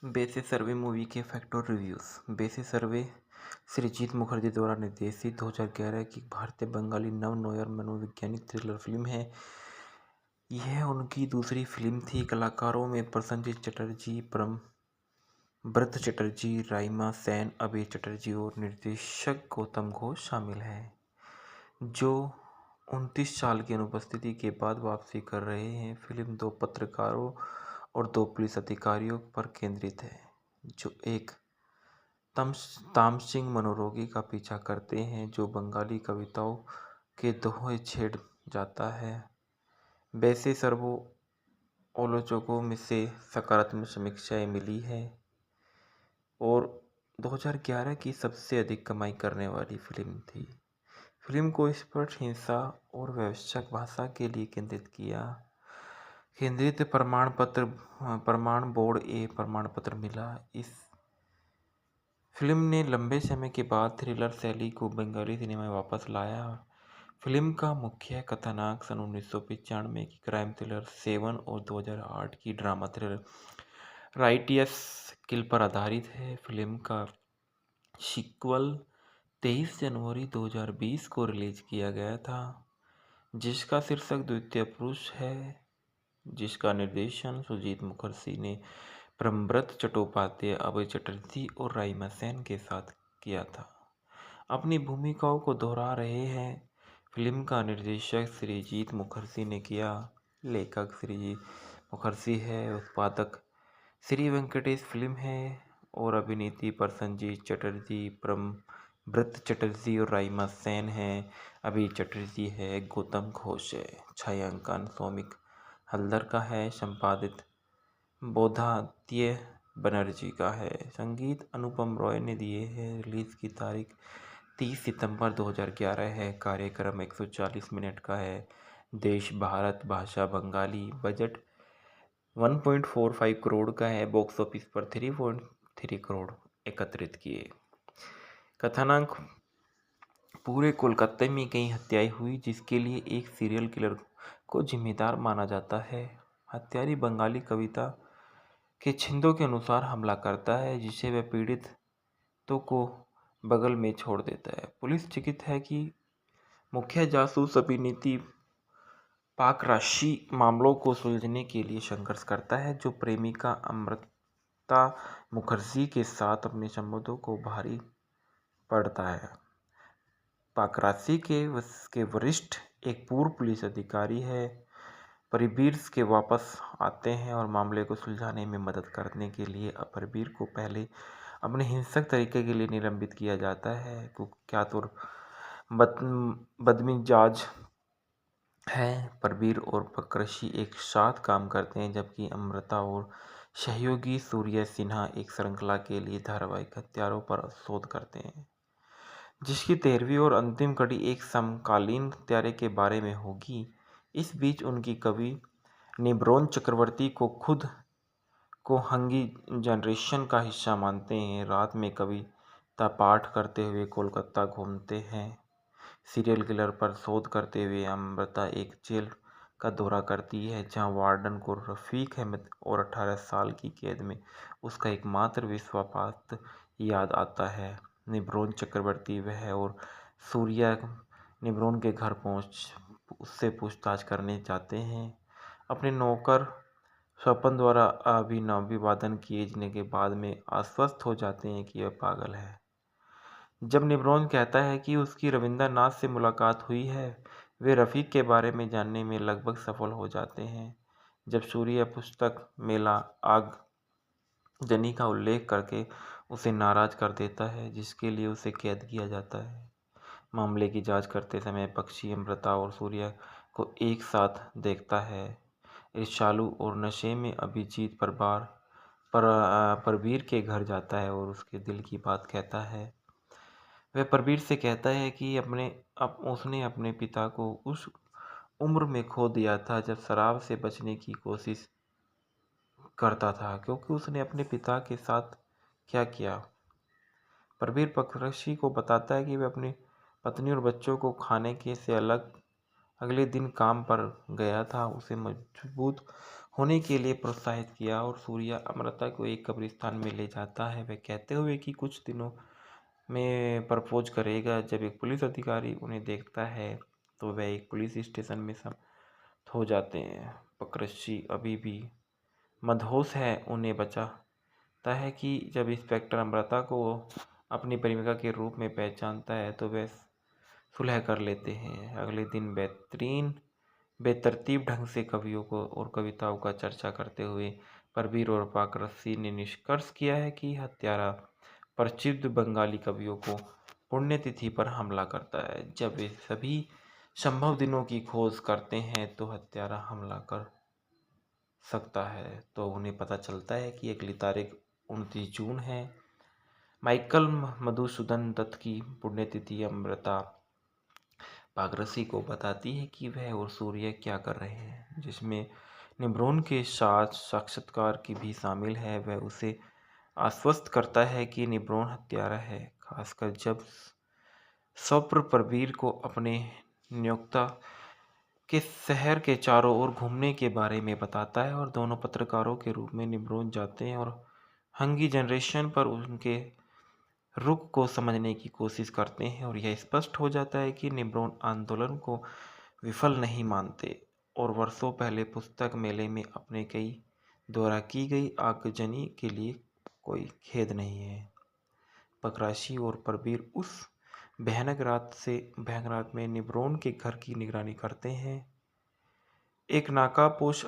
Basis सर्वे movie के fact और reviews. Basis सर्वे सृजित मुखर्जी द्वारा निर्देशित 2011 की भारतीय बंगाली नव नोयर मनोवैज्ञानिक थ्रिलर फिल्म है। यह उनकी दूसरी फिल्म थी। कलाकारों में प्रसन्नजीत चटर्जी, ब्रत चटर्जी, राइमा सेन, अभय चटर्जी और निर्देशक गौतम घोष शामिल हैं, जो 29 साल की अनुपस्थिति के बाद वापसी कर रहे हैं। फिल्म दो पत्रकारों और दो पुलिस अधिकारियों पर केंद्रित है, जो एक तामसिंग मनोरोगी का पीछा करते हैं, जो बंगाली कविताओं के दोहे छेड़ जाता है। वैसे सर्वो आलोचकों में से सकारात्मक समीक्षाएं मिली है और 2011 की सबसे अधिक कमाई करने वाली फिल्म थी। फिल्म को स्पष्ट हिंसा और वैश्विक भाषा के लिए केंद्रित प्रमाण बोर्ड ए प्रमाण पत्र मिला। इस फिल्म ने लंबे समय के बाद थ्रिलर शैली को बंगाली सिनेमा में वापस लाया। फिल्म का मुख्य कथानक सन 1995 की क्राइम थ्रिलर सेवन और 2008 की ड्रामा थ्रिलर राइटियस किल पर आधारित है। फिल्म का सीक्वल 23 जनवरी 2020 को रिलीज किया गया था, जिसका शीर्षक द्वितीय पुरुष है, जिसका निर्देशन सुजीत मुखर्जी ने ब्रत चट्टोपाध्याय, अभय चटर्जी और राइमा सेन के साथ किया था। अपनी भूमिकाओं को दोहरा रहे हैं। फिल्म का निर्देशक सृजित मुखर्जी ने किया, लेखक सृजित मुखर्जी है, उत्पादक श्री वेंकटेश फिल्म है और अभिनेत्री प्रसन्नजीत चटर्जी, ब्रत चटर्जी और राइमा सेन है। अभय चटर्जी है, गौतम घोष है। छायांकन सौमिक हल्दर का है, संपादित बोधादित्य बनर्जी का है, संगीत अनुपम रॉय ने दिए हैं। रिलीज की तारीख 30 सितंबर 2011 है। कार्यक्रम 140 मिनट का है। देश भारत, भाषा बंगाली, बजट 1.45 करोड़ का है। बॉक्स ऑफिस पर 3.3 करोड़ एकत्रित किए। कथानक: पूरे कोलकाता में कई हत्याएं हुई, जिसके लिए एक सीरियल किलर को जिम्मेदार माना जाता है। हत्यारी बंगाली कविता के छंदों के अनुसार हमला करता है, जिसे वह पीड़ितों को बगल में छोड़ देता है। पुलिस चिंतित है कि मुख्य जासूस अभिनेत्री पाकराशी मामलों को सुलझाने के लिए संघर्ष करता है, जो प्रेमिका अमृता मुखर्जी के साथ अपने संबंधों को भारी पड़ता है। पाकराशी के वरिष्ठ एक पूर्व पुलिस अधिकारी है, परबीर के वापस आते हैं और मामले को सुलझाने में मदद करने के लिए परबीर को पहले अपने हिंसक तरीके के लिए निलंबित किया जाता है। कुख्यात और बदमिजाज है। परबीर और पाकराशी एक साथ काम करते हैं, जबकि अमृता और सहयोगी सूर्य सिन्हा एक श्रृंखला के लिए धारावाहिक हत्यारों पर शोध करते हैं, जिसकी 13वीं और अंतिम कड़ी एक समकालीन हत्यारे के बारे में होगी। इस बीच उनकी कवि निब्रोन चक्रवर्ती को खुद को हंगी जनरेशन का हिस्सा मानते हैं। रात में कविता पाठ करते हुए कोलकाता घूमते हैं। सीरियल किलर पर शोध करते हुए अमृता एक जेल का दौरा करती है, जहां वार्डन को रफीक अहमद और 18 साल की कैद में उसका एकमात्र विश्वासपात्र याद आता है। निब्रोन चक्रवर्ती वह और सूर्या निब्रोन के घर पहुंच उससे पूछताछ करने जाते हैं। अपने नौकर स्वपन द्वारा अभिवादन किए जाने के बाद में आश्वस्त हो जाते हैं कि वह पागल है। जब निब्रोन कहता है कि उसकी रविंद्रनाथ से मुलाकात हुई है, वे रफ़ीक के बारे में जानने में लगभग सफल हो जाते हैं। जब सूर्य पुस्तक मेला आगजनी का उल्लेख करके उसे नाराज कर देता है, जिसके लिए उसे कैद किया जाता है। मामले की जांच करते समय पक्षी अमृता और सूर्य को एक साथ देखता है। ईर्ष्यालु और नशे में अभिजीत परबीर के घर जाता है और उसके दिल की बात कहता है। वह परबीर से कहता है कि उसने अपने पिता को उस उम्र में खो दिया था जब शराब से बचने की कोशिश करता था, क्योंकि उसने अपने पिता के साथ क्या किया। परबीर पाकराशी को बताता है कि वह अपनी पत्नी और बच्चों को खाने के से अलग अगले दिन काम पर गया था। उसे मजबूत होने के लिए प्रोत्साहित किया और सूर्या अमृता को एक कब्रिस्तान में ले जाता है, वह कहते हुए कि कुछ दिनों में प्रपोज करेगा। जब एक पुलिस अधिकारी उन्हें देखता है तो वह एक पुलिस स्टेशन में समाप्त हो जाते हैं। पकरशी अभी भी मदहोश है, उन्हें बचाता है कि जब इंस्पेक्टर अमृता को अपनी प्रेमिका के रूप में पहचानता है तो वह सुलह कर लेते हैं। अगले दिन बेतरतीब ढंग से कवियों को और कविताओं का चर्चा करते हुए परवीर और पाकरसी ने निष्कर्ष किया है कि हत्यारा प्रसिद्ध बंगाली कवियों को पुण्यतिथि पर हमला करता है। जब वे सभी संभव दिनों की खोज करते हैं तो हत्यारा हमला कर सकता है तो उन्हें पता चलता है कि अगली तारीख 29 जून है। माइकल मधुसूदन दत्त की पुण्यतिथि अमृता पाकरसी को बताती है कि वह और सूर्य क्या कर रहे हैं, जिसमें निब्रोन के साथ साक्षात्कार की भी शामिल है। वह उसे आश्वस्त करता है कि निब्रोन हत्यारा है, खासकर जब स्वप्न प्रवीर को अपने नियोक्ता के शहर के चारों ओर घूमने के बारे में बताता है और दोनों पत्रकारों के रूप में निब्रोन जाते हैं और हंगी जनरेशन पर उनके रुख को समझने की कोशिश करते हैं और यह स्पष्ट हो जाता है कि निब्रोन आंदोलन को विफल नहीं मानते और वर्षों पहले पुस्तक मेले में अपने कई द्वारा की गई आगजनी के लिए कोई खेद नहीं है। पकराशी और परवीर उस भयानक रात में निब्रोन के घर की निगरानी करते हैं। एक नाकापोश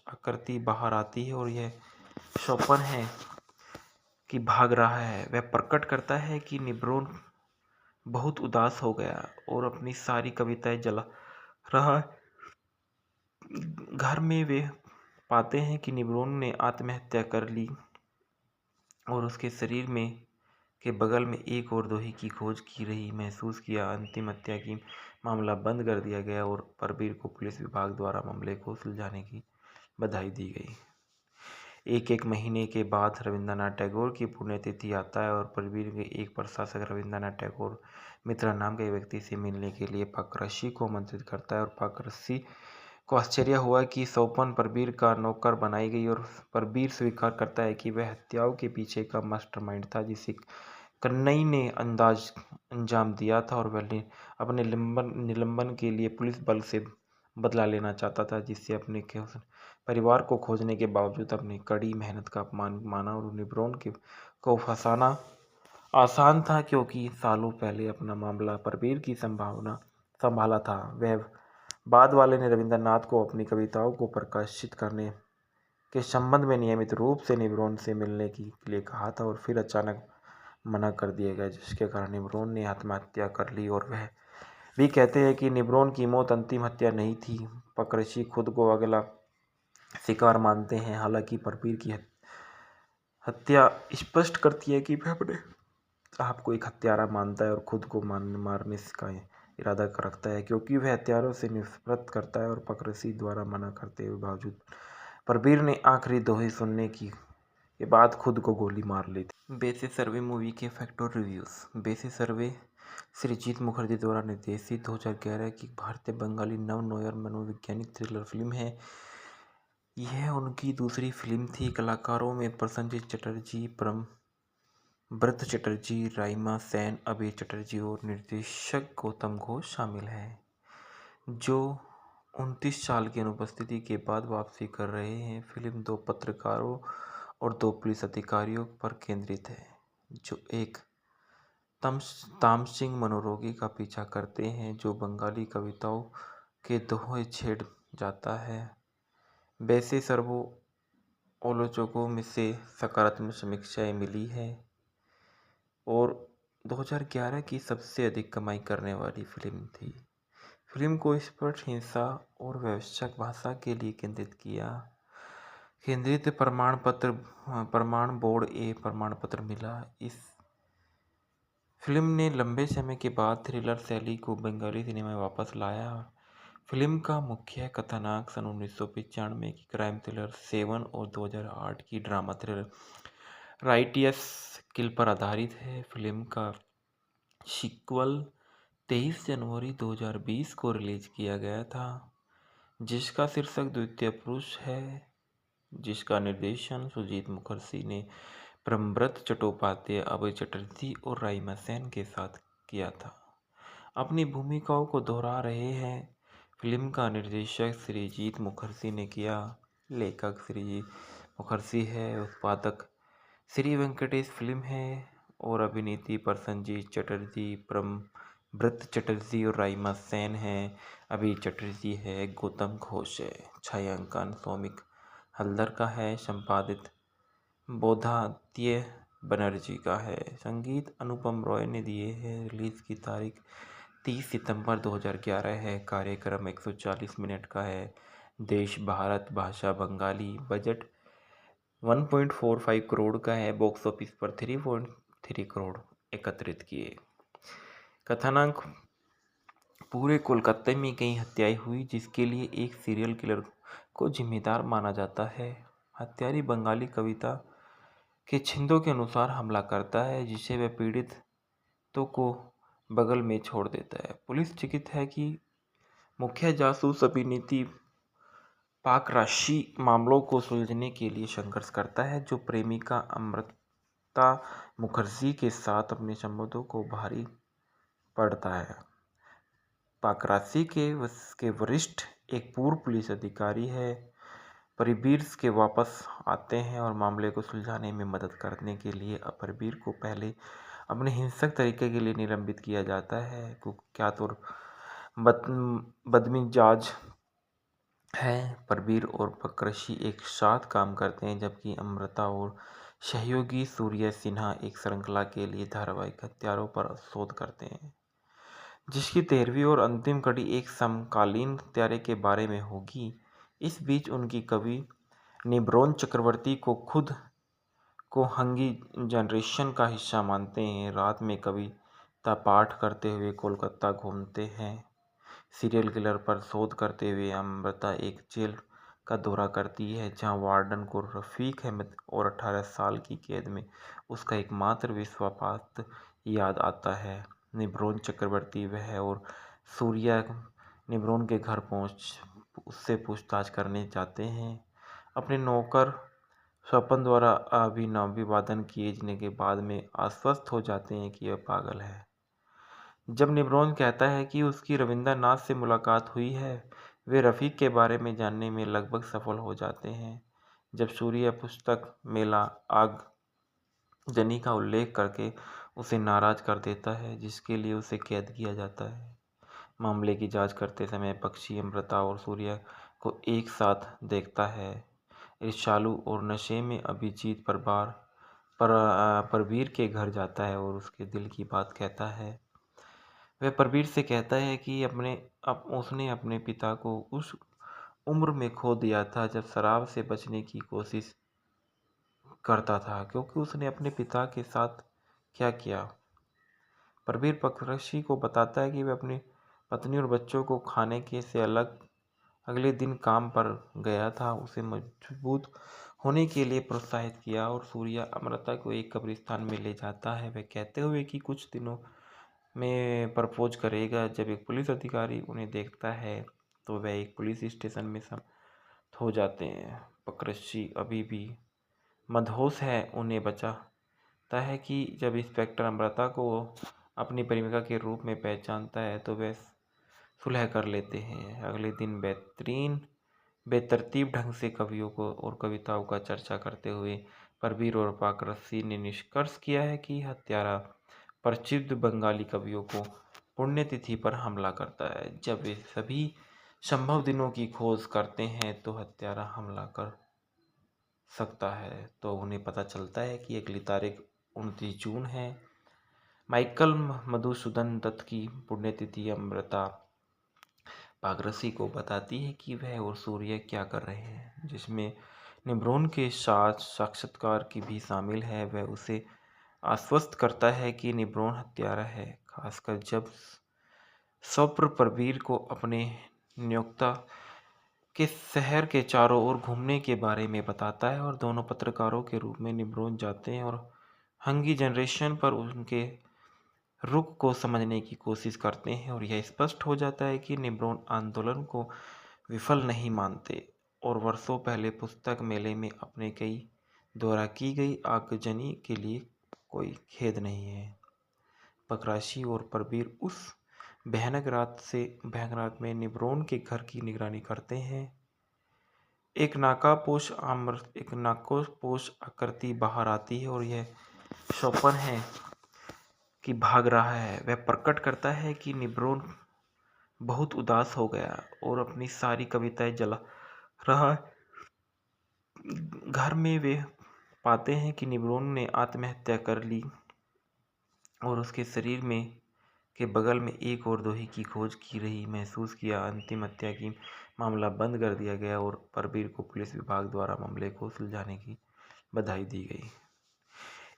आकृति बाहर आती है और यह शोपन है कि भाग रहा है। वह प्रकट करता है कि निब्रोन बहुत उदास हो गया और अपनी सारी कविताएं जला रहा है। घर में वे पाते हैं कि निब्रोन ने आत्महत्या कर ली और उसके शरीर में के बगल में एक और दोही की खोज की रही महसूस किया। अंतिम हत्या की मामला बंद कर दिया गया और परवीर को पुलिस विभाग द्वारा मामले को सुलझाने की बधाई दी गई। एक महीने के बाद रविंद्रनाथ टैगोर की पुण्यतिथि आता है और परवीर के एक प्रशासक रविंद्रनाथ टैगोर मित्रा नाम के व्यक्ति से मिलने के लिए पाकरसी को आमंत्रित करता है और पाकरसी को आश्चर्य हुआ कि सोपन परवीर का नौकर बनाई गई और परवीर स्वीकार करता है कि वह हत्याओं के पीछे का मास्टरमाइंड था जिसे कन्नई ने अंजाम दिया था और वह अपने निलंबन के लिए पुलिस बल से बदला लेना चाहता था, जिससे अपने परिवार को खोजने के बावजूद अपनी कड़ी मेहनत का अपमान माना और निब्रोन को फंसाना आसान था क्योंकि सालों पहले अपना मामला परवीर की संभाला था। वह बाद वाले ने रविंद्रनाथ को अपनी कविताओं को प्रकाशित करने के संबंध में नियमित रूप से निब्रोन से मिलने के लिए कहा था और फिर अचानक मना कर दिया गया, जिसके कारण निब्रोन ने आत्महत्या कर ली और वह भी कहते हैं कि निब्रोन की मौत अंतिम हत्या नहीं थी। पकरशी खुद को अगला शिकार मानते हैं, हालांकि परवीर की हत्या स्पष्ट करती है कि वह अपने आप को एक हत्यारा मानता है और खुद को मारने का इरादा रखता है क्योंकि वह हत्यारों से नफरत करता है और पकरसी द्वारा मना करते हुए बावजूद परवीर ने आखिरी दोहे सुनने के बाद खुद को गोली मार ली थी। बेसिस सर्वे मूवी के फैक्ट और रिव्यूज़। बेसिस सर्वे सृजीत मुखर्जी द्वारा निर्देशित 2011 की भारतीय बंगाली नव नोयर मनोवैज्ञानिक थ्रिलर फिल्म है। यह उनकी दूसरी फिल्म थी। कलाकारों में प्रसन्नजीत चटर्जी, ब्रत चटर्जी, राइमा सेन, अभय चटर्जी और निर्देशक गौतम घोष शामिल हैं, जो 29 साल की अनुपस्थिति के बाद वापसी कर रहे हैं। फिल्म 2 पत्रकारों और 2 पुलिस अधिकारियों पर केंद्रित है, जो एक तामसिंग मनोरोगी का पीछा करते हैं जो बंगाली कविताओं के दोहे छेड़ जाता है। वैसे सर्वो आलोचकों में से सकारात्मक समीक्षाएं मिली है और 2011 की सबसे अधिक कमाई करने वाली फिल्म थी। फिल्म को स्पष्ट हिंसा और वयस्क भाषा के लिए केंद्रित प्रमाण बोर्ड ए प्रमाण पत्र मिला। इस फिल्म ने लंबे समय के बाद थ्रिलर शैली को बंगाली सिनेमा में वापस लाया। फिल्म का मुख्य कथानक सन 1995 की क्राइम थ्रिलर 7 और 2008 की ड्रामा थ्रिलर राइटियस किल पर आधारित है। फिल्म का सीक्वल 23 जनवरी 2020 को रिलीज किया गया था। जिसका शीर्षक द्वितीय पुरुष है, जिसका निर्देशन सुजीत मुखर्जी ने प्रेमव्रत चट्टोपाध्याय, अभय चटर्जी और राइमा सेन के साथ किया था। अपनी भूमिकाओं को दोहरा रहे हैं। फिल्म का निर्देशक श्रीजीत मुखर्जी ने किया, लेखक श्रीजीत मुखर्जी है, उत्पादक श्री वेंकटेश फिल्म है और अभिनेत्री प्रसन्नजीत चटर्जी, प्रेमव्रत चटर्जी और राइमा सेन है। अभय चटर्जी है, गौतम घोष है। छायांकन सौमिक हल्दर का है, संपादित बोधादित्य बनर्जी का है। संगीत अनुपम रॉय ने दिए हैं। रिलीज की तारीख 30 सितंबर 2011 है। कार्यक्रम 140 मिनट का है। देश भारत, भाषा बंगाली। बजट 1.45 करोड़ का है। बॉक्स ऑफिस पर 3.3 करोड़ एकत्रित किए। कथानक: पूरे कोलकाता में कई हत्याएं हुई जिसके लिए एक सीरियल किलर को जिम्मेदार माना जाता है। हत्यारी बंगाली कविता के छंदों के अनुसार हमला करता है जिसे वह पीड़ितों को बगल में छोड़ देता है। पुलिस चिंतित है कि मुख्य जासूस अभिनेत्री पाकराशी मामलों को सुलझाने के लिए संघर्ष करता है, जो प्रेमिका अमृता मुखर्जी के साथ अपने संबंधों को भारी पड़ता है। पाकराशी के वरिष्ठ एक पूर्व पुलिस अधिकारी है, परवीर के वापस आते हैं और मामले को सुलझाने में मदद करने के लिए परवीर को पहले अपने हिंसक तरीके के लिए निलंबित किया जाता है। कुख्यात और बदमिजाज है। परवीर और पाकराशी एक साथ काम करते हैं, जबकि अमृता और सहयोगी सूर्य सिन्हा एक श्रृंखला के लिए धारावाहिक हत्यारों पर शोध करते हैं, जिसकी 13वीं और अंतिम कड़ी एक समकालीन हत्यारे के बारे में होगी। इस बीच उनकी कवि निब्रोन चक्रवर्ती को खुद को हंगी जनरेशन का हिस्सा मानते हैं। रात में कविता पाठ करते हुए कोलकाता घूमते हैं। सीरियल किलर पर शोध करते हुए अमृता एक जेल का दौरा करती है, जहां वार्डन को रफीक अहमद और 18 साल की कैद में उसका एकमात्र विश्वासपात्र याद आता है। निब्रोन चक्रवर्ती वह और सूर्या निब्रोन के घर पहुंच उससे पूछताछ करने जाते हैं। अपने नौकर स्वपन द्वारा अभिवादन किए जाने के बाद में आश्वस्त हो जाते हैं कि वह पागल है। जब निब्रोन कहता है कि उसकी रविंद्रनाथ से मुलाकात हुई है, वे रफ़ीक के बारे में जानने में लगभग सफल हो जाते हैं। जब सूर्य पुस्तक मेला आगजनी का उल्लेख करके उसे नाराज कर देता है, जिसके लिए उसे कैद किया जाता है। मामले की जांच करते समय पक्षी अमृता और सूर्य को एक साथ देखता है। ईर्ष्यालु और नशे में अभिजीत परवीर के घर जाता है और उसके दिल की बात कहता है। वह परवीर से कहता है कि उसने अपने पिता को उस उम्र में खो दिया था जब शराब से बचने की कोशिश करता था, क्योंकि उसने अपने पिता के साथ क्या किया। परवीर पाकराशी को बताता है कि वह अपनी पत्नी और बच्चों को खाने के से अलग अगले दिन काम पर गया था, उसे मजबूत होने के लिए प्रोत्साहित किया और सूर्या अमृता को एक कब्रिस्तान में ले जाता है, वह कहते हुए कि कुछ दिनों में प्रपोज करेगा। जब एक पुलिस अधिकारी उन्हें देखता है तो वह एक पुलिस स्टेशन में समाप्त हो जाते हैं। पाकराशी अभी भी मदहोश है, उन्हें बचाता है कि जब इंस्पेक्टर अमृता को अपनी प्रेमिका के रूप में पहचानता है तो वे सुलह कर लेते हैं। अगले दिन बेतरतीब ढंग से कवियों को और कविताओं का चर्चा करते हुए परवीर और पाकराशी ने निष्कर्ष किया है कि हत्यारा प्रसिद्ध बंगाली कवियों को पुण्यतिथि पर हमला करता है। जब वे सभी संभव दिनों की खोज करते हैं तो हत्यारा हमला कर सकता है, तो उन्हें पता चलता है कि अगली तारीख 29 जून है। माइकल मधुसूदन दत्त की पुण्यतिथि अमृता पाकराशी को बताती है कि वह और सूर्य क्या कर रहे हैं, जिसमें निब्रोन के साथ साक्षात्कार की भी शामिल है। वह उसे आश्वस्त करता है कि निब्रोन हत्यारा है, खासकर जब स्वप्न परवीर को अपने नियोक्ता के शहर के चारों ओर घूमने के बारे में बताता है और दोनों पत्रकारों के रूप में निब्रोन जाते हैं और हंगी जनरेशन पर उनके रुख को समझने की कोशिश करते हैं और यह स्पष्ट हो जाता है कि निब्रोन आंदोलन को विफल नहीं मानते और वर्षों पहले पुस्तक मेले में अपने कई द्वारा की गई आगजनी के लिए कोई खेद नहीं है। पकराशी और परवीर उस भयानक रात में निब्रोन के घर की निगरानी करते हैं। एक नाकापोश आकृति बाहर आती है और यह स्वप्न है कि भाग रहा है। वह प्रकट करता है कि निब्रोन बहुत उदास हो गया और अपनी सारी कविताएं जला रहा है। घर में वे पाते हैं कि निब्रोन ने आत्महत्या कर ली और उसके शरीर में के बगल में एक और दोही की खोज की रही महसूस किया। अंतिम हत्या की मामला बंद कर दिया गया और परवीर को पुलिस विभाग द्वारा मामले को सुलझाने की बधाई दी गई।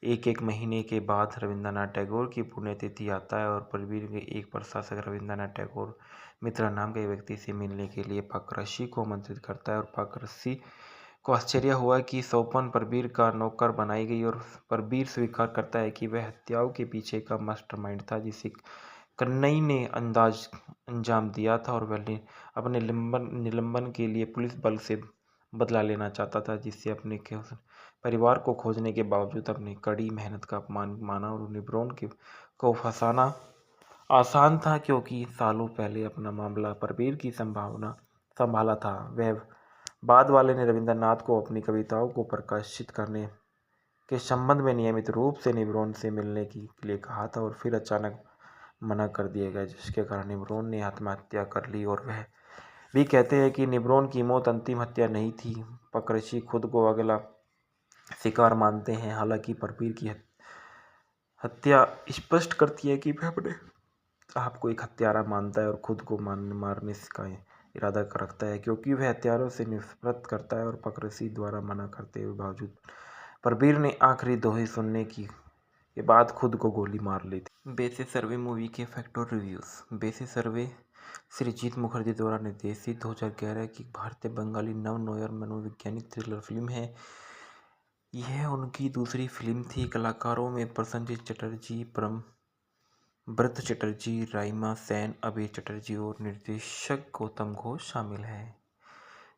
एक महीने के बाद रविंद्रनाथ टैगोर की पुण्यतिथि आता है और परवीर के एक प्रशासक रविंद्रनाथ टैगोर मित्रा नाम के व्यक्ति से मिलने के लिए पाकराशी को आमंत्रित करता है और पाकराशी को आश्चर्य हुआ कि सोपन परवीर का नौकर बनाई गई और परवीर स्वीकार करता है कि वह हत्याओं के पीछे का मास्टरमाइंड था जिसे कन्नई ने अंजाम दिया था और वह अपने निलंबन के लिए पुलिस बल से बदला लेना चाहता था, जिससे अपने परिवार को खोजने के बावजूद अपनी कड़ी मेहनत का अपमान माना और निब्रोन को फंसाना आसान था क्योंकि सालों पहले अपना मामला परवीर की संभाला था। वह बाद वाले ने रविंद्रनाथ को अपनी कविताओं को प्रकाशित करने के संबंध में नियमित रूप से निब्रोन से मिलने के लिए कहा था और फिर अचानक मना कर दिया गया, जिसके कारण निब्रोन ने आत्महत्या कर ली। और वह भी कहते हैं कि निब्रोन की मौत अंतिम हत्या नहीं थी। पकरशी खुद को अगला शिकार मानते हैं, हालांकि परवीर की हत्या स्पष्ट करती है कि वह अपने आप को एक हत्यारा मानता है और खुद को मारने का इरादा रखता है क्योंकि वह हत्यारों से नफरत करता है। और पकरशी द्वारा मना करते हुए बावजूद परवीर ने आखिरी दोहे सुनने के बाद खुद को गोली मार ली थी। बेसिस सर्वे मूवी के फैक्ट और रिव्यूज़। बेसिस सर्वे सृजीत मुखर्जी द्वारा निर्देशित 2011 की भारतीय बंगाली नव नोयर मनोवैज्ञानिक थ्रिलर फिल्म है। यह उनकी दूसरी फिल्म थी। कलाकारों में प्रसन्नजीत चटर्जी, ब्रत चटर्जी, राइमा सेन, अभय चटर्जी और निर्देशक गौतम घोष शामिल हैं,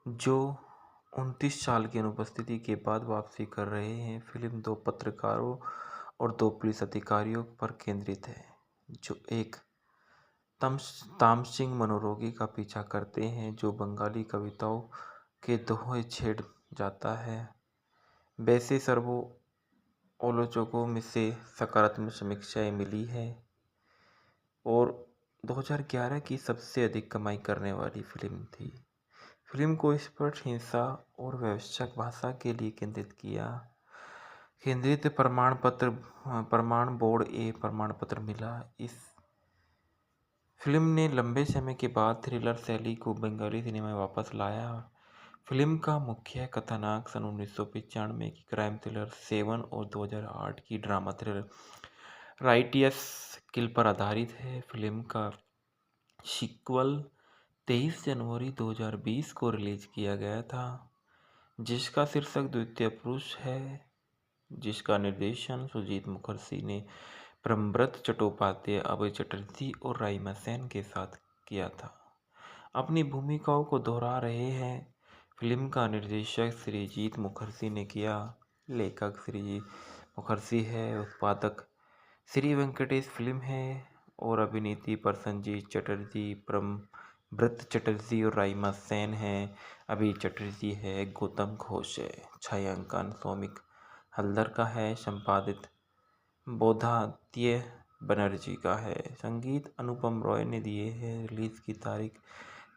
जो 29 साल की अनुपस्थिति के बाद वापसी कर रहे हैं। फिल्म 2 पत्रकारों और 2 पुलिस अधिकारियों पर केंद्रित है, जो एक तामसिंग मनोरोगी का पीछा करते हैं जो बंगाली कविताओं के दोहे छेड़ जाता है। वैसे सर्वो आलोचकों में से सकारात्मक समीक्षाएं मिली है और 2011 की सबसे अधिक कमाई करने वाली फिल्म थी। फिल्म को स्पष्ट हिंसा और व्यावसायिक भाषा के लिए केंद्रित प्रमाण बोर्ड ए प्रमाण पत्र मिला। इस फिल्म ने लंबे समय के बाद थ्रिलर शैली को बंगाली सिनेमा में वापस लाया। फिल्म का मुख्य कथानक सन 1995 की क्राइम थ्रिलर 7 और 2008 की ड्रामा थ्रिलर राइटियस किल पर आधारित है। फिल्म का सीक्वल 23 जनवरी 2020 को रिलीज किया गया था, जिसका शीर्षक द्वितीय पुरुष है, जिसका निर्देशन सुजीत मुखर्जी ने ब्रह्मव्रत चट्टोपाध्याय, अभय चटर्जी और राइमा सेन के साथ किया था। अपनी भूमिकाओं को दोहरा रहे हैं। फिल्म का निर्देशक सृजीत मुखर्जी ने किया, लेखक सृजीत मुखर्जी है, उत्पादक श्री वेंकटेश फिल्म है और अभिनेत्री प्रसन्नजीत चटर्जी, ब्रत चटर्जी और राइमा सेन है। अभय चटर्जी है, गौतम घोष है। छायांकन सौमिक हल्दर का है, संपादित बोधादित्य बनर्जी का है, संगीत अनुपम रॉय ने दिए हैं। रिलीज की तारीख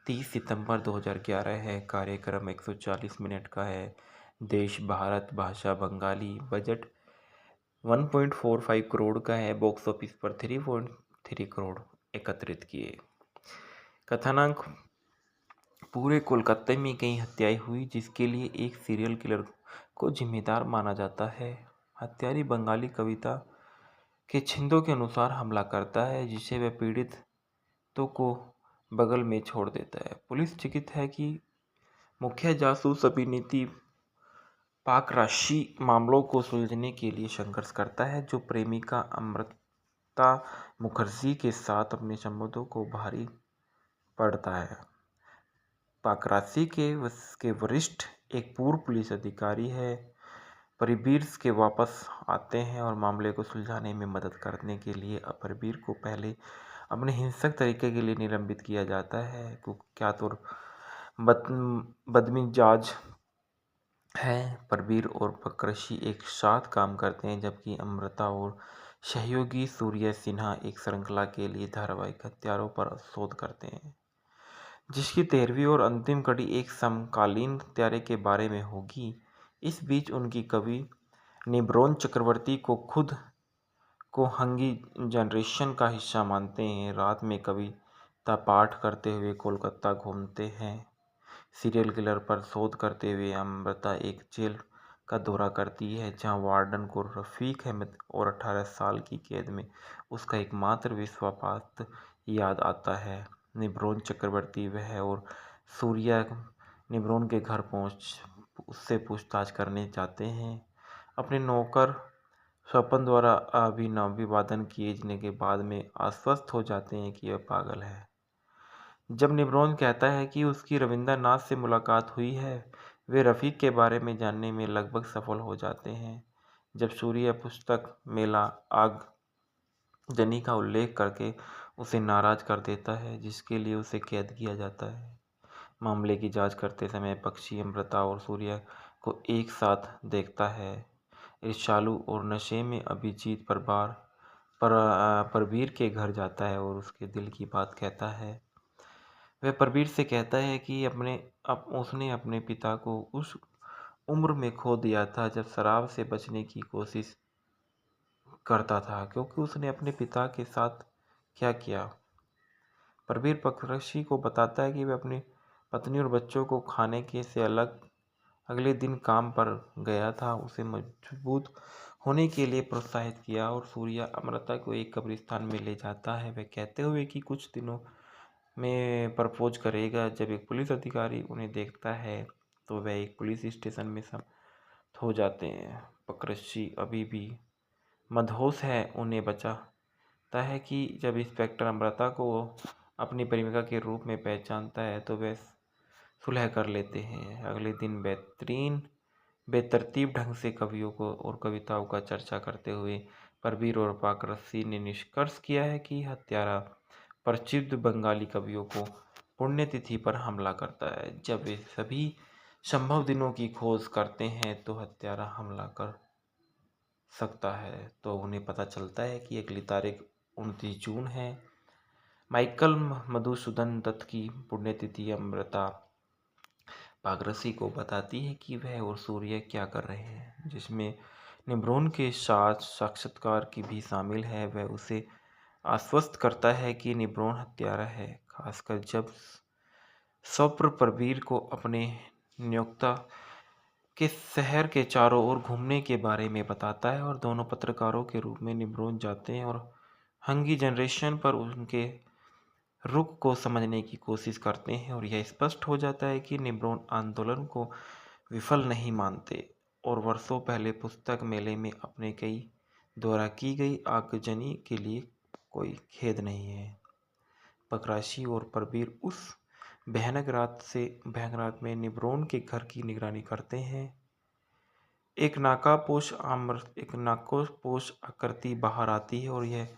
30 सितंबर 2011 है। कार्यक्रम 140 मिनट का है। देश भारत, भाषा बंगाली, बजट 1.45 करोड़ का है। बॉक्स ऑफिस पर 3.3 करोड़ एकत्रित किए। कथानक पूरे कोलकाता में कई हत्याएं हुई जिसके लिए एक सीरियल किलर को जिम्मेदार माना जाता है। हत्यारी बंगाली कविता के छंदों के अनुसार हमला करता है, जिसे वह पीड़ितों को बगल में छोड़ देता है। पुलिस चिंतित है कि मुख्य जासूस अभिनेत्री पाकराशी मामलों को सुलझाने के लिए संघर्ष करता है, जो प्रेमिका अमृता मुखर्जी के साथ अपने संबंधों को भारी पड़ता है। पाकरासी के वरिष्ठ एक पूर्व पुलिस अधिकारी है। परबीर के वापस आते हैं और मामले को सुलझाने में मदद करने के लिए परबीर को पहले अपने हिंसक तरीके के लिए निलंबित किया जाता है। क्या तो बदमिजाज है। परबीर और पाकरासी एक साथ काम करते हैं, जबकि अमृता और सहयोगी सूर्य सिन्हा एक श्रृंखला के लिए धारावाहिक हत्यारों पर शोध करते हैं, जिसकी 13वीं और अंतिम कड़ी एक समकालीन हत्यारे के बारे में होगी। इस बीच उनकी कवि निब्रोन चक्रवर्ती को खुद को हंगी जनरेशन का हिस्सा मानते हैं। रात में कविता पाठ करते हुए कोलकाता घूमते हैं। सीरियल किलर पर शोध करते हुए अमृता एक जेल का दौरा करती है, जहां वार्डन को रफीक अहमद और 18 साल की कैद में उसका एकमात्र विश्वासपात्र याद आता है। निब्रोन चक्रवर्ती वह और सूर्या निब्रोन के घर पहुंच उससे पूछताछ करने जाते हैं। अपने नौकर स्वपन द्वारा अभिवादन किए जाने के बाद में आश्वस्त हो जाते हैं कि वह पागल है। जब निब्रोन कहता है कि उसकी रविंद्रनाथ से मुलाकात हुई है, वे रफ़ीक के बारे में जानने में लगभग सफल हो जाते हैं। जब सूर्य पुस्तक मेला आगजनी का उल्लेख करके उसे नाराज कर देता है, जिसके लिए उसे कैद किया जाता है। मामले की जांच करते समय पक्षी अमृता और सूर्य को एक साथ देखता है। ईर्ष्यालु और नशे में अभिजीत परबीर के घर जाता है और उसके दिल की बात कहता है। वह परबीर से कहता है कि उसने अपने पिता को उस उम्र में खो दिया था जब शराब से बचने की कोशिश करता था, क्योंकि उसने अपने पिता के साथ क्या किया। परबीर पाकरासी को बताता है कि वह अपनी पत्नी और बच्चों को खाने के से अगले दिन काम पर गया था। उसे मजबूत होने के लिए प्रोत्साहित किया और सूर्या अमृता को एक कब्रिस्तान में ले जाता है, वह कहते हुए कि कुछ दिनों में प्रपोज करेगा। जब एक पुलिस अधिकारी उन्हें देखता है तो वह एक पुलिस स्टेशन में समाप्त हो जाते हैं। पाकरासी अभी भी मदहोश है, उन्हें बचाता है कि जब इंस्पेक्टर अमृता को अपनी प्रेमिका के रूप में पहचानता है तो वे सुलह कर लेते हैं। अगले दिन बेतरतीब ढंग से कवियों को और कविताओं का चर्चा करते हुए परबीर और पाकरासी ने निष्कर्ष किया है कि हत्यारा प्रसिद्ध बंगाली कवियों को पुण्यतिथि पर हमला करता है। जब वे सभी संभव दिनों की खोज करते हैं तो हत्यारा हमला कर सकता है, तो उन्हें पता चलता है कि अगली तारीख 29 जून है। माइकल मधुसूदन दत्त की पुण्यतिथि अमृता पाकरासी को बताती है कि वह और सूर्य क्या कर रहे हैं, जिसमें निब्रोन के साथ साक्षात्कार की भी शामिल है। वह उसे आश्वस्त करता है कि निब्रोन हत्यारा है, खासकर जब स्वप्न परबीर को अपने नियोक्ता के शहर के चारों ओर घूमने के बारे में बताता है और दोनों पत्रकारों के रूप में निब्रोन जाते हैं और हंगी जनरेशन पर उनके रुख को समझने की कोशिश करते हैं। और यह स्पष्ट हो जाता है कि निब्रोन आंदोलन को विफल नहीं मानते और वर्षों पहले पुस्तक मेले में अपने कई द्वारा की गई आगजनी के लिए कोई खेद नहीं है। पाकरासी और परबीर उस भयानक रात में निब्रोन के घर की निगरानी करते हैं। एक नाकापोश आकृति बाहर आती है और यह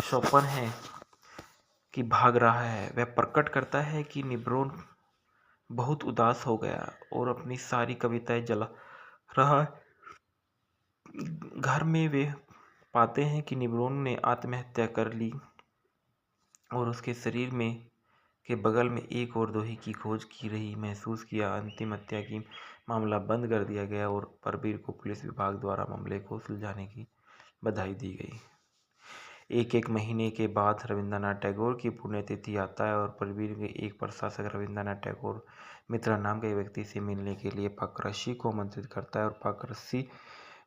स्वप्न है कि भाग रहा है। वह प्रकट करता है कि निब्रोन बहुत उदास हो गया और अपनी सारी कविताएं जला रहा है। घर में वे पाते हैं कि निब्रोन ने आत्महत्या कर ली और उसके शरीर में के बगल में एक और दोही की खोज की रही महसूस किया। अंतिम हत्या की मामला बंद कर दिया गया और परबीर को पुलिस विभाग द्वारा मामले को सुलझाने की बधाई दी गई। एक महीने के बाद रविंद्रनाथ टैगोर की पुण्यतिथि आता है और परबीर के एक प्रशासक रविंद्रनाथ टैगोर मित्रा नाम के व्यक्ति से मिलने के लिए पाकरासी को आमंत्रित करता है और पाकरासी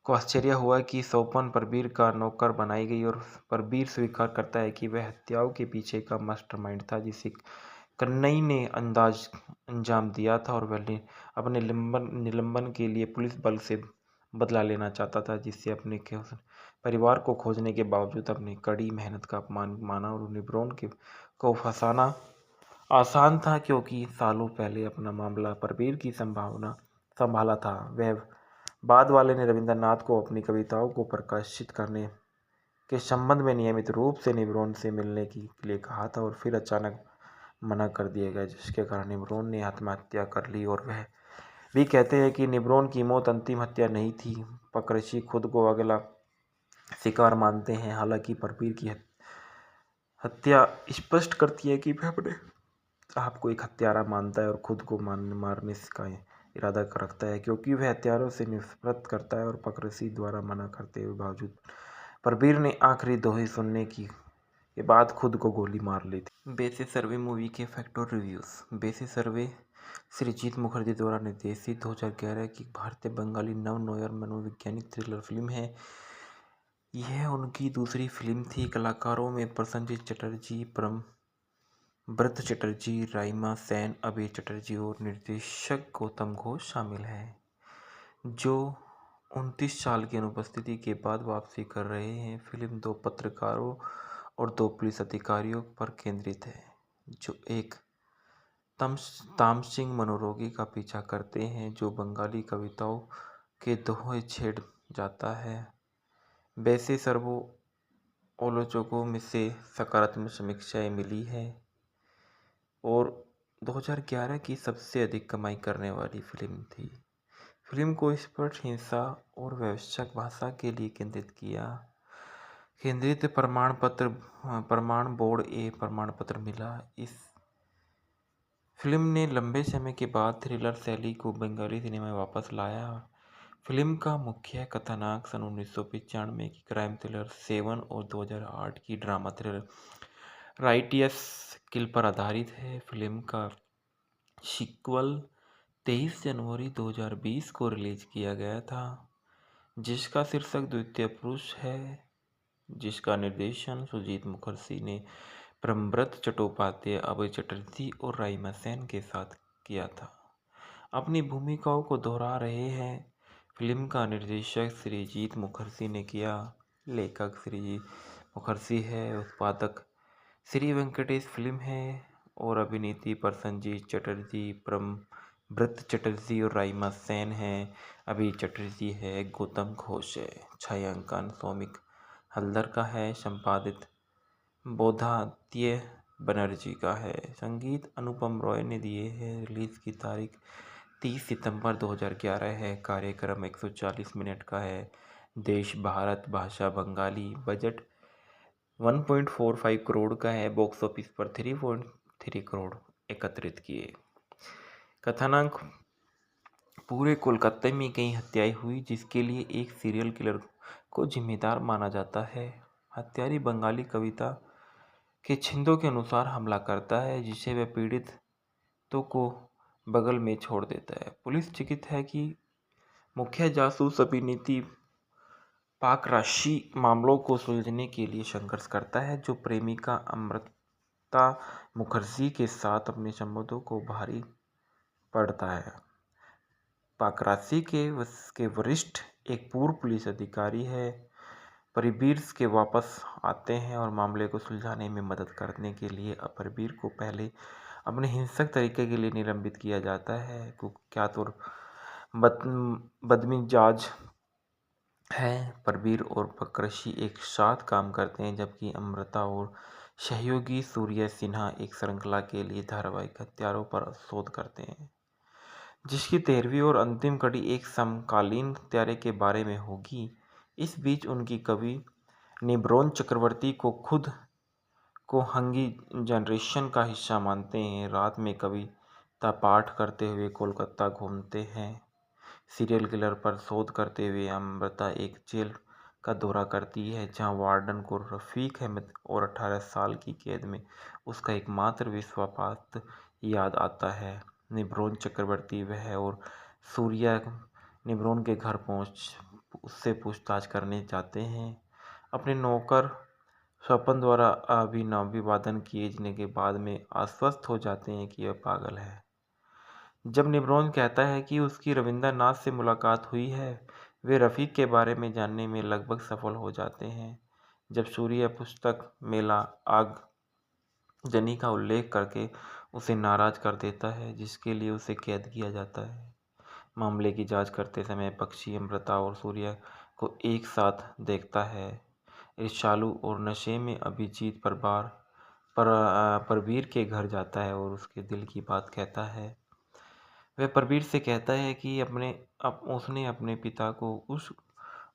को आश्चर्य हुआ कि स्वपन परबीर का नौकर बनाई गई और परबीर स्वीकार करता है कि वह हत्याओं के पीछे का मास्टरमाइंड था, जिसे कन्नई ने अंजाम दिया था और वह अपने निलंबन के लिए पुलिस बल से बदला लेना चाहता था, जिससे अपने परिवार को खोजने के बावजूद अपनी कड़ी मेहनत का अपमान माना और निब्रोन को फंसाना आसान था क्योंकि सालों पहले अपना मामला परवीर की संभाला था। वह बाद वाले ने रविंद्रनाथ को अपनी कविताओं को प्रकाशित करने के संबंध में नियमित रूप से निब्रोन से मिलने के लिए कहा था और फिर अचानक मना कर दिया गया, जिसके कारण निब्रोन ने आत्महत्या कर ली। और वह भी कहते हैं कि निब्रोन की मौत अंतिम हत्या नहीं थी। पकरशी खुद को अगला शिकार मानते हैं। हालांकि परवीर की हत्या स्पष्ट करती है कि वह अपने आप को एक हत्यारा मानता है और खुद को मारने का इरादा रखता है, क्योंकि वह हत्यारों से नफरत करता है। और पकरसी द्वारा मना करते हुए बावजूद परवीर ने आखिरी दोहे सुनने के बाद खुद को गोली मार ली थी। बेसिस सर्वे मूवी के फैक्ट और रिव्यूज़। बेसिस सर्वे सृजीत मुखर्जी द्वारा निर्देशित 2011 की भारतीय बंगाली नव नोयर मनोवैज्ञानिक थ्रिलर फिल्म है। यह उनकी दूसरी फिल्म थी। कलाकारों में प्रसन्नजीत चटर्जी, ब्रत चटर्जी, राइमा सेन, अभय चटर्जी और निर्देशक गौतम घोष शामिल हैं, जो 29 साल की अनुपस्थिति के बाद वापसी कर रहे हैं। फिल्म 2 पत्रकारों और 2 पुलिस अधिकारियों पर केंद्रित है, जो एक तामसिंग मनोरोगी का पीछा करते हैं, जो बंगाली कविताओं के दोहे छेड़ जाता है। वैसे सर्वो आलोचकों में से सकारात्मक समीक्षाएं मिली है और 2011 की सबसे अधिक कमाई करने वाली फिल्म थी। फिल्म को स्पष्ट हिंसा और वैश्विक भाषा के लिए केंद्रित प्रमाण बोर्ड ए प्रमाण पत्र मिला। इस फिल्म ने लंबे समय के बाद थ्रिलर शैली को बंगाली सिनेमा में वापस लाया। फिल्म का मुख्य कथानक सन 1995 की क्राइम थ्रिलर 7 और 2008 की ड्रामा थ्रिलर राइटियस किल पर आधारित है। फिल्म का सीक्वल 23 जनवरी 2020 को रिलीज किया गया था, जिसका शीर्षक द्वितीय पुरुष है, जिसका निर्देशन सुजीत मुखर्जी ने प्रमव्रत चट्टोपाध्याय, अभय चटर्जी और राइमा सेन के साथ किया था। अपनी भूमिकाओं को दोहरा रहे हैं। फिल्म का निर्देशक सृजीत मुखर्जी ने किया, लेखक सृजीत मुखर्जी है, उत्पादक श्री वेंकटेश फिल्म है और अभिनेत्री प्रसन्नजीत चटर्जी, प्रमव्रत चटर्जी और राइमा सेन है। अभय चटर्जी है, गौतम घोष है। छायांकन सौमिक हल्दर का है, संपादित बोधादित्य बनर्जी का है, संगीत अनुपम रॉय ने दिए हैं। रिलीज की तारीख 30 सितंबर 2011 है। कार्यक्रम 140 मिनट का है। देश भारत, भाषा बंगाली, बजट 1.45 करोड़ का है। बॉक्स ऑफिस पर 3.3 करोड़ एकत्रित किए। कथानक पूरे कोलकाता में कई हत्याएं हुई, जिसके लिए एक सीरियल किलर को जिम्मेदार माना जाता है। हत्यारी बंगाली कविता के छंदों के अनुसार हमला करता है, जिसे वह पीड़ितों को बगल में छोड़ देता है। पुलिस चिकित है कि मुख्य जासूस अभिनेत्री पाकराशी मामलों को सुलझाने के लिए संघर्ष करता है, जो प्रेमिका अमृता मुखर्जी के साथ अपने संबंधों को भारी पड़ता है। पाकराशी के वरिष्ठ एक पूर्व पुलिस अधिकारी है, परवीर के वापस आते हैं और मामले को सुलझाने में मदद करने के लिए परवीर को पहले अपने हिंसक तरीके के लिए निलंबित किया जाता है। कुख्यात और बदमिजाज है। परवीर और पकरशी एक साथ काम करते हैं, जबकि अमृता और सहयोगी सूर्य सिन्हा एक श्रृंखला के लिए धारावाहिक हत्यारों पर शोध करते हैं, जिसकी 13वीं और अंतिम कड़ी एक समकालीन हत्यारे के बारे में होगी। इस बीच उनकी कवि निब्रोन चक्रवर्ती को खुद को हंगी जनरेशन का हिस्सा मानते हैं। रात में कविता पाठ करते हुए कोलकाता घूमते हैं। सीरियल किलर पर शोध करते हुए अमृता एक जेल का दौरा करती है, जहां वार्डन को रफीक अहमद और 18 साल की कैद में उसका एकमात्र विश्वासपात्र याद आता है। निब्रोन चक्रवर्ती वह और सूर्या निब्रोन के घर पहुंच उससे पूछताछ करने जाते हैं। अपने नौकर स्वपन द्वारा अभिवादन किए जाने के बाद में आश्वस्त हो जाते हैं कि वह पागल है। जब निब्रोन कहता है कि उसकी रविंद्रनाथ से मुलाकात हुई है, वे रफ़ीक के बारे में जानने में लगभग सफल हो जाते हैं। जब सूर्य पुस्तक मेला आगजनी का उल्लेख करके उसे नाराज कर देता है, जिसके लिए उसे कैद किया जाता है। मामले की जांच करते समय पक्षी अमृता और सूर्या को एक साथ देखता है। ईर्ष्यालु और नशे में अभिजीत परवीर के घर जाता है और उसके दिल की बात कहता है। वह परवीर से कहता है कि उसने अपने पिता को उस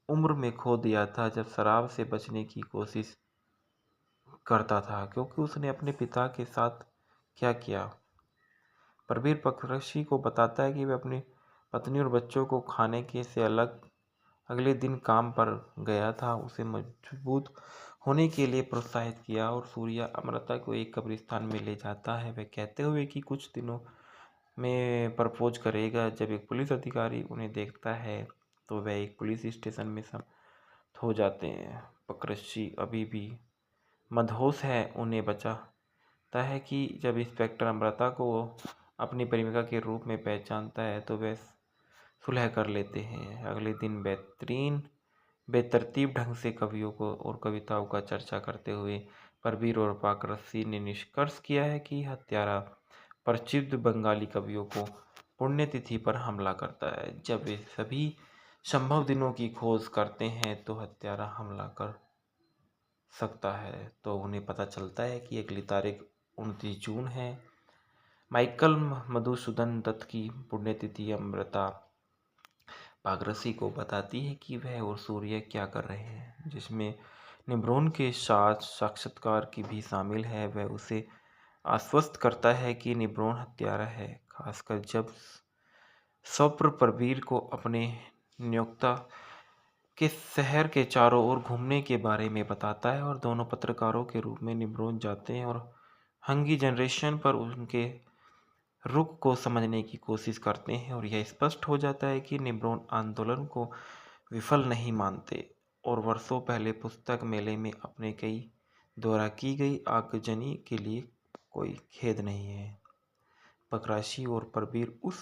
उम्र में खो दिया था जब शराब से बचने की कोशिश करता था, क्योंकि उसने अपने पिता के साथ क्या किया। परवीर पक्षी को बताता है कि वह अपनी पत्नी और बच्चों को खाने के से अलग अगले दिन काम पर गया था। उसे मजबूत होने के लिए प्रोत्साहित किया और सूर्या अमृता को एक कब्रिस्तान में ले जाता है, वह कहते हुए कि कुछ दिनों में प्रपोज करेगा। जब एक पुलिस अधिकारी उन्हें देखता है तो वह एक पुलिस स्टेशन में समाप्त हो जाते हैं। पक्षी अभी भी मदहोश है, उन्हें बचाता है कि जब इंस्पेक्टर अमृता को अपनी प्रेमिका के रूप में पहचानता है तो वे सुलह कर लेते हैं। अगले दिन बेतरतीब ढंग से कवियों को और कविताओं का चर्चा करते हुए परवीर और पाकरसी ने निष्कर्ष किया है कि हत्यारा प्रसिद्ध बंगाली कवियों को पुण्यतिथि पर हमला करता है। जब वे सभी संभव दिनों की खोज करते हैं तो हत्यारा हमला कर सकता है, तो उन्हें पता चलता है कि अगली तारीख 29 जून है। माइकल मधुसूदन दत्त की पुण्यतिथि अमृता पाकरसी को बताती है कि वह और सूर्य क्या कर रहे हैं, जिसमें निब्रोन के साथ साक्षात्कार की भी शामिल है। वह उसे आश्वस्त करता है कि निब्रोन हत्यारा है, खासकर जब स्वप्न परवीर को अपने नियोक्ता के शहर के चारों ओर घूमने के बारे में बताता है और दोनों पत्रकारों के रूप में निब्रोन जाते हैं और हंगी जनरेशन पर उनके रुख को समझने की कोशिश करते हैं और यह स्पष्ट हो जाता है कि निब्रोन आंदोलन को विफल नहीं मानते और वर्षों पहले पुस्तक मेले में अपने कई द्वारा की गई आगजनी के लिए कोई खेद नहीं है। पकराशी और परवीर उस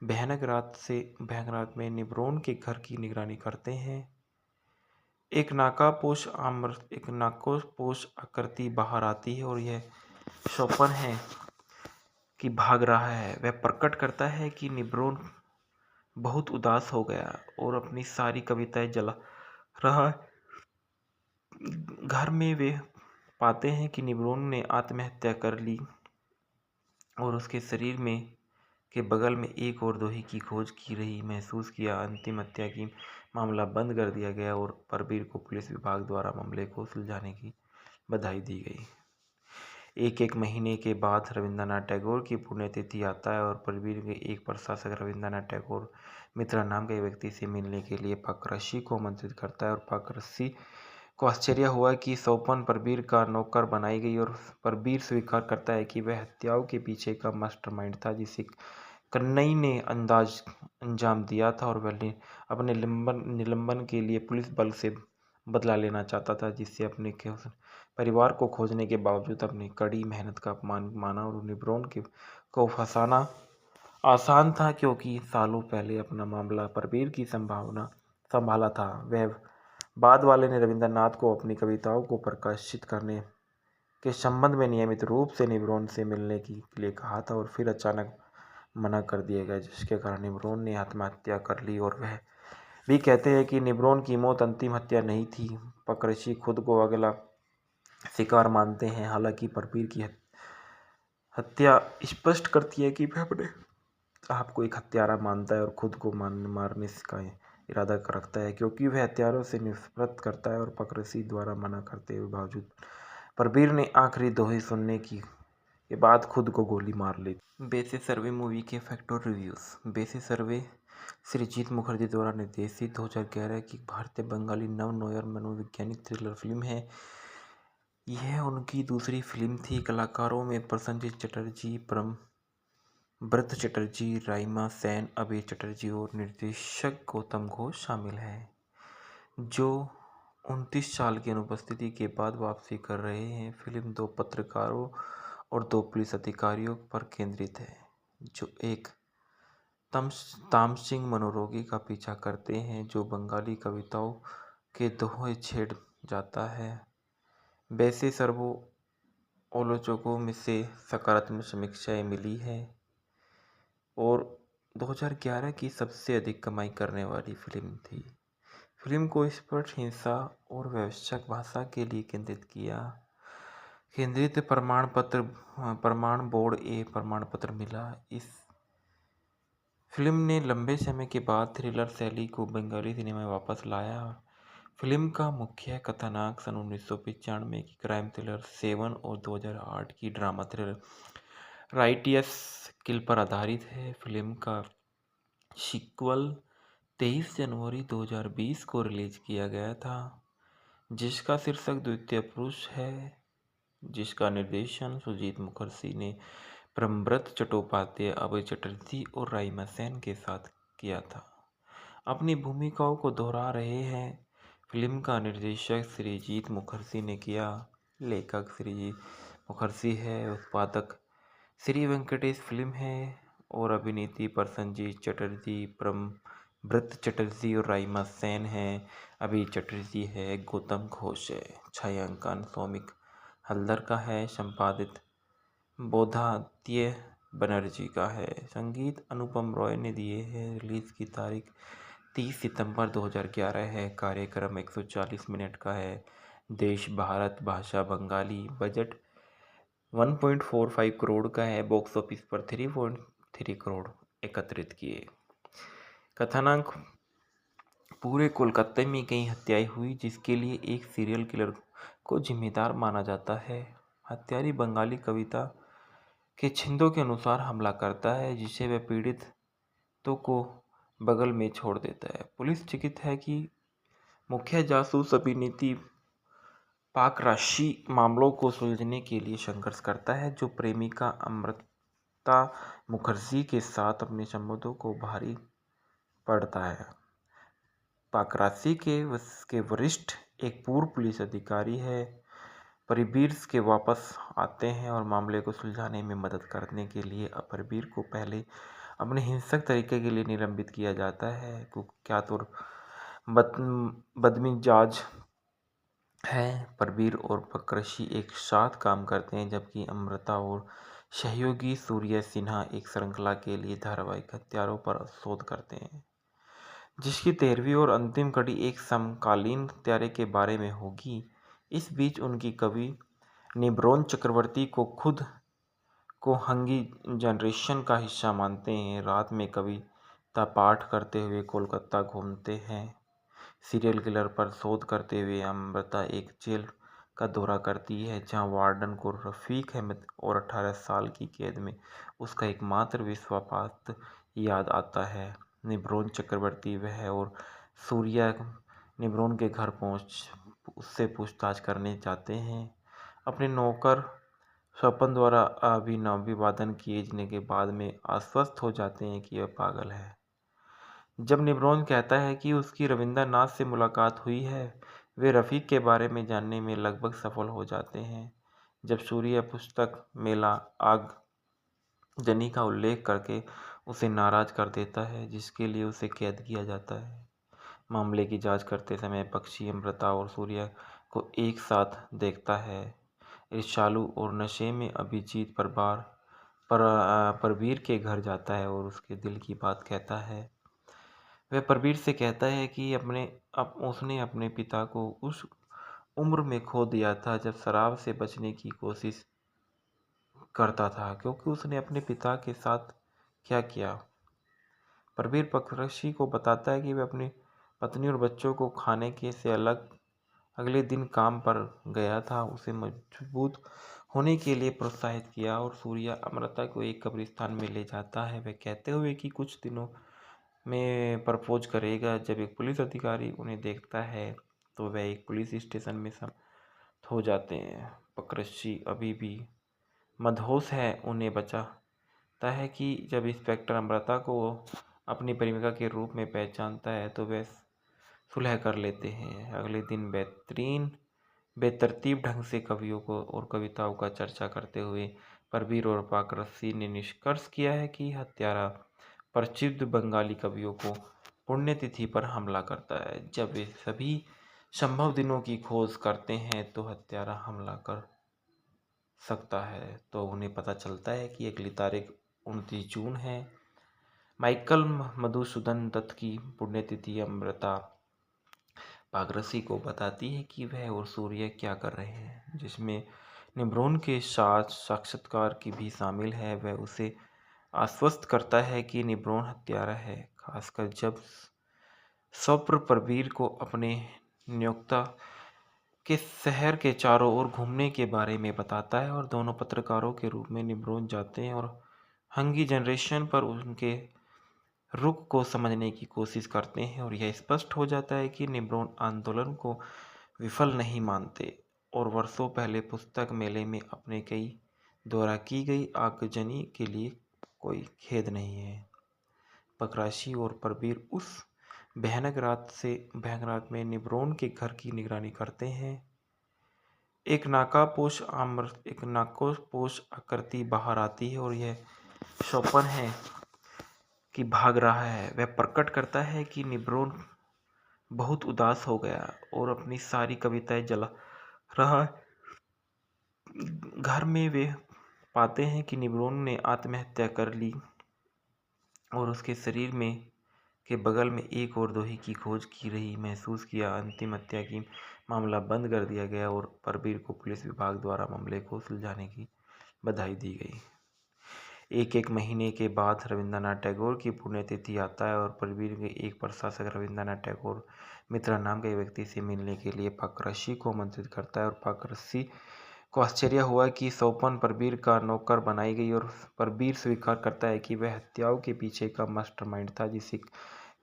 भयानक रात में निब्रोन के घर की निगरानी करते हैं। एक नाकापोश आकृति बाहर आती है और यह स्वप्न है कि भाग रहा है। वह प्रकट करता है कि निब्रोन बहुत उदास हो गया और अपनी सारी कविताएं जला रहा है। घर में वे पाते हैं कि निब्रोन ने आत्महत्या कर ली और उसके शरीर में के बगल में एक और दोही की खोज की रही महसूस किया। अंतिम हत्या की मामला बंद कर दिया गया और परवीर को पुलिस विभाग द्वारा मामले को सुलझाने की बधाई दी गई। एक महीने के बाद रविंद्रनाथ टैगोर की पुण्यतिथि आता है और परवीर के एक प्रशासक रविंद्रनाथ टैगोर मित्रा नाम के व्यक्ति से मिलने के लिए पाकरसी को आमंत्रित करता है और पाकरसी को आश्चर्य हुआ कि स्वपन परवीर का नौकर बनाई गई और परवीर स्वीकार करता है कि वह हत्याओं के पीछे का मास्टरमाइंड था जिसे कन्नई ने अंजाम दिया था और वह अपने निलंबन के लिए पुलिस बल से बदला लेना चाहता था, जिससे अपने परिवार को खोजने के बावजूद अपनी कड़ी मेहनत का अपमान माना और निब्रोन को फंसाना आसान था क्योंकि सालों पहले अपना मामला परवीर की संभाला था। वह बाद वाले ने रविंद्रनाथ को अपनी कविताओं को प्रकाशित करने के संबंध में नियमित रूप से निब्रोन से मिलने के लिए कहा था और फिर अचानक मना कर दिया गया, जिसके कारण निब्रोन ने आत्महत्या कर ली और वह भी कहते हैं कि निब्रोन की मौत अंतिम हत्या नहीं थी। पकरसी खुद को अगला शिकार मानते हैं, हालांकि परवीर की हत्या स्पष्ट करती है कि वह अपने आप को एक हत्यारा मानता है और खुद को मारने का इरादा रखता है, क्योंकि वह हत्यारों से नफरत करता है। और पकरसी द्वारा मना करते हुए बावजूद परवीर ने आखिरी दोही सुनने के बाद खुद को गोली मार ली। बेसिस सर्वे मूवी के फैक्ट और रिव्यूज़। बेसिस सर्वे सृजित मुखर्जी द्वारा निर्देशित 2011 की भारतीय बंगाली नव नोयर मनोवैज्ञानिक थ्रिलर फिल्म है। यह उनकी दूसरी फिल्म थी। कलाकारों में प्रसन्नजीत चटर्जी, परमव्रत चटर्जी, राइमा सेन, अभय चटर्जी और निर्देशक गौतम घोष शामिल हैं, जो 29 साल की अनुपस्थिति के बाद वापसी कर रहे हैं। फिल्म 2 पत्रकारों और 2 पुलिस अधिकारियों पर केंद्रित है, जो एक तामसिंग मनोरोगी का पीछा करते हैं जो बंगाली कविताओं के दोहे छेड़ जाता है। वैसे आलोचकों में से सकारात्मक समीक्षाएं मिली है और 2011 की सबसे अधिक कमाई करने वाली फिल्म थी। फिल्म को स्पष्ट हिंसा और वैश्विक भाषा के लिए केंद्रित प्रमाण बोर्ड ए प्रमाण पत्र मिला। इस फिल्म ने लंबे समय के बाद थ्रिलर शैली को बंगाली सिनेमा में वापस लाया। फिल्म का मुख्य कथानक सन 1995 की क्राइम थ्रिलर सेवन और 2008 की ड्रामा थ्रिलर राइटियस किल पर आधारित है। फिल्म का सीक्वल 23 जनवरी 2020 को रिलीज किया गया था, जिसका शीर्षक द्वितीय पुरुष है, जिसका निर्देशन सुजीत मुखर्जी ने प्रेमव्रत चट्टोपाध्याय, अभय चटर्जी और राइमा सेन के साथ किया था। अपनी भूमिकाओं को दोहरा रहे हैं। फिल्म का निर्देशक श्रीजीत मुखर्जी ने किया, लेखक श्रीजीत मुखर्जी है, उत्पादक श्री वेंकटेश फिल्म है और अभिनीति प्रसन्नजीत चटर्जी, प्रेमव्रत चटर्जी और राइमा सेन है। अभय चटर्जी है, गौतम घोष है, छायांकन सौमिक हल्दर का है, संपादित बोधादित्य बनर्जी का है, संगीत अनुपम रॉय ने दिए हैं। रिलीज की तारीख 30 सितंबर 2011 है। कार्यक्रम 140 मिनट का है। देश भारत, भाषा बंगाली, बजट 1.45 करोड़ का है। बॉक्स ऑफिस पर 3.3 करोड़ एकत्रित किए। कथानक पूरे कोलकाता में कई हत्याएं हुई, जिसके लिए एक सीरियल किलर को जिम्मेदार माना जाता है। हत्यारी बंगाली कविता के छंदों के अनुसार हमला करता है, जिसे वह पीड़ितों को बगल में छोड़ देता है। पुलिस चिंतित है कि मुख्य जासूस अभिनेत्री पाकराशी मामलों को सुलझाने के लिए संघर्ष करता है, जो प्रेमिका अमृता मुखर्जी के साथ अपने संबंधों को भारी पड़ता है। पाकराशी के वरिष्ठ एक पूर्व पुलिस अधिकारी है, परवीर के वापस आते हैं और मामले को सुलझाने में मदद करने के लिए परवीर को पहले अपने हिंसक तरीके के लिए निलंबित किया जाता है। कुख्यात और बदमिजाज है। परवीर और पाकराशी एक साथ काम करते हैं, जबकि अमृता और सहयोगी सूर्य सिन्हा एक श्रृंखला के लिए धारावाहिक हत्यारों पर शोध करते हैं, जिसकी 13वीं और अंतिम कड़ी एक समकालीन हत्यारे के बारे में होगी। इस बीच उनकी कवि निब्रोन चक्रवर्ती को खुद को हंगी जनरेशन का हिस्सा मानते हैं। रात में कविता पाठ करते हुए कोलकाता घूमते हैं। सीरियल किलर पर शोध करते हुए अमृता एक जेल का दौरा करती है, जहां वार्डन को रफीक अहमद और 18 साल की कैद में उसका एकमात्र विश्वासपात्र याद आता है। निब्रोन चक्रवर्ती वह और सूर्या निब्रोन के घर पहुंच उससे पूछताछ करने जाते हैं। अपने नौकर स्वपन द्वारा अभिवादन किए जाने के बाद में आश्वस्त हो जाते हैं कि वह पागल है। जब निब्रोन कहता है कि उसकी रविंद्रनाथ से मुलाकात हुई है, वे रफ़ीक के बारे में जानने में लगभग सफल हो जाते हैं। जब सूर्य पुस्तक मेला आगजनी का उल्लेख करके उसे नाराज कर देता है, जिसके लिए उसे कैद किया जाता है। मामले की जांच करते समय पक्षी अमृता और सूर्य को एक साथ देखता है। ईर्ष्यालु और नशे में अभिजीत परवीर के घर जाता है और उसके दिल की बात कहता है। वह परवीर से कहता है कि उसने अपने पिता को उस उम्र में खो दिया था जब शराब से बचने की कोशिश करता था, क्योंकि उसने अपने पिता के साथ क्या किया। परवीर पाकराशी को बताता है कि वह अपनी पत्नी और बच्चों को खाने के से अगले दिन काम पर गया था, उसे मजबूत होने के लिए प्रोत्साहित किया और सूर्या अमृता को एक कब्रिस्तान में ले जाता है, वह कहते हुए कि कुछ दिनों में प्रपोज करेगा। जब एक पुलिस अधिकारी उन्हें देखता है तो वह एक पुलिस स्टेशन में समाप्त हो जाते हैं। पाकराशी अभी भी मदहोश है, उन्हें बचाता है कि जब इंस्पेक्टर अमृता को अपनी प्रेमिका के रूप में पहचानता है तो वे सुलह कर लेते हैं। अगले दिन बेतरतीब ढंग से कवियों को और कविताओं का चर्चा करते हुए परवीर और पाकराशी ने निष्कर्ष किया है कि हत्यारा प्रसिद्ध बंगाली कवियों को पुण्यतिथि पर हमला करता है। जब वे सभी संभव दिनों की खोज करते हैं तो हत्यारा हमला कर सकता है तो उन्हें पता चलता है कि अगली तारीख 29 जून है। माइकल मधुसूदन दत्त की पुण्यतिथि अमृता पारगसी को बताती है कि वह और सूर्य क्या कर रहे हैं, जिसमें निम्रोन के साथ साक्षात्कार की भी शामिल है। वह उसे आश्वस्त करता है कि निम्रोन हत्यारा है, खासकर जब स्वप्न प्रवीर को अपने नियोक्ता के शहर के चारों ओर घूमने के बारे में बताता है और दोनों पत्रकारों के रूप में निम्रोन जाते हैं और हंगी जनरेशन पर उनके रुख को समझने की कोशिश करते हैं। और यह स्पष्ट हो जाता है कि निम्रोन आंदोलन को विफल नहीं मानते और वर्षों पहले पुस्तक मेले में अपने कई द्वारा की गई आगजनी के लिए कोई खेद नहीं है। पकराशी और प्रवीर उस भयानक रात में निम्रोन के घर की निगरानी करते हैं। एक नाकापोश आकृति बाहर आती है और यह शोपन है कि भाग रहा है। वह प्रकट करता है कि निम्रोन बहुत उदास हो गया और अपनी सारी कविताएं जला रहा है। घर में वे पाते हैं कि निम्रोन ने आत्महत्या कर ली और उसके शरीर में के बगल में एक और दोही की खोज की रही महसूस किया। अंतिम हत्या की मामला बंद कर दिया गया और प्रवीर को पुलिस विभाग द्वारा मामले को सुलझाने की बधाई दी गई। एक महीने के बाद रविंद्रनाथ टैगोर की पुण्यतिथि आता है और प्रवीर के एक प्रशासक रविंद्रनाथ टैगोर मित्रा नाम के व्यक्ति से मिलने के लिए पाकरसी को आमंत्रित करता है और पाकरसी को आश्चर्य हुआ कि सोपन प्रवीर का नौकर बनाई गई और प्रवीर स्वीकार करता है कि वह हत्याओं के पीछे का मास्टरमाइंड था जिसे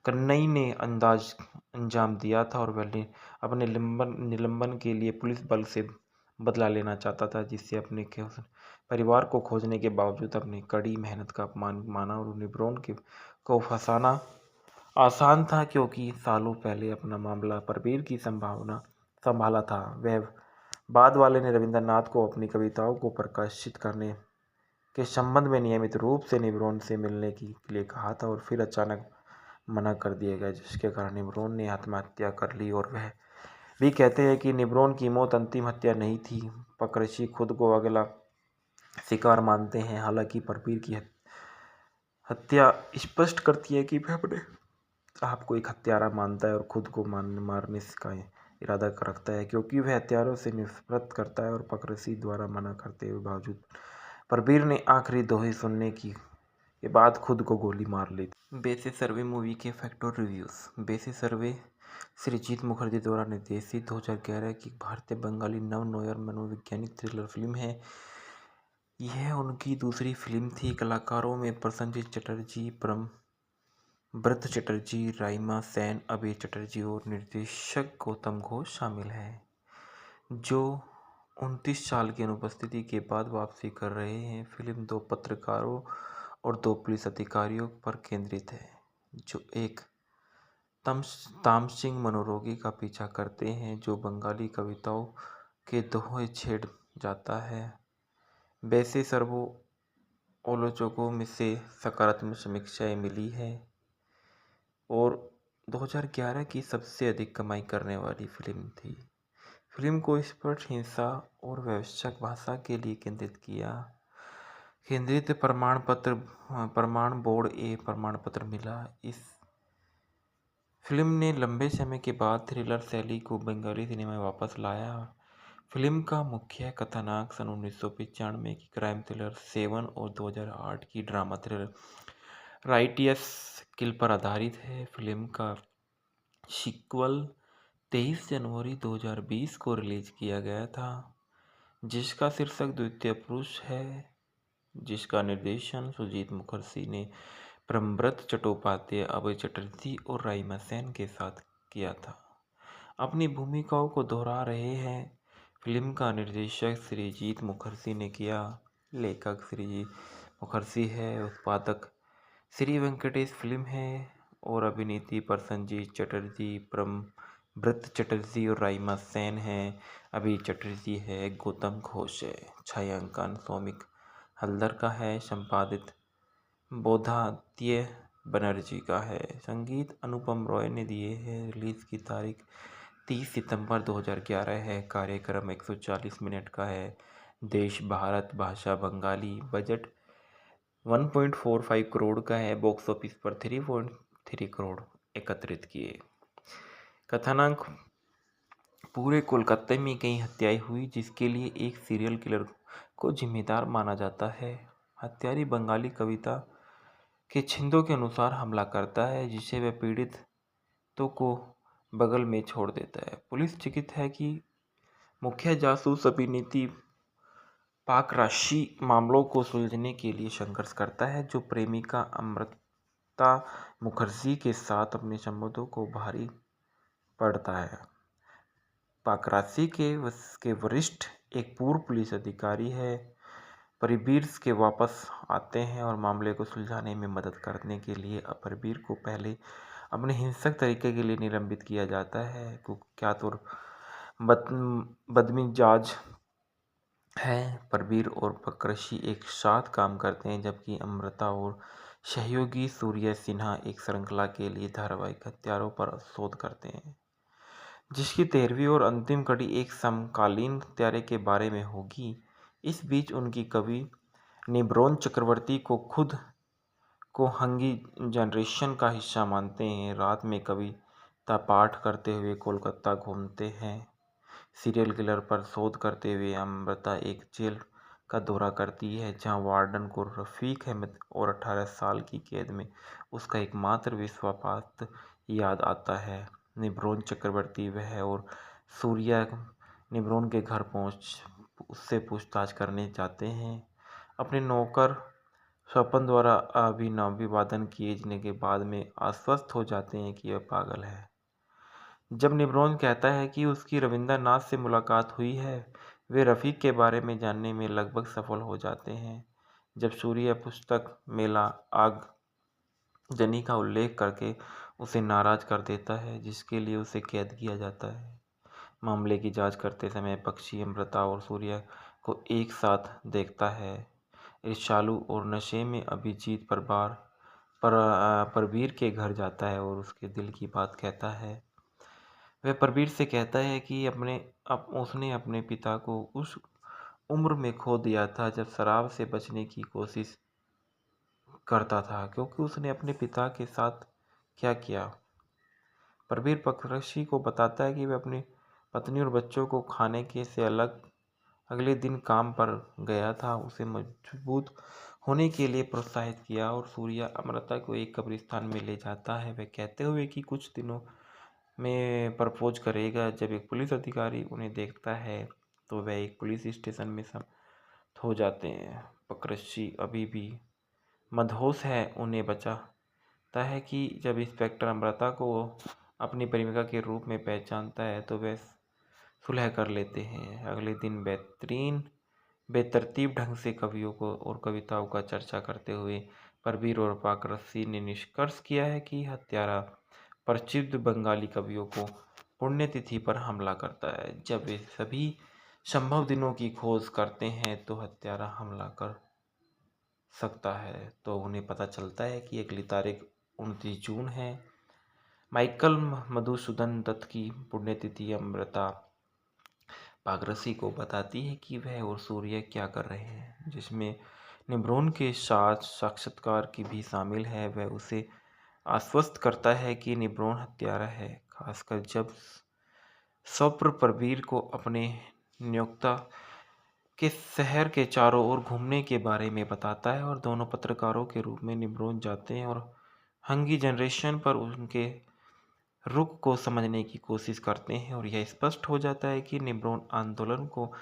कन्नई ने अंजाम दिया था और वह अपने निलंबन के लिए पुलिस बल से बदला लेना चाहता था, जिससे अपने परिवार को खोजने के बावजूद अपनी कड़ी मेहनत का अपमान माना। और निम्रोन को फंसाना आसान था क्योंकि सालों पहले अपना मामला प्रवीर की संभाला था। वह बाद वाले ने रविंद्रनाथ को अपनी कविताओं को प्रकाशित करने के संबंध में नियमित रूप से निम्रोन से मिलने के लिए कहा था और फिर अचानक मना कर दिया गया, जिसके कारण निम्रोन ने आत्महत्या कर ली। और वह भी कहते हैं कि निम्रोन की मौत अंतिम हत्या नहीं थी। पाकरसी खुद को अगला शिकार मानते हैं, हालांकि प्रवीर की हत्या स्पष्ट करती है कि वह अपने आप को एक हत्यारा मानता है और खुद को मारने का इरादा रखता है, क्योंकि वह हत्यारों से नफरत करता है। और पाकरसी द्वारा मना करते हुए बावजूद प्रवीर ने आखिरी दोहे सुनने के बाद खुद को गोली मार ली। बेसिस सर्वे मूवी के फैक्ट और रिव्यूज़। बेसिस सर्वे सृजीत मुखर्जी द्वारा निर्देशित 2011 की भारतीय बंगाली नव नोयर मनोवैज्ञानिक थ्रिलर फिल्म है। यह उनकी दूसरी फिल्म थी। कलाकारों में प्रसन्नजीत चटर्जी, ब्रत चटर्जी, राइमा सेन, अभय चटर्जी और निर्देशक गौतम घोष शामिल हैं, जो 29 साल की अनुपस्थिति के बाद वापसी कर रहे हैं। फिल्म 2 पत्रकारों और 2 पुलिस अधिकारियों पर केंद्रित है, जो एक तामसिंह मनोरोगी का पीछा करते हैं, जो बंगाली कविताओं के दोहे छेड़ जाता है। वैसे सर्वो आलोचकों में से सकारात्मक समीक्षाएं मिली है और 2011 की सबसे अधिक कमाई करने वाली फिल्म थी। फिल्म को स्पष्ट हिंसा और व्यावसायिक भाषा के लिए केंद्रित प्रमाण बोर्ड ए प्रमाण पत्र मिला। इस फिल्म ने लंबे समय के बाद थ्रिलर शैली को बंगाली सिनेमा में वापस लाया। फिल्म का मुख्य कथानक सन 1995 की क्राइम थ्रिलर 7 और 2008 की ड्रामा थ्रिलर राइटियस किल पर आधारित है। फिल्म का सीक्वल 23 जनवरी 2020 को रिलीज किया गया था, जिसका शीर्षक द्वितीय पुरुष है, जिसका निर्देशन सुजीत मुखर्जी ने ब्रह्मव्रत चट्टोपाध्याय, अभय चटर्जी और राइमा सेन के साथ किया था। अपनी भूमिकाओं को दोहरा रहे हैं। फिल्म का निर्देशक सृजीत मुखर्जी ने किया, लेखक सृजीत मुखर्जी है, उत्पादक श्री वेंकटेश फिल्म है और अभिनेत्री प्रसन्नजीत चटर्जी, ब्रह्मव्रत चटर्जी और राइमा सेन है। अभय चटर्जी है, गौतम घोष है। छायांकन सौमिक हल्दर का है, संपादित बोधादित्य बनर्जी का है, संगीत अनुपम रॉय ने दिए हैं। रिलीज की तारीख 30 सितंबर 2011 है। कार्यक्रम 140 मिनट का है। देश भारत भाषा बंगाली। बजट 1.45 करोड़ का है। बॉक्स ऑफिस पर 3.3 करोड़ एकत्रित किए। कथानक: पूरे कोलकाता में कई हत्याएं हुई जिसके लिए एक सीरियल किलर को जिम्मेदार माना जाता है। हत्यारी बंगाली कविता के छंदों के अनुसार हमला करता है जिसे वह पीड़ितों को बगल में छोड़ देता है। पुलिस चिकित है कि मुख्य जासूस अभिनेत्री पाकराशी मामलों को सुलझाने के लिए संघर्ष करता है जो प्रेमिका अमृता मुखर्जी के साथ अपने संबंधों को भारी पड़ता है। पाकराशी के वरिष्ठ एक पूर्व पुलिस अधिकारी है। परवीर के वापस आते हैं और मामले को सुलझाने में मदद करने के लिए परवीर को पहले अपने हिंसक तरीके के लिए निलंबित किया जाता है। कुख्यात और बदमिजाज है। परवीर और पाकराशी एक साथ काम करते हैं जबकि अमृता और सहयोगी सूर्य सिन्हा एक श्रृंखला के लिए धारावाहिक हत्यारों पर शोध करते हैं जिसकी 13वीं और अंतिम कड़ी एक समकालीन हत्यारे के बारे में होगी। इस बीच उनकी कवि निब्रोन चक्रवर्ती को खुद को हंगी जनरेशन का हिस्सा मानते हैं। रात में कविता पाठ करते हुए कोलकाता घूमते हैं। सीरियल किलर पर शोध करते हुए अमृता एक जेल का दौरा करती है जहां वार्डन को रफीक अहमद और 18 साल की कैद में उसका एकमात्र विश्वासपात्र याद आता है। निब्रोन चक्रवर्ती वह और सूर्या निब्रोन के घर पहुंच उससे पूछताछ करने जाते हैं। अपने नौकर स्वपन द्वारा अभिवादन किए जाने के बाद में आश्वस्त हो जाते हैं कि वह पागल है। जब निब्रोन कहता है कि उसकी रविंद्रनाथ से मुलाकात हुई है वे रफ़ीक के बारे में जानने में लगभग सफल हो जाते हैं। जब सूर्य पुस्तक मेला आगजनी का उल्लेख करके उसे नाराज कर देता है जिसके लिए उसे कैद किया जाता है। मामले की जांच करते समय पक्षी अमृता और सूर्य को एक साथ देखता है। ईर्ष्यालु और नशे में अभिजीत परवीर के घर जाता है और उसके दिल की बात कहता है। वह परवीर से कहता है कि उसने अपने पिता को उस उम्र में खो दिया था जब शराब से बचने की कोशिश करता था क्योंकि उसने अपने पिता के साथ क्या किया। परवीर पाकराशी को बताता है कि वह अपनी पत्नी और बच्चों को खाने के से अगले दिन काम पर गया था। उसे मजबूत होने के लिए प्रोत्साहित किया और सूर्या अमृता को एक कब्रिस्तान में ले जाता है वह कहते हुए कि कुछ दिनों में प्रपोज करेगा। जब एक पुलिस अधिकारी उन्हें देखता है तो वह एक पुलिस स्टेशन में समाप्त हो जाते हैं। पाकराशी अभी भी मदहोश है उन्हें बचाता है कि जब इंस्पेक्टर अमृता को अपनी प्रेमिका के रूप में पहचानता है तो वे सुलह कर लेते हैं। अगले दिन बेतरतीब ढंग से कवियों को और कविताओं का चर्चा करते हुए परवीर और पाकराशी ने निष्कर्ष किया है कि हत्यारा प्रसिद्ध बंगाली कवियों को पुण्यतिथि पर हमला करता है। जब वे सभी संभव दिनों की खोज करते हैं तो हत्यारा हमला कर सकता है तो उन्हें पता चलता है कि अगली तारीख 29 जून है। माइकल मधुसूदन दत्त की पुण्यतिथि अमृता पाकराशी को बताती है कि वह और सूर्य क्या कर रहे हैं जिसमें निब्रोन के साथ साक्षात्कार की भी शामिल है। वह उसे आश्वस्त करता है कि निब्रोन हत्यारा है खासकर जब स्वप्न परवीर को अपने नियोक्ता के शहर के चारों ओर घूमने के बारे में बताता है और दोनों पत्रकारों के रूप में निब्रोन जाते हैं और हंगी जनरेशन पर उनके रुख को समझने की कोशिश करते हैं और यह स्पष्ट हो जाता है कि निब्रोन आंदोलन को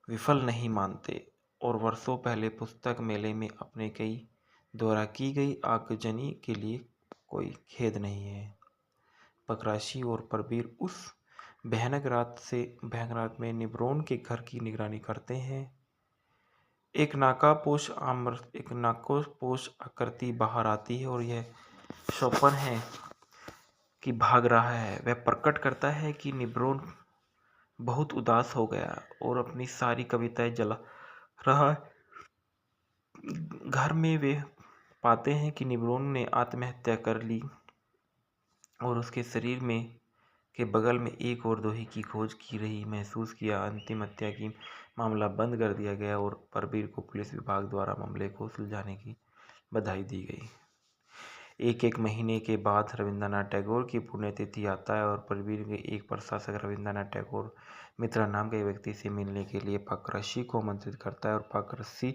विफल नहीं मानते और वर्षों पहले पुस्तक मेले में अपने कई द्वारा की गई आगजनी के लिए कोई खेद नहीं है। पाकराशी और परवीर उस भयानक रात में निब्रोन के घर की निगरानी करते हैं। एक नाकापोश आकृति बाहर आती है और यह स्वप्न है कि भाग रहा है। वह प्रकट करता है कि निब्रोन बहुत उदास हो गया और अपनी सारी कविताएं जला रहा है। घर में वे पाते हैं कि निब्रोन ने आत्महत्या कर ली और उसके शरीर में के बगल में एक और दोही की खोज की रही महसूस किया। अंतिम हत्या की मामला बंद कर दिया गया और परवीर को पुलिस विभाग द्वारा मामले को सुलझाने की बधाई दी गई। एक महीने के बाद रविंद्रनाथ टैगोर की पुण्यतिथि आता है और परवीर के एक प्रशासक रविंद्रनाथ टैगोर मित्रा नाम के व्यक्ति से मिलने के लिए पाकरसी को आमंत्रित करता है और पाकरसी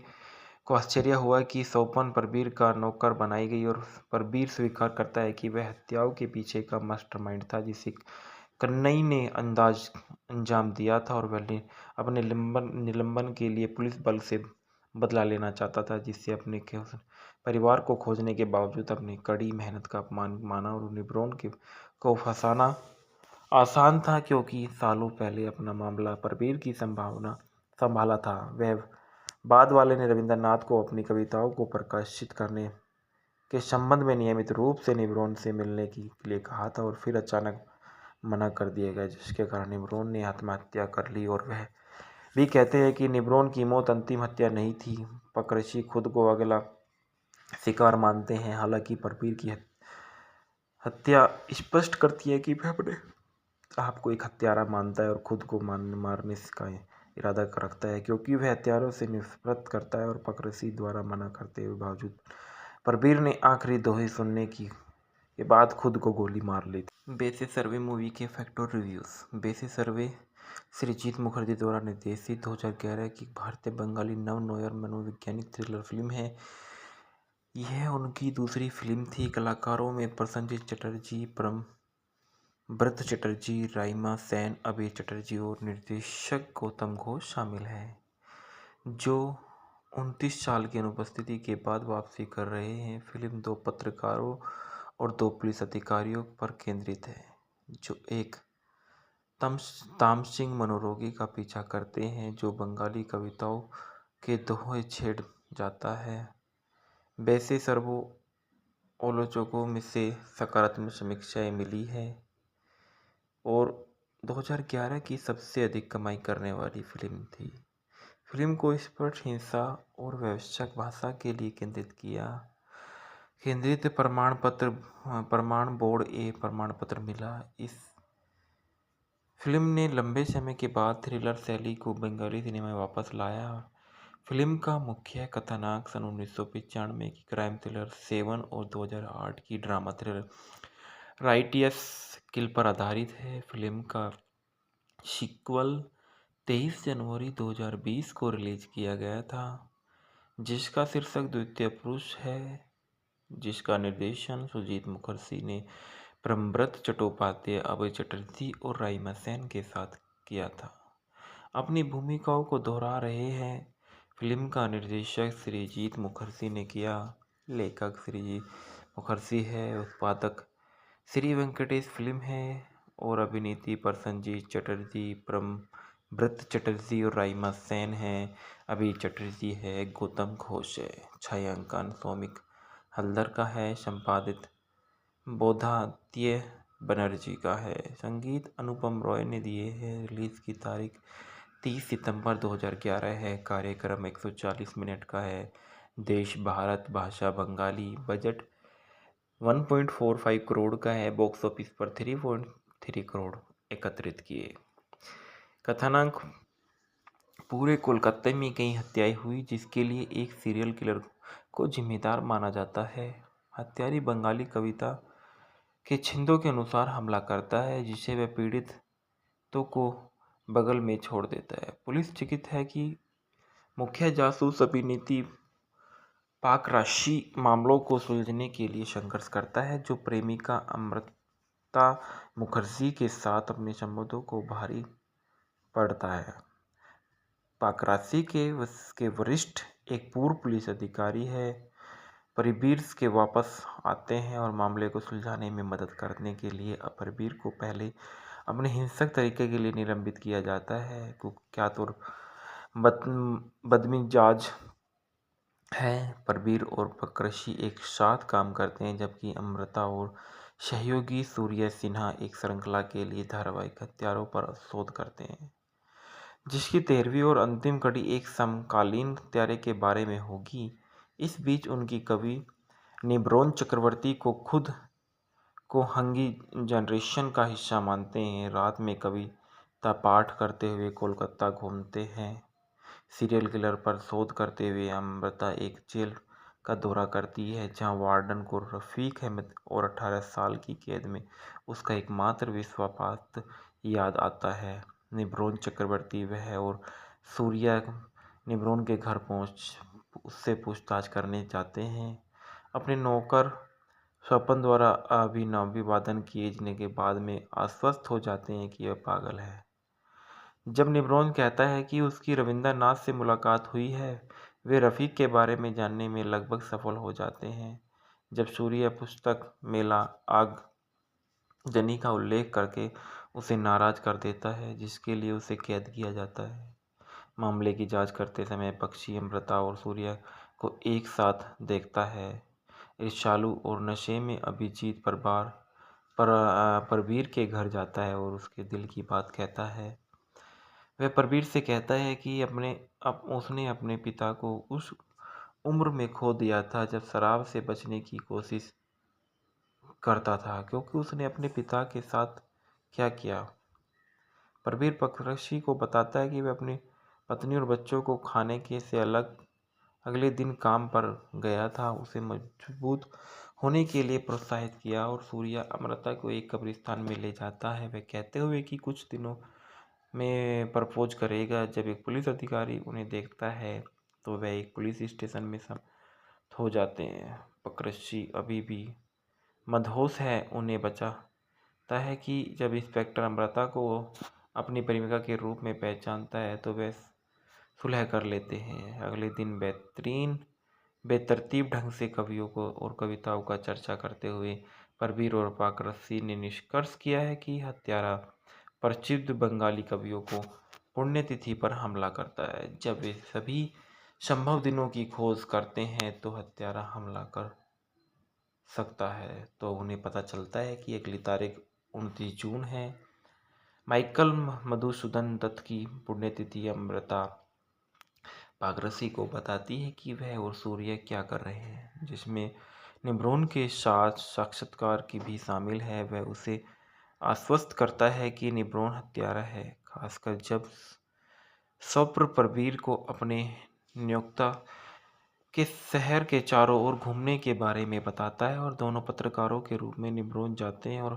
को आश्चर्य हुआ कि सौपन परवीर का नौकर बनाई गई और परवीर स्वीकार करता है कि वह हत्याओं के पीछे का मास्टरमाइंड था जिसे कन्नई ने अंजाम दिया था और वह अपने निलंबन के लिए पुलिस बल से बदला लेना चाहता था, जिससे अपने परिवार को खोजने के बावजूद अपनी कड़ी मेहनत का अपमान माना और निब्रोन को फंसाना आसान था क्योंकि सालों पहले अपना मामला परवीर की संभाला था। वह बाद वाले ने रविंद्रनाथ को अपनी कविताओं को प्रकाशित करने के संबंध में नियमित रूप से निब्रोन से मिलने के लिए कहा था और फिर अचानक मना कर दिया गया, जिसके कारण निब्रोन ने आत्महत्या कर ली। और वह भी कहते हैं कि निब्रोन की मौत अंतिम हत्या नहीं थी। पाकरसी खुद को अगला शिकार मानते हैं, हालांकि परवीर की हत्या स्पष्ट करती है कि वह अपने आप को एक हत्यारा मानता है और खुद को मारने का इरादा रखता है क्योंकि वह हत्यारों से नफरत करता है। और पाकरसी द्वारा मना करते हुए बावजूद परवीर ने आखिरी दोहे सुनने के बाद खुद को गोली मार ली थी। बेसिस सर्वे मूवी के फैक्ट और रिव्यूज़। बेसिस सर्वे सृजीत मुखर्जी द्वारा निर्देशित 2011 की भारतीय बंगाली नव नोयर मनोवैज्ञानिक थ्रिलर फिल्म है। यह उनकी दूसरी फिल्म थी। कलाकारों में प्रसन्नजीत चटर्जी, ब्रत चटर्जी, राइमा सेन, अभय चटर्जी और निर्देशक गौतम घोष शामिल हैं, जो 29 साल की अनुपस्थिति के बाद वापसी कर रहे हैं। फिल्म 2 पत्रकारों और 2 पुलिस अधिकारियों पर केंद्रित है, जो एक तामसिंग मनोरोगी का पीछा करते हैं जो बंगाली कविताओं के दोहे छेड़ जाता है। वैसे सर्वो आलोचकों में से सकारात्मक समीक्षाएं मिली है और 2011 की सबसे अधिक कमाई करने वाली फिल्म थी। फिल्म को स्पष्ट हिंसा और वैश्विक भाषा के लिए केंद्रित प्रमाण बोर्ड ए प्रमाण पत्र मिला। इस फिल्म ने लंबे समय के बाद थ्रिलर शैली को बंगाली सिनेमा में वापस लाया। फिल्म का मुख्य कथानक सन 1995 की क्राइम थ्रिलर 7 और 2008 की ड्रामा थ्रिलर राइटियस किल पर आधारित है। फिल्म का सीक्वल 23 जनवरी 2020 को रिलीज किया गया था, जिसका शीर्षक द्वितीय पुरुष है, जिसका निर्देशन सुजीत मुखर्जी ने ब्रह्मव्रत चट्टोपाध्याय, अभय चटर्जी और राइमा सेन के साथ किया था। अपनी भूमिकाओं को दोहरा रहे हैं। फिल्म का निर्देशक सृजीत मुखर्जी ने किया, लेखक सृजीत मुखर्जी है, उत्पादक श्री वेंकटेश फिल्म है और अभिनेत्री प्रसन्नजीत चटर्जी, ब्रत चटर्जी और राइमा सेन है। अभय चटर्जी है, गौतम घोष है। छायांकन सौमिक हल्दर का है, संपादित बोधादित्य बनर्जी का है, संगीत अनुपम रॉय ने दिए हैं। रिलीज की तारीख 30 सितंबर 2011 है। कार्यक्रम 140 मिनट का है। देश भारत, भाषा बंगाली, बजट 1.45 करोड़ का है। बॉक्स ऑफिस पर 3.3 करोड़ एकत्रित किए। कथानक पूरे कोलकाता में कई हत्याएं हुई जिसके लिए एक सीरियल किलर को जिम्मेदार माना जाता है। हत्यारी बंगाली कविता के छंदों के अनुसार हमला करता है, जिसे वह पीड़ितों को बगल में छोड़ देता है। पुलिस चिंतित है कि मुख्य जासूस अभिनेत्री पाकराशी मामलों को सुलझाने के लिए संघर्ष करता है, जो प्रेमिका अमृता मुखर्जी के साथ अपने संबंधों को भारी पड़ता है। पाकराशी के वरिष्ठ एक पूर्व पुलिस अधिकारी है, परवीर के वापस आते हैं और मामले को सुलझाने में मदद करने के लिए परवीर को पहले अपने हिंसक तरीके के लिए निलंबित किया जाता है। कुख्यात और बदमिजाज है। परवीर और पाकरसी एक साथ काम करते हैं, जबकि अमृता और सहयोगी सूर्य सिन्हा एक श्रृंखला के लिए धारावाहिक हत्यारों पर शोध करते हैं, जिसकी 13वीं और अंतिम कड़ी एक समकालीन हत्यारे के बारे में होगी। इस बीच उनकी कवि निब्रोन चक्रवर्ती को खुद को हंगी जनरेशन का हिस्सा मानते हैं। रात में कविता पाठ करते हुए कोलकाता घूमते हैं। सीरियल किलर पर शोध करते हुए अमृता एक जेल का दौरा करती है जहां वार्डन को रफ़ीक अहमद और 18 साल की कैद में उसका एकमात्र विश्वासपात्र याद आता है। निब्रोन चक्रवर्ती वह और सूर्या निब्रोन के घर पहुंच उससे पूछताछ करने जाते हैं। अपने नौकर स्वपन द्वारा अभिवादन किए के बाद में आश्वस्त हो जाते हैं कि वह पागल है। जब निब्रोन कहता है कि उसकी रविंद्रनाथ से मुलाकात हुई है, वे रफ़ीक के बारे में जानने में लगभग सफल हो जाते हैं। जब सूर्य पुस्तक मेला आगजनी का उल्लेख करके उसे नाराज कर देता है, जिसके लिए उसे कैद किया जाता है। मामले की जांच करते समय पक्षी अमृता और सूर्य को एक साथ देखता है। ईर्ष्यालु और नशे में अभिजीत परवीर के घर जाता है और उसके दिल की बात कहता है। वह परवीर से कहता है कि उसने अपने पिता को उस उम्र में खो दिया था जब शराब से बचने की कोशिश करता था, क्योंकि उसने अपने पिता के साथ क्या किया। परवीर पक्षी को बताता है कि वह अपनी पत्नी और बच्चों को खाने के से अलग अगले दिन काम पर गया था। उसे मजबूत होने के लिए प्रोत्साहित किया और सूर्या अमृता को एक कब्रिस्तान में ले जाता है, वह कहते हुए कि कुछ दिनों में प्रपोज करेगा। जब एक पुलिस अधिकारी उन्हें देखता है तो वह एक पुलिस स्टेशन में समाप्त हो जाते हैं। पक्षी अभी भी मदहोश है, उन्हें बचाता है कि जब इंस्पेक्टर अमृता को अपनी प्रेमिका के रूप में पहचानता है तो वह सुलह कर लेते हैं। अगले दिन बेतरतीब ढंग से कवियों को और कविताओं का चर्चा करते हुए परवीर और पाकरसी ने निष्कर्ष किया है कि हत्यारा प्रसिद्ध बंगाली कवियों को पुण्यतिथि पर हमला करता है। जब वे सभी संभव दिनों की खोज करते हैं तो हत्यारा हमला कर सकता है, तो उन्हें पता चलता है कि अगली तारीख 29 जून है। माइकल मधुसूदन दत्त की पुण्यतिथि अमृता पाकरसी को बताती है कि वह और सूर्य क्या कर रहे हैं, जिसमें निब्रोन के साथ साक्षात्कार की भी शामिल है। वह उसे आश्वस्त करता है कि निब्रोन हत्यारा है, खासकर जब स्वप्न परवीर को अपने नियोक्ता के शहर के चारों ओर घूमने के बारे में बताता है और दोनों पत्रकारों के रूप में निब्रोन जाते हैं और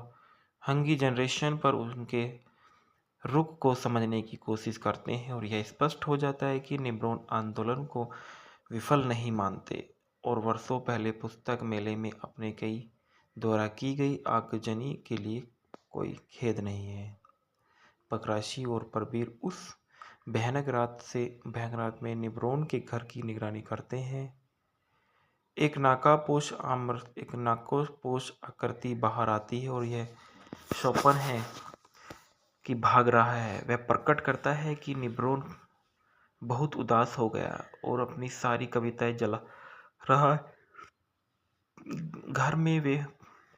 हंगी जनरेशन पर उनके रुख को समझने की कोशिश करते हैं और यह स्पष्ट हो जाता है कि निब्रोन आंदोलन को विफल नहीं मानते और वर्षों पहले पुस्तक मेले में अपने कई द्वारा की गई आगजनी के लिए कोई खेद नहीं है। पकराशी और परवीर उस भयानक रात में निब्रोन के घर की निगरानी करते हैं। एक नाकापोश आकृति बाहर आती है और यह शोपन है कि भाग रहा है। वह प्रकट करता है कि निब्रोन बहुत उदास हो गया और अपनी सारी कविताएं जला रहा है। घर में वे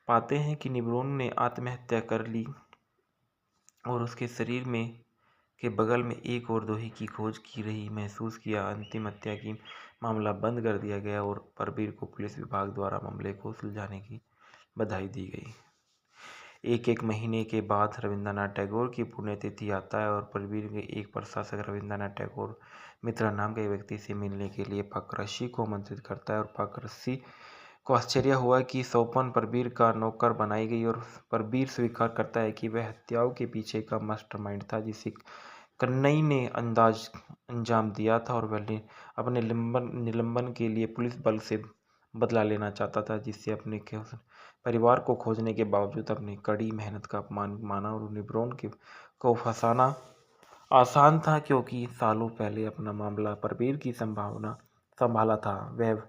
पाते हैं कि निब्रोन ने आत्महत्या कर ली और उसके शरीर में के बगल में एक और दोही की खोज की रही महसूस किया। अंतिम हत्या की मामला बंद कर दिया गया और परवीर को पुलिस विभाग द्वारा मामले को सुलझाने की बधाई दी गई। एक महीने के बाद रविंद्रनाथ टैगोर की पुण्यतिथि आता है और परवीर के एक प्रशासक रविंद्रनाथ टैगोर मित्रा नाम के व्यक्ति से मिलने के लिए पाकरसी को आमंत्रित करता है और पाकरसी को आश्चर्य हुआ कि स्वपन परवीर का नौकर बनाई गई और परवीर स्वीकार करता है कि वह हत्याओं के पीछे का मास्टरमाइंड था जिसे कन्नई ने अंजाम दिया था और वह अपने निलंबन के लिए पुलिस बल से बदला लेना चाहता था, जिससे अपने परिवार को खोजने के बावजूद अपनी कड़ी मेहनत का अपमान माना और निब्रोन को फंसाना आसान था क्योंकि सालों पहले अपना मामला परवीर की संभाला था। वह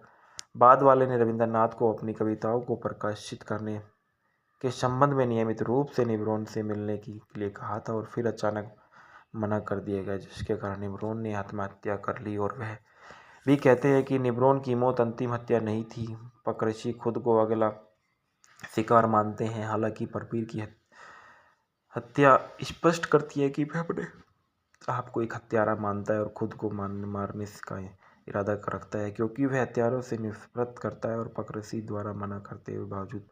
बाद वाले ने रविंद्रनाथ को अपनी कविताओं को प्रकाशित करने के संबंध में नियमित रूप से निब्रोन से मिलने के लिए कहा था और फिर अचानक मना कर दिया गया, जिसके कारण निब्रोन ने आत्महत्या कर ली। और वह भी कहते हैं कि निब्रोन की मौत अंतिम हत्या नहीं थी। पकरसी खुद को अगला शिकार मानते हैं, हालांकि परवीर की हत्या स्पष्ट करती है कि वह अपने आप को एक हत्यारा मानता है और खुद को मारने का इरादा रखता है, क्योंकि वह हत्यारों से नफरत करता है और पकरसी द्वारा मना करते हुए बावजूद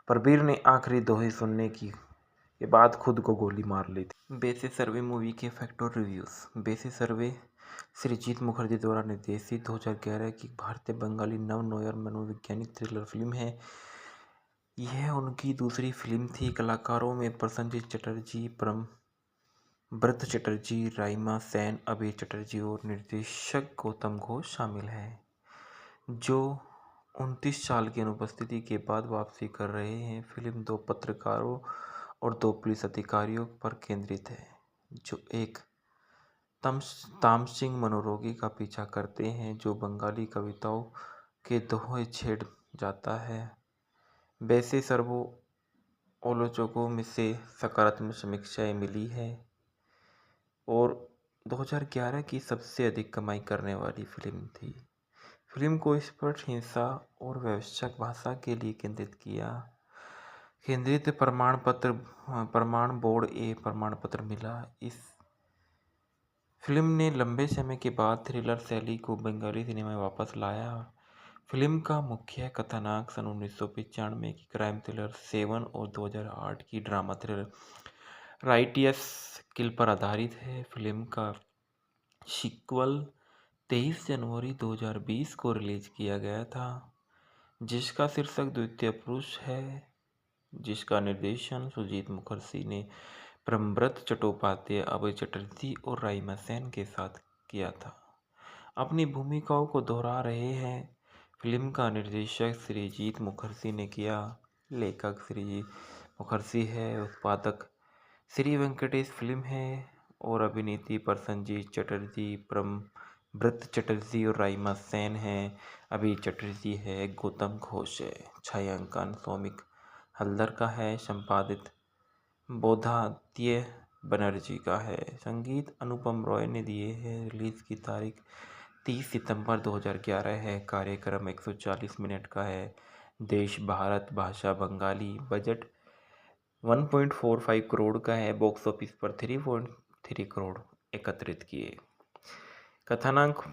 प्रबीर ने आखिरी दोहे सुनने के बाद खुद को गोली मार ली थी। बेसिस सर्वे मूवी के फैक्ट और रिव्यूज़। बेसिस सर्वे सृजीत मुखर्जी द्वारा निर्देशित 2011 की भारतीय बंगाली नव नोयर मनोवैज्ञानिक थ्रिलर फिल्म है। यह उनकी दूसरी फिल्म थी। कलाकारों में प्रसन्नजीत चटर्जी, ब्रत चटर्जी, राइमा सेन, अभय चटर्जी और निर्देशक गौतम घोष शामिल हैं, जो 29 साल की अनुपस्थिति के बाद वापसी कर रहे हैं। फिल्म 2 पत्रकारों और 2 पुलिस अधिकारियों पर केंद्रित है, जो एक तामसिंग मनोरोगी का पीछा करते हैं, जो बंगाली कविताओं के दोहे छेड़ जाता है। वैसे सर्वो आलोचकों में से सकारात्मक समीक्षाएं मिली है और 2011 की सबसे अधिक कमाई करने वाली फिल्म थी। फिल्म को स्पष्ट हिंसा और वैश्विक भाषा के लिए केंद्रित प्रमाण बोर्ड ए प्रमाण पत्र मिला। इस फिल्म ने लंबे समय के बाद थ्रिलर शैली को बंगाली सिनेमा में वापस लाया। फिल्म का मुख्य कथानक सन 1995 की क्राइम थ्रिलर 7 और 2008 की ड्रामा थ्रिलर राइटियस किल पर आधारित है। फिल्म का सीक्वल 23 जनवरी 2020 को रिलीज किया गया था, जिसका शीर्षक द्वितीय पुरुष है, जिसका निर्देशन सुजीत मुखर्जी ने ब्रत चट्टोपाध्याय, अभय चटर्जी और राइमा सेन के साथ किया था। अपनी भूमिकाओं को दोहरा रहे हैं। फिल्म का निर्देशक सृजीत मुखर्जी ने किया, लेखक सृजीत मुखर्जी है, उत्पादक श्री वेंकटेश फिल्म है और अभिनेत्री प्रसन्नजीत चटर्जी, ब्रत चटर्जी और राइमा सेन है। अभय चटर्जी है, गौतम घोष है। छायांकन सौमिक हल्दर का है, संपादित बोधादित्य बनर्जी का है, संगीत अनुपम रॉय ने दिए हैं। रिलीज की तारीख 30 सितंबर 2011 है। कार्यक्रम 140 मिनट का है। देश भारत, भाषा बंगाली, बजट 1.45 करोड़ का है। बॉक्स ऑफिस पर 3.3 करोड़ एकत्रित किए। कथानक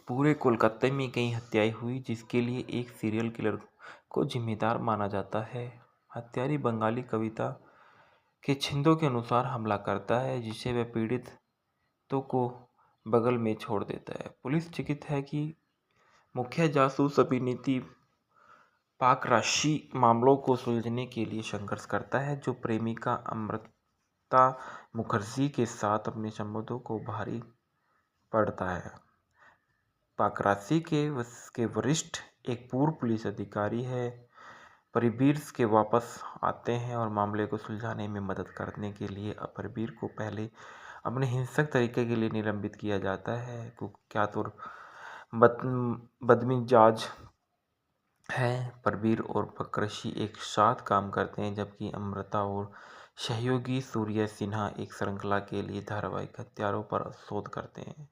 पूरे कोलकाता में कई हत्याएं हुई, जिसके लिए एक सीरियल किलर को जिम्मेदार माना जाता है। हत्यारी बंगाली कविता के छंदों के अनुसार हमला करता है, जिसे वह पीड़ितों को बगल में छोड़ देता है। पुलिस चिकित है कि मुख्य जासूस अभिनेत्री पाकराशी मामलों को सुलझाने के लिए संघर्ष करता है, जो प्रेमिका अमृता मुखर्जी के साथ अपने संबंधों को भारी पड़ता है। पाकराशी के वरिष्ठ एक पूर्व पुलिस अधिकारी है, प्रबीर के वापस आते हैं और मामले को सुलझाने में मदद करने के लिए प्रबीर को पहले अपने हिंसक तरीके के लिए निलंबित किया जाता है। कुख्यात और बदमिजाज है। प्रबीर और पाकराशी एक साथ काम करते हैं, जबकि अमृता और सहयोगी सूर्य सिन्हा एक श्रृंखला के लिए धारावाहिक हत्यारों पर शोध करते हैं,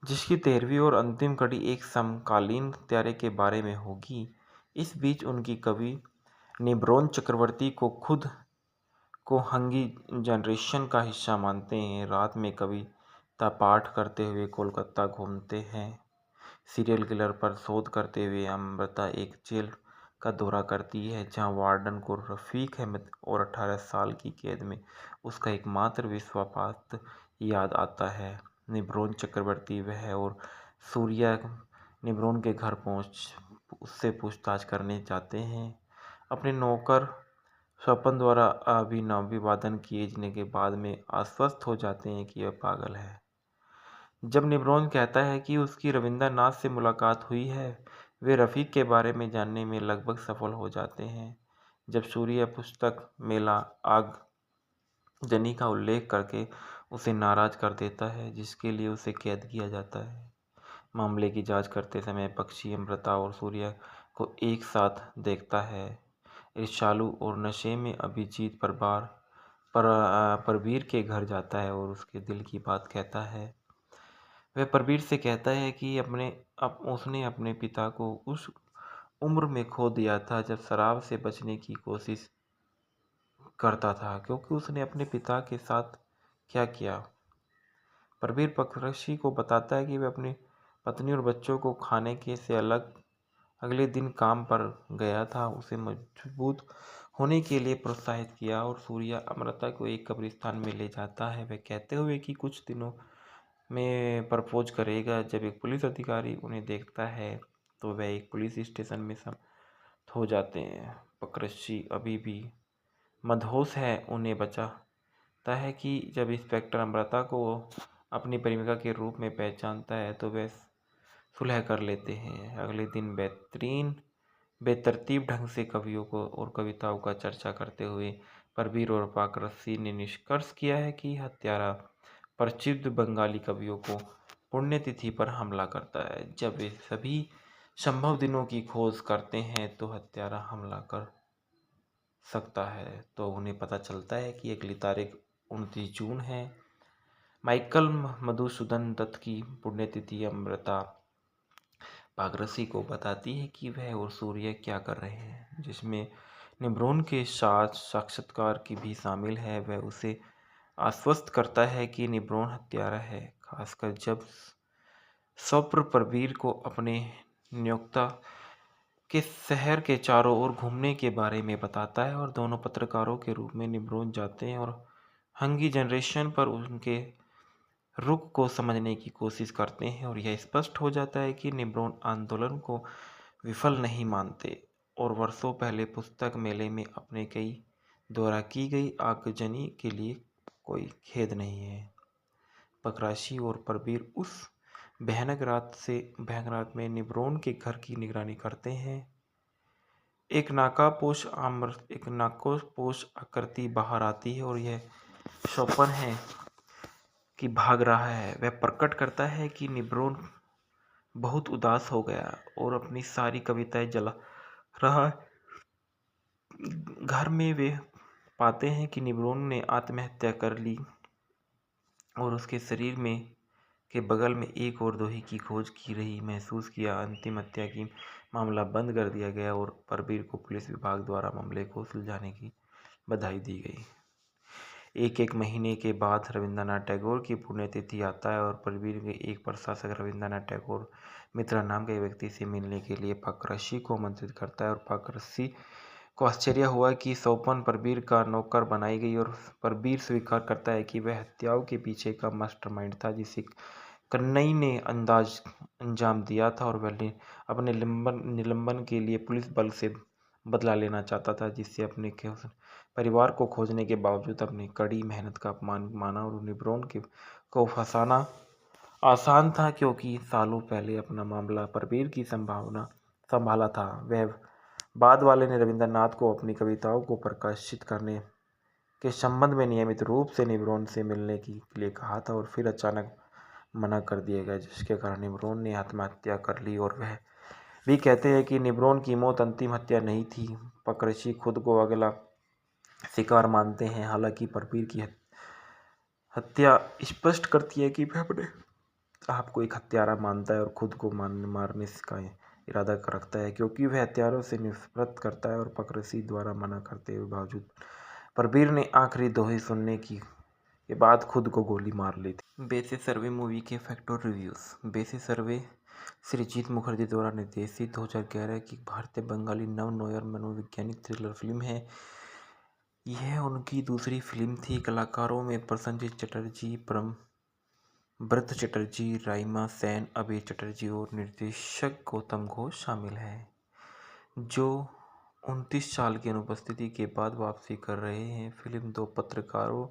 जिसकी 13वीं और अंतिम कड़ी एक समकालीन हत्यारे के बारे में होगी। इस बीच उनकी कवि निब्रोन चक्रवर्ती को खुद को हंगी जनरेशन का हिस्सा मानते हैं। रात में कविता पाठ करते हुए कोलकाता घूमते हैं। सीरियल किलर पर शोध करते हुए अमृता एक जेल का दौरा करती है, जहां वार्डन को रफीक अहमद और 18 साल की कैद में उसका एकमात्र विश्वासपात्र याद आता है। निब्रोन चक्रवर्ती वह और सूर्या निब्रोन के घर पहुंच उससे पूछताछ करने जाते हैं। अपने नौकर स्वपन द्वारा अभिवादन किए के बाद में आश्वस्त हो जाते हैं कि वह पागल है। जब निब्रोन कहता है कि उसकी रविंद्रनाथ से मुलाकात हुई है, वे रफ़ीक के बारे में जानने में लगभग सफल हो जाते हैं। जब सूर्य पुस्तक मेला आगजनी का उल्लेख करके उसे नाराज कर देता है, जिसके लिए उसे कैद किया जाता है। मामले की जांच करते समय पक्षी अमृता और सूर्य को एक साथ देखता है। ईर्ष्यालु और नशे में अभिजीत प्रबीर के घर जाता है और उसके दिल की बात कहता है। वह प्रबीर से कहता है कि उसने अपने पिता को उस उम्र में खो दिया था जब शराब से बचने की कोशिश करता था, क्योंकि उसने अपने पिता के साथ क्या किया। प्रबीर पाकराशी को बताता है कि वह अपनी पत्नी और बच्चों को खाने के से अलग अगले दिन काम पर गया था। उसे मजबूत होने के लिए प्रोत्साहित किया और सूर्या अमृता को एक कब्रिस्तान में ले जाता है, वह कहते हुए कि कुछ दिनों में प्रपोज करेगा। जब एक पुलिस अधिकारी उन्हें देखता है तो वह एक पुलिस स्टेशन में समाप्त हो जाते हैं। पकड़शी अभी भी मदहोश है, उन्हें बचाता है कि जब इंस्पेक्टर अमृता को अपनी प्रेमिका के रूप में पहचानता है तो वे सुलह कर लेते हैं। अगले दिन बेतरतीब ढंग से कवियों को और कविताओं का चर्चा करते हुए परवीर और पाकरसी ने निष्कर्ष किया है कि हत्यारा प्रसिद्ध बंगाली कवियों को पुण्यतिथि पर हमला करता है। जब वे सभी संभव दिनों की खोज करते हैं तो हत्यारा हमला कर सकता है तो उन्हें पता चलता है कि अगली तारीख 29 जून है। माइकल मधुसूदन दत्त की पुण्यतिथि अमृता पाकरसी को बताती है कि वह और सूर्य क्या कर रहे हैं, जिसमें निब्रोन के साथ साक्षात्कार की भी शामिल है। वह उसे आश्वस्त करता है कि निब्रोन हत्यारा है, खासकर जब स्वप्न प्रवीर को अपने नियोक्ता के शहर के चारों ओर घूमने के बारे में बताता है और दोनों पत्रकारों के रूप में निब्रोन जाते हैं और हंगी जनरेशन पर उनके रुख को समझने की कोशिश करते हैं और यह स्पष्ट हो जाता है कि निब्रोन आंदोलन को विफल नहीं मानते और वर्षों पहले पुस्तक मेले में अपने कई द्वारा की गई आगजनी के लिए कोई खेद नहीं है। पकराशी और परवीर उस भयानक रात में निब्रोन के घर की निगरानी करते हैं। एक नाकापोश आकृति बाहर आती है और यह शोपन है कि भाग रहा है। वह प्रकट करता है कि निब्रोन बहुत उदास हो गया और अपनी सारी कविताएं जला रहा है। घर में वे पाते हैं कि निब्रोन ने आत्महत्या कर ली और उसके शरीर में के बगल में एक और दोही की खोज की रही महसूस किया। अंतिम हत्या की मामला बंद कर दिया गया और परवीर को पुलिस विभाग द्वारा मामले को सुलझाने की बधाई दी गई। एक महीने के बाद रविंद्रनाथ टैगोर की पुण्यतिथि आता है और परवीर के एक प्रशासक रविंद्रनाथ टैगोर मित्रा नाम के व्यक्ति से मिलने के लिए पाकरसी को आमंत्रित करता है और पाकरसी को आश्चर्य हुआ कि स्वपन परवीर का नौकर बनाई गई और परवीर स्वीकार करता है कि वह हत्याओं के पीछे का मास्टरमाइंड था जिसे कन्नई ने अंजाम दिया था और वह अपने निलंबन के लिए पुलिस बल से बदला लेना चाहता था, जिससे अपने परिवार को खोजने के बावजूद अपनी कड़ी मेहनत का अपमान माना और निब्रोन को फंसाना आसान था क्योंकि सालों पहले अपना मामला परवीर की संभाला था। वह बाद वाले ने रविंद्रनाथ को अपनी कविताओं को प्रकाशित करने के संबंध में नियमित रूप से निब्रोन से मिलने के लिए कहा था और फिर अचानक मना कर दिया गया, जिसके कारण निब्रोन ने आत्महत्या कर ली और वह भी कहते हैं कि निब्रोन की मौत अंतिम हत्या नहीं थी। पकरशी खुद को अगला शिकार मानते हैं, हालांकि परवीर की हत्या स्पष्ट करती है कि वह अपने आप को एक हत्यारा मानता है और खुद को मारने का इरादा रखता है क्योंकि वह हत्यारों से नफरत करता है और पकरशी द्वारा मना करते हुए बावजूद परवीर ने आखिरी दोही सुनने के बाद खुद को गोली मार ली थी। बेसिस सर्वे मूवी के फैक्ट और रिव्यूज़। बेसिस सर्वे सृजीत मुखर्जी द्वारा निर्देशित 2011 की भारतीय बंगाली नव नोयर मनोवैज्ञानिक थ्रिलर फिल्म है। यह उनकी दूसरी फिल्म थी। कलाकारों में प्रसन्नजीत चटर्जी, ब्रत चटर्जी, राइमा सेन, अभय चटर्जी और निर्देशक गौतम घोष शामिल हैं, जो 29 साल की अनुपस्थिति के बाद वापसी कर रहे हैं। फिल्म 2 पत्रकारों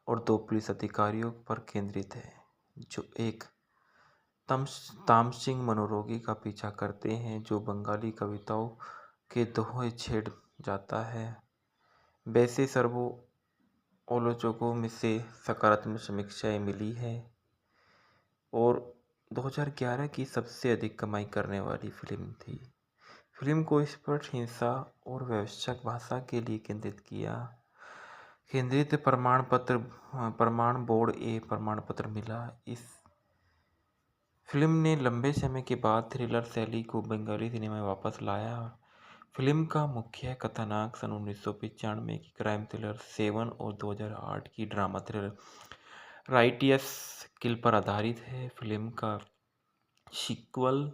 और 2 पुलिस अधिकारियों पर केंद्रित है, जो एक तामसिंह मनोरोगी का पीछा करते हैं जो बंगाली कविताओं के दोहे छेड़ जाता है। वैसे सर्वो आलोचकों में से सकारात्मक समीक्षाएं मिली है और 2011 की सबसे अधिक कमाई करने वाली फिल्म थी। फिल्म को स्पष्ट हिंसा और वयस्क भाषा के लिए केंद्रित प्रमाण बोर्ड ए प्रमाण पत्र मिला। इस फिल्म ने लंबे समय के बाद थ्रिलर शैली को बंगाली सिनेमा में वापस लाया। फिल्म का मुख्य कथानक सन 1995 की क्राइम थ्रिलर 7 और 2008 की ड्रामा थ्रिलर राइटियस किल पर आधारित है। फिल्म का सीक्वल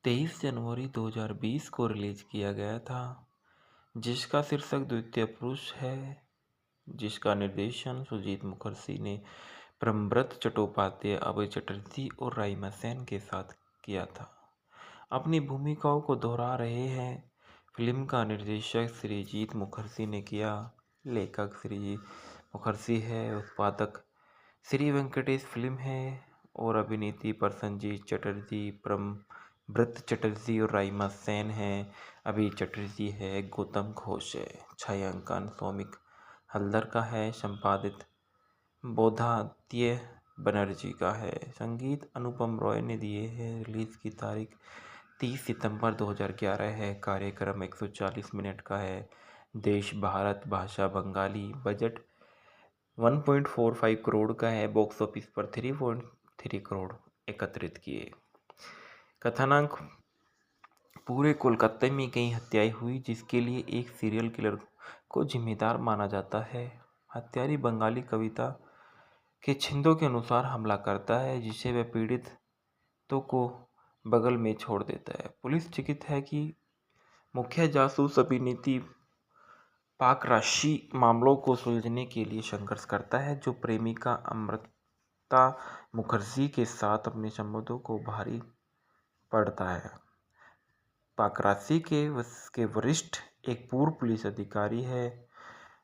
23 जनवरी 2020 को रिलीज किया गया था, जिसका शीर्षक द्वितीय पुरुष है, जिसका निर्देशन सुजीत मुखर्जी ने प्रेमव्रत चट्टोपाध्याय, अभय चटर्जी और राइमा सेन के साथ किया था। अपनी भूमिकाओं को दोहरा रहे हैं। फिल्म का निर्देशक श्रीजीत मुखर्जी ने किया, लेखक श्रीजीत मुखर्जी है, उत्पादक श्री वेंकटेश फिल्म है और अभिनेत्री प्रसन्नजीत चटर्जी, प्रेमव्रत चटर्जी और राइमा सेन है। अभय चटर्जी है, गौतम घोष है। छायांकन सौमिक हल्दर का है, संपादित बोधादित्य बनर्जी का है। संगीत अनुपम रॉय ने दिए हैं। रिलीज की तारीख 30 सितंबर 2011 है। कार्यक्रम 140 मिनट का है। देश भारत, भाषा बंगाली। बजट 1.45 करोड़ का है। बॉक्स ऑफिस पर 3.3 करोड़ एकत्रित किए। कथानक: पूरे कोलकाता में कई हत्याएं हुई, जिसके लिए एक सीरियल किलर को जिम्मेदार माना जाता है। हत्यारी बंगाली कविता के छंदों के अनुसार हमला करता है, जिसे वह पीड़ितों को बगल में छोड़ देता है। पुलिस चिंतित है कि मुख्य जासूस अभिनेत्री पाकराशी मामलों को सुलझाने के लिए संघर्ष करता है, जो प्रेमिका अमृता मुखर्जी के साथ अपने संबंधों को भारी पड़ता है। पाकराशी के वरिष्ठ एक पूर्व पुलिस अधिकारी है,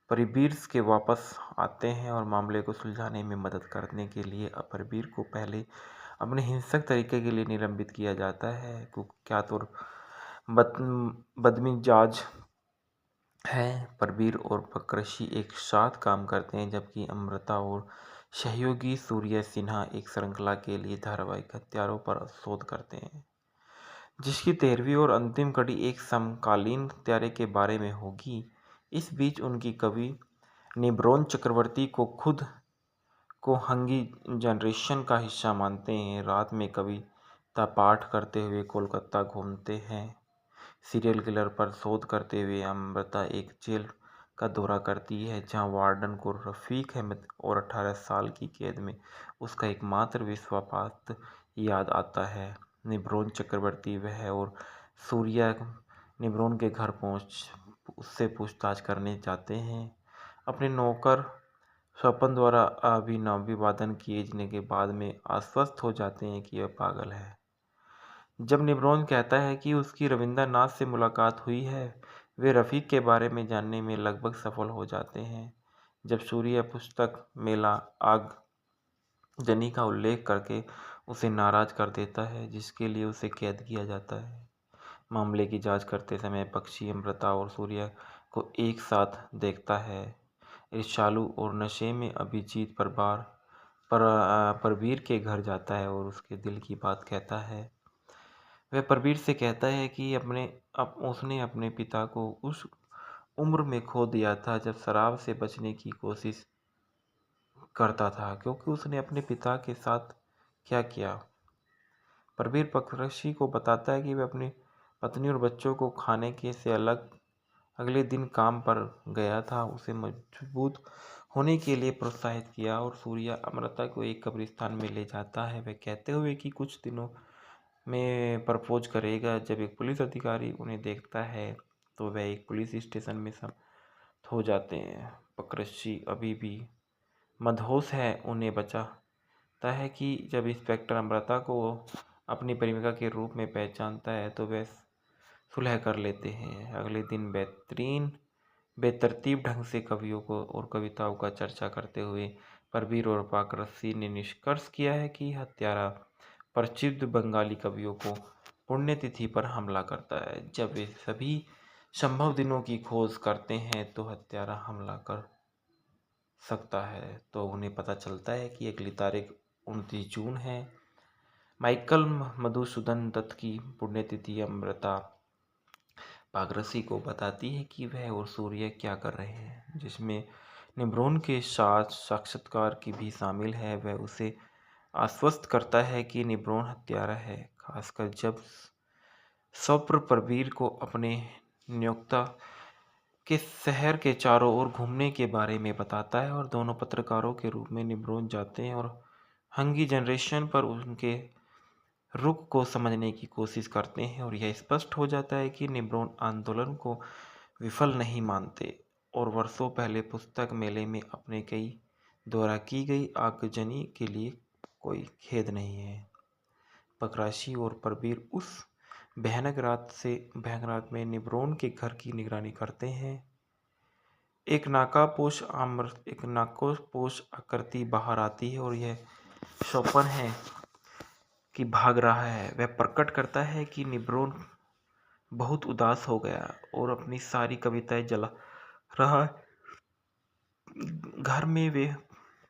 परवीर के वापस आते हैं और मामले को सुलझाने में मदद करने के लिए परवीर को पहले अपने हिंसक तरीके के लिए निलंबित किया जाता है। कुख्यात और बदमिजाज है। परवीर और पाकराशी एक साथ काम करते हैं, जबकि अमृता और सहयोगी सूर्य सिन्हा एक श्रृंखला के लिए धारावाहिक हत्यारों पर शोध करते हैं, जिसकी 13वीं और अंतिम कड़ी एक समकालीन हत्यारे के बारे में होगी। इस बीच उनकी कवि निब्रोन चक्रवर्ती को खुद को हंगी जनरेशन का हिस्सा मानते हैं। रात में कविता पाठ करते हुए कोलकाता घूमते हैं। सीरियल किलर पर शोध करते हुए अमृता एक जेल का दौरा करती है, जहां वार्डन को रफीक अहमद और 18 साल की कैद में उसका एकमात्र विश्वासपात्र याद आता है। निब्रोन चक्रवर्ती वह और सूर्या निब्रोन के घर पहुंच उससे पूछताछ करने जाते हैं। अपने नौकर स्वपन द्वारा अभिवादन किए जाने के बाद में आश्वस्त हो जाते हैं कि वह पागल है। जब निब्रोन कहता है कि उसकी रविंद्रनाथ से मुलाकात हुई है, वे रफ़ीक के बारे में जानने में लगभग सफल हो जाते हैं। जब सूर्य पुस्तक मेला आगजनी का उल्लेख करके उसे नाराज कर देता है, जिसके लिए उसे कैद किया जाता है। मामले की जांच करते समय पक्षी अमृता और सूर्य को एक साथ देखता है। ईर्ष्यालु और नशे में अभिजीत परवीर के घर जाता है और उसके दिल की बात कहता है। वह परवीर से कहता है कि उसने अपने पिता को उस उम्र में खो दिया था जब शराब से बचने की कोशिश करता था, क्योंकि उसने अपने पिता के साथ क्या किया। परवीर पाकराशी को बताता है कि वह अपनी पत्नी और बच्चों को खाने के से अलग अगले दिन काम पर गया था, उसे मजबूत होने के लिए प्रोत्साहित किया और सूर्या अमृता को एक कब्रिस्तान में ले जाता है, वह कहते हुए कि कुछ दिनों में प्रपोज करेगा। जब एक पुलिस अधिकारी उन्हें देखता है तो वह एक पुलिस स्टेशन में समाप्त हो जाते हैं। पाकराशी अभी भी मदहोश है, उन्हें बचाता है कि जब इंस्पेक्टर अमृता को अपनी प्रेमिका के रूप में पहचानता है तो वे सुलह कर लेते हैं। अगले दिन बेतरतीब ढंग से कवियों को और कविताओं का चर्चा करते हुए परवीर और पाकराशी ने निष्कर्ष किया है कि हत्यारा प्रसिद्ध बंगाली कवियों को पुण्यतिथि पर हमला करता है। जब वे सभी संभव दिनों की खोज करते हैं तो हत्यारा हमला कर सकता है, तो उन्हें पता चलता है कि अगली तारीख 29 जून है। माइकल मधुसूदन दत्त की पुण्यतिथि अमृता पाकराशी को बताती है कि वह और सूर्य क्या कर रहे हैं, जिसमें निब्रोन के साथ साक्षात्कार की भी शामिल है। वह उसे आश्वस्त करता है कि निब्रोन हत्यारा है, खासकर जब स्वप्न परवीर को अपने नियोक्ता के शहर के चारों ओर घूमने के बारे में बताता है और दोनों पत्रकारों के रूप में निब्रोन जाते हैं और हंगी जनरेशन पर उनके रुख को समझने की कोशिश करते हैं और यह स्पष्ट हो जाता है कि निब्रोन आंदोलन को विफल नहीं मानते और वर्षों पहले पुस्तक मेले में अपने कई द्वारा की गई आगजनी के लिए कोई खेद नहीं है। पकराशी और परवीर उस भयानक रात में निब्रोन के घर की निगरानी करते हैं। एक नाकापोश आकृति बाहर आती है और यह शोपन है कि भाग रहा है। वह प्रकट करता है कि निब्रोन बहुत उदास हो गया और अपनी सारी कविताएं जला रहा है। घर में वे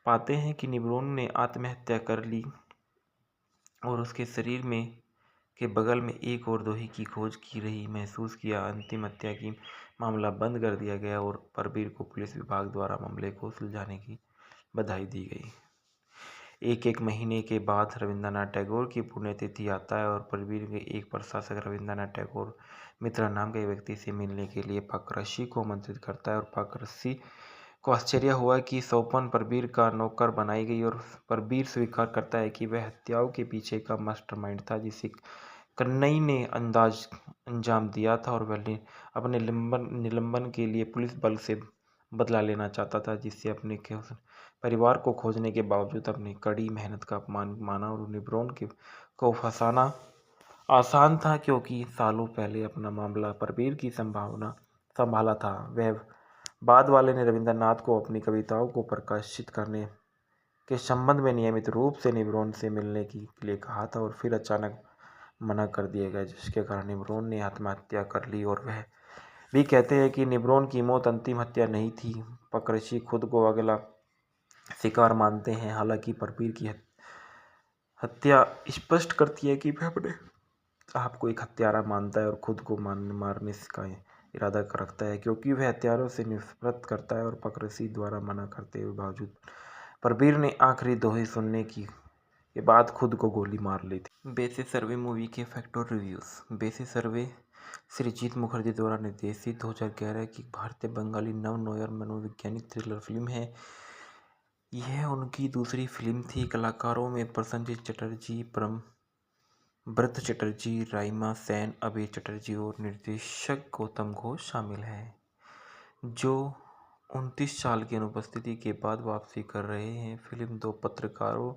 पाते हैं कि निब्रोन ने आत्महत्या कर ली और उसके शरीर में के बगल में एक और दोही की खोज की रही महसूस किया। अंतिम हत्या की मामला बंद कर दिया गया और परवीर को पुलिस विभाग द्वारा मामले को सुलझाने की बधाई दी गई। एक महीने के बाद रविंद्रनाथ टैगोर की पुण्यतिथि आता है और परवीर के एक प्रशासक रविंद्रनाथ टैगोर मित्रा नाम के व्यक्ति से मिलने के लिए पाकरसी को आमंत्रित करता है और पाकरसी को आश्चर्य हुआ कि सोपन परवीर का नौकर बनाई गई और परवीर स्वीकार करता है कि वह हत्याओं के पीछे का मास्टरमाइंड था जिसे कन्नई ने अंजाम दिया था और वह अपने निलंबन के लिए पुलिस बल से बदला लेना चाहता था, जिससे अपने परिवार को खोजने के बावजूद अपनी कड़ी मेहनत का अपमान माना और निब्रोन को फंसाना आसान था क्योंकि सालों पहले अपना मामला परवीर की संभाला था। वह बाद वाले ने रविंद्रनाथ को अपनी कविताओं को प्रकाशित करने के संबंध में नियमित रूप से निब्रोन से मिलने के लिए कहा था और फिर अचानक मना कर दिया गया, जिसके कारण निब्रोन ने आत्महत्या कर ली। और वह भी कहते हैं कि निब्रोन की मौत अंतिम हत्या नहीं थी। पकरसी खुद को अगला शिकार मानते हैं, हालांकि परवीर की हत्या स्पष्ट करती है कि वह अपने आप को एक हत्यारा मानता है और खुद को मारने का इरादा रखता है क्योंकि वह हत्यारों से नफरत करता है और पकरसी द्वारा मना करते हुए बावजूद परवीर ने आखिरी दोहे सुनने के बाद खुद को गोली मार ली थी। बेसिस सर्वे मूवी के फैक्ट और रिव्यूज़। बेसिस सर्वे सृजीत मुखर्जी द्वारा निर्देशित 2011 की भारतीय बंगाली नव नोयर मनोवैज्ञानिक थ्रिलर फिल्म है। यह उनकी दूसरी फिल्म थी। कलाकारों में प्रसन्नजीत चटर्जी, ब्रत चटर्जी, राइमा सेन, अभय चटर्जी और निर्देशक गौतम घोष शामिल हैं, जो 29 साल की अनुपस्थिति के बाद वापसी कर रहे हैं। फिल्म 2 पत्रकारों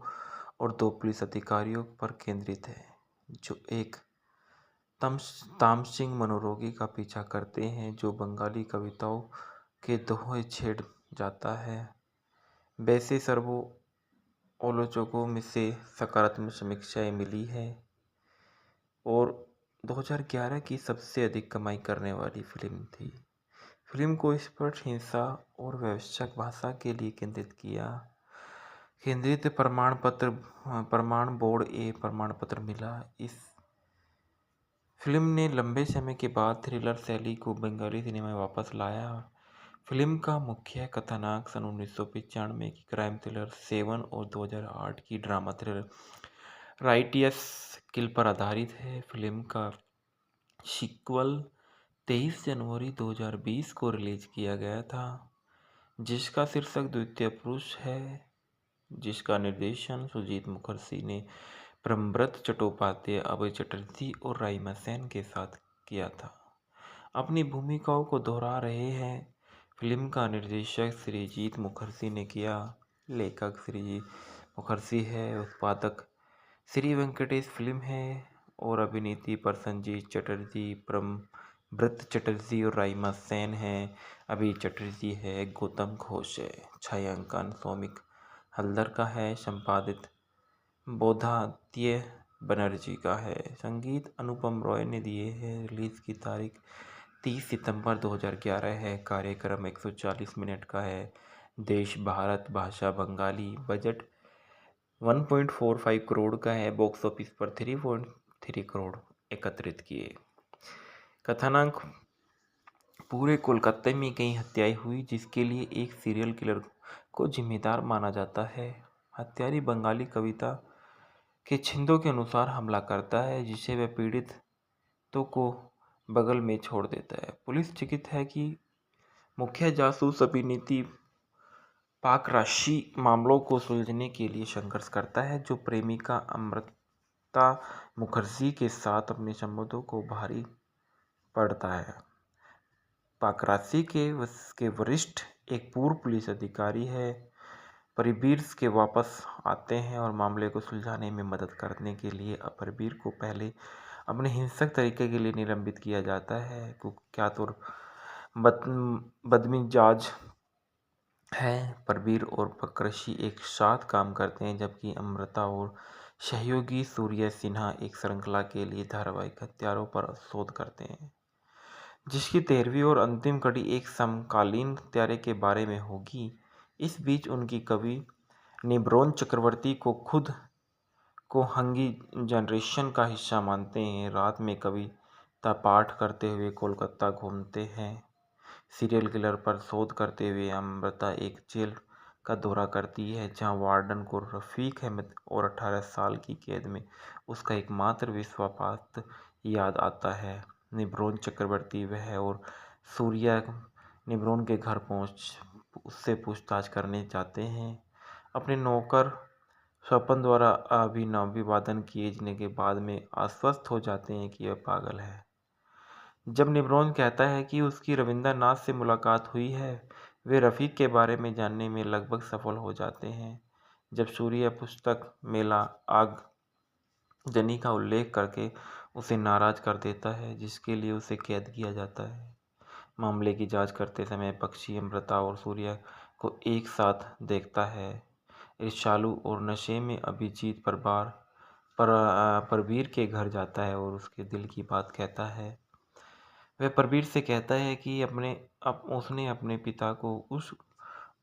और 2 पुलिस अधिकारियों पर केंद्रित है, जो एक तामसिंग मनोरोगी का पीछा करते हैं जो बंगाली कविताओं के दोहे छेड़ जाता है। वैसे सर्वो आलोचकों में से सकारात्मक समीक्षाएं मिली है और 2011 की सबसे अधिक कमाई करने वाली फिल्म थी। फिल्म को स्पष्ट हिंसा और व्यावसायिक भाषा के लिए केंद्रित प्रमाण बोर्ड ए प्रमाण पत्र मिला। इस फिल्म ने लंबे समय के बाद थ्रिलर शैली को बंगाली सिनेमा में वापस लाया। फिल्म का मुख्य कथानक सन 1995 की क्राइम थ्रिलर 7 और 2008 की ड्रामा थ्रिलर राइटियस किल पर आधारित है। फिल्म का सीक्वल 23 जनवरी 2020 को रिलीज किया गया था, जिसका शीर्षक द्वितीय पुरुष है, जिसका निर्देशन सुजीत मुखर्जी ने ब्रह्मव्रत चट्टोपाध्याय, अभय चटर्जी और राइमा सेन के साथ किया था। अपनी भूमिकाओं को दोहरा रहे हैं। फिल्म का निर्देशक सृजीत मुखर्जी ने किया, लेखक सृजीत मुखर्जी है, उत्पादक श्री वेंकटेश फिल्म है और अभिनेत्री प्रसन्नजीत चटर्जी, ब्रत चटर्जी और राइमा सेन है। अभय चटर्जी है, गौतम घोष है। छायांकन सौमिक हल्दर का है, संपादित बोधादित्य बनर्जी का है, संगीत अनुपम रॉय ने दिए हैं। रिलीज की तारीख 30 सितंबर 2011 है। कार्यक्रम 140 मिनट का है। देश भारत, भाषा बंगाली, बजट 1.45 करोड़ का है। बॉक्स ऑफिस पर 3.3 करोड़ एकत्रित किए। कथानक पूरे कोलकाता में कई हत्याएं हुई जिसके लिए एक सीरियल किलर को जिम्मेदार माना जाता है। हत्यारी बंगाली कविता के छंदों के अनुसार हमला करता है, जिसे वह पीड़ितों को बगल में छोड़ देता है। पुलिस चिकित है कि मुख्य जासूस अभिनेत्री पाकराशी मामलों को सुलझाने के लिए संघर्ष करता है, जो प्रेमिका अमृता मुखर्जी के साथ अपने संबंधों को भारी पड़ता है। पाकरासी के वरिष्ठ एक पूर्व पुलिस अधिकारी है। परबीर के वापस आते हैं और मामले को सुलझाने में मदद करने के लिए परबीर को पहले अपने हिंसक तरीके के लिए निलंबित किया जाता है। कुख्यात और बदमिजाज है। परबीर और पाकरासी एक साथ काम करते हैं, जबकि अमृता और सहयोगी सूर्य सिन्हा एक श्रृंखला के लिए धारावाहिक हत्यारों पर शोध करते हैं, जिसकी 13वीं और अंतिम कड़ी एक समकालीन हत्यारे के बारे में होगी। इस बीच उनकी कवि निब्रोन चक्रवर्ती को खुद को हंगी जनरेशन का हिस्सा मानते हैं। रात में कविता पाठ करते हुए कोलकाता घूमते हैं। सीरियल किलर पर शोध करते हुए अमृता एक जेल का दौरा करती है, जहां वार्डन को रफीक अहमद और 18 साल की कैद में उसका एकमात्र विश्वासपात्र याद आता है। निब्रोन चक्रवर्ती वह और सूर्या निब्रोन के घर पहुंच उससे पूछताछ करने जाते हैं। अपने नौकर स्वपन द्वारा अभिवादन किए के बाद में आश्वस्त हो जाते हैं कि वह पागल है। जब निब्रोन कहता है कि उसकी रविंद्रनाथ से मुलाकात हुई है, वे रफ़ीक के बारे में जानने में लगभग सफल हो जाते हैं। जब सूर्य पुस्तक मेला आगजनी का उल्लेख करके उसे नाराज कर देता है, जिसके लिए उसे कैद किया जाता है। मामले की जांच करते समय पक्षी अमृता और सूर्य को एक साथ देखता है। ईर्ष्यालु और नशे में अभिजीत परबीर के घर जाता है और उसके दिल की बात कहता है। वह परबीर से कहता है कि उसने अपने पिता को उस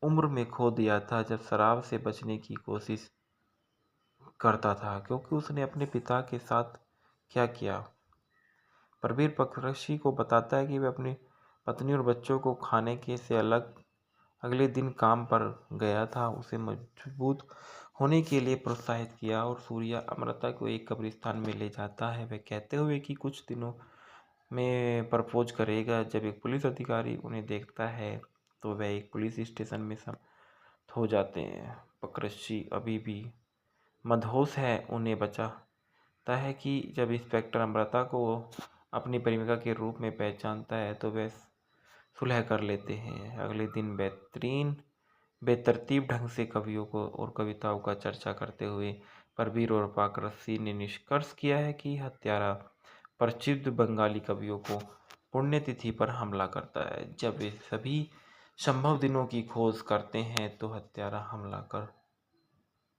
उम्र में खो दिया था जब शराब से बचने की कोशिश करता था, क्योंकि उसने अपने पिता के साथ क्या किया। परबीर पाकरासी को बताता है कि वह अपनी पत्नी और बच्चों को खाने के से अगले दिन काम पर गया था। उसे मजबूत होने के लिए प्रोत्साहित किया और सूर्या अमृता को एक कब्रिस्तान में ले जाता है, वह कहते हुए कि कुछ दिनों में प्रपोज करेगा। जब एक पुलिस अधिकारी उन्हें देखता है तो वह एक पुलिस स्टेशन में समाप्त हो जाते हैं। पाकरासी अभी भी मदहोश है, उन्हें बचाता है कि जब इंस्पेक्टर अमृता को अपनी प्रेमिका के रूप में पहचानता है तो वह सुलह कर लेते हैं। अगले दिन बेतरतीब ढंग से कवियों को और कविताओं का चर्चा करते हुए परबीर और पाकरासी ने निष्कर्ष किया है कि हत्यारा प्रसिद्ध बंगाली कवियों को पुण्यतिथि पर हमला करता है। जब वे सभी संभव दिनों की खोज करते हैं तो हत्यारा हमला कर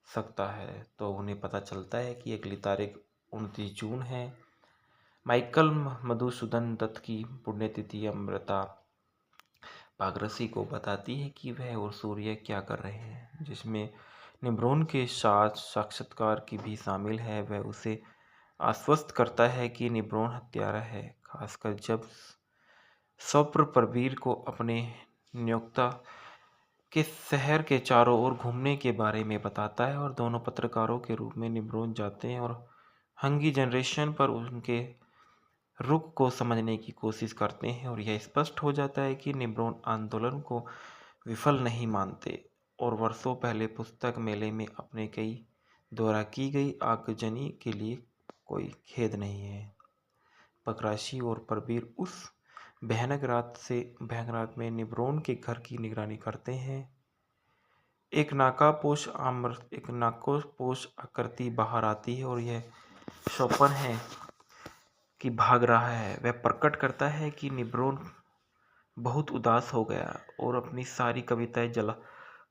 सकता है, तो उन्हें पता चलता है कि अगली तारीख 29 जून है। माइकल मधुसूदन दत्त की पुण्यतिथि अमृता पाकरासी को बताती है कि वह और सूर्य क्या कर रहे हैं, जिसमें निब्रोन के साथ साक्षात्कार की भी शामिल है। वह उसे आश्वस्त करता है कि निब्रोन हत्यारा है, खासकर जब स्वप्न परबीर को अपने नियोक्ता के शहर के चारों ओर घूमने के बारे में बताता है और दोनों पत्रकारों के रूप में निब्रोन जाते हैं और हंगी जनरेशन पर उनके रुख को समझने की कोशिश करते हैं। और यह स्पष्ट हो जाता है कि निब्रोन आंदोलन को विफल नहीं मानते और वर्षों पहले पुस्तक मेले में अपने कई द्वारा की गई आगजनी के लिए कोई खेद नहीं है। पाकरासी और परबीर उस भयानक रात में निब्रोन के घर की निगरानी करते हैं। एक नाकापोश आकृति बाहर आती है और यह स्वप्न है कि भाग रहा है। वह प्रकट करता है कि निब्रोन बहुत उदास हो गया और अपनी सारी कविताएं जला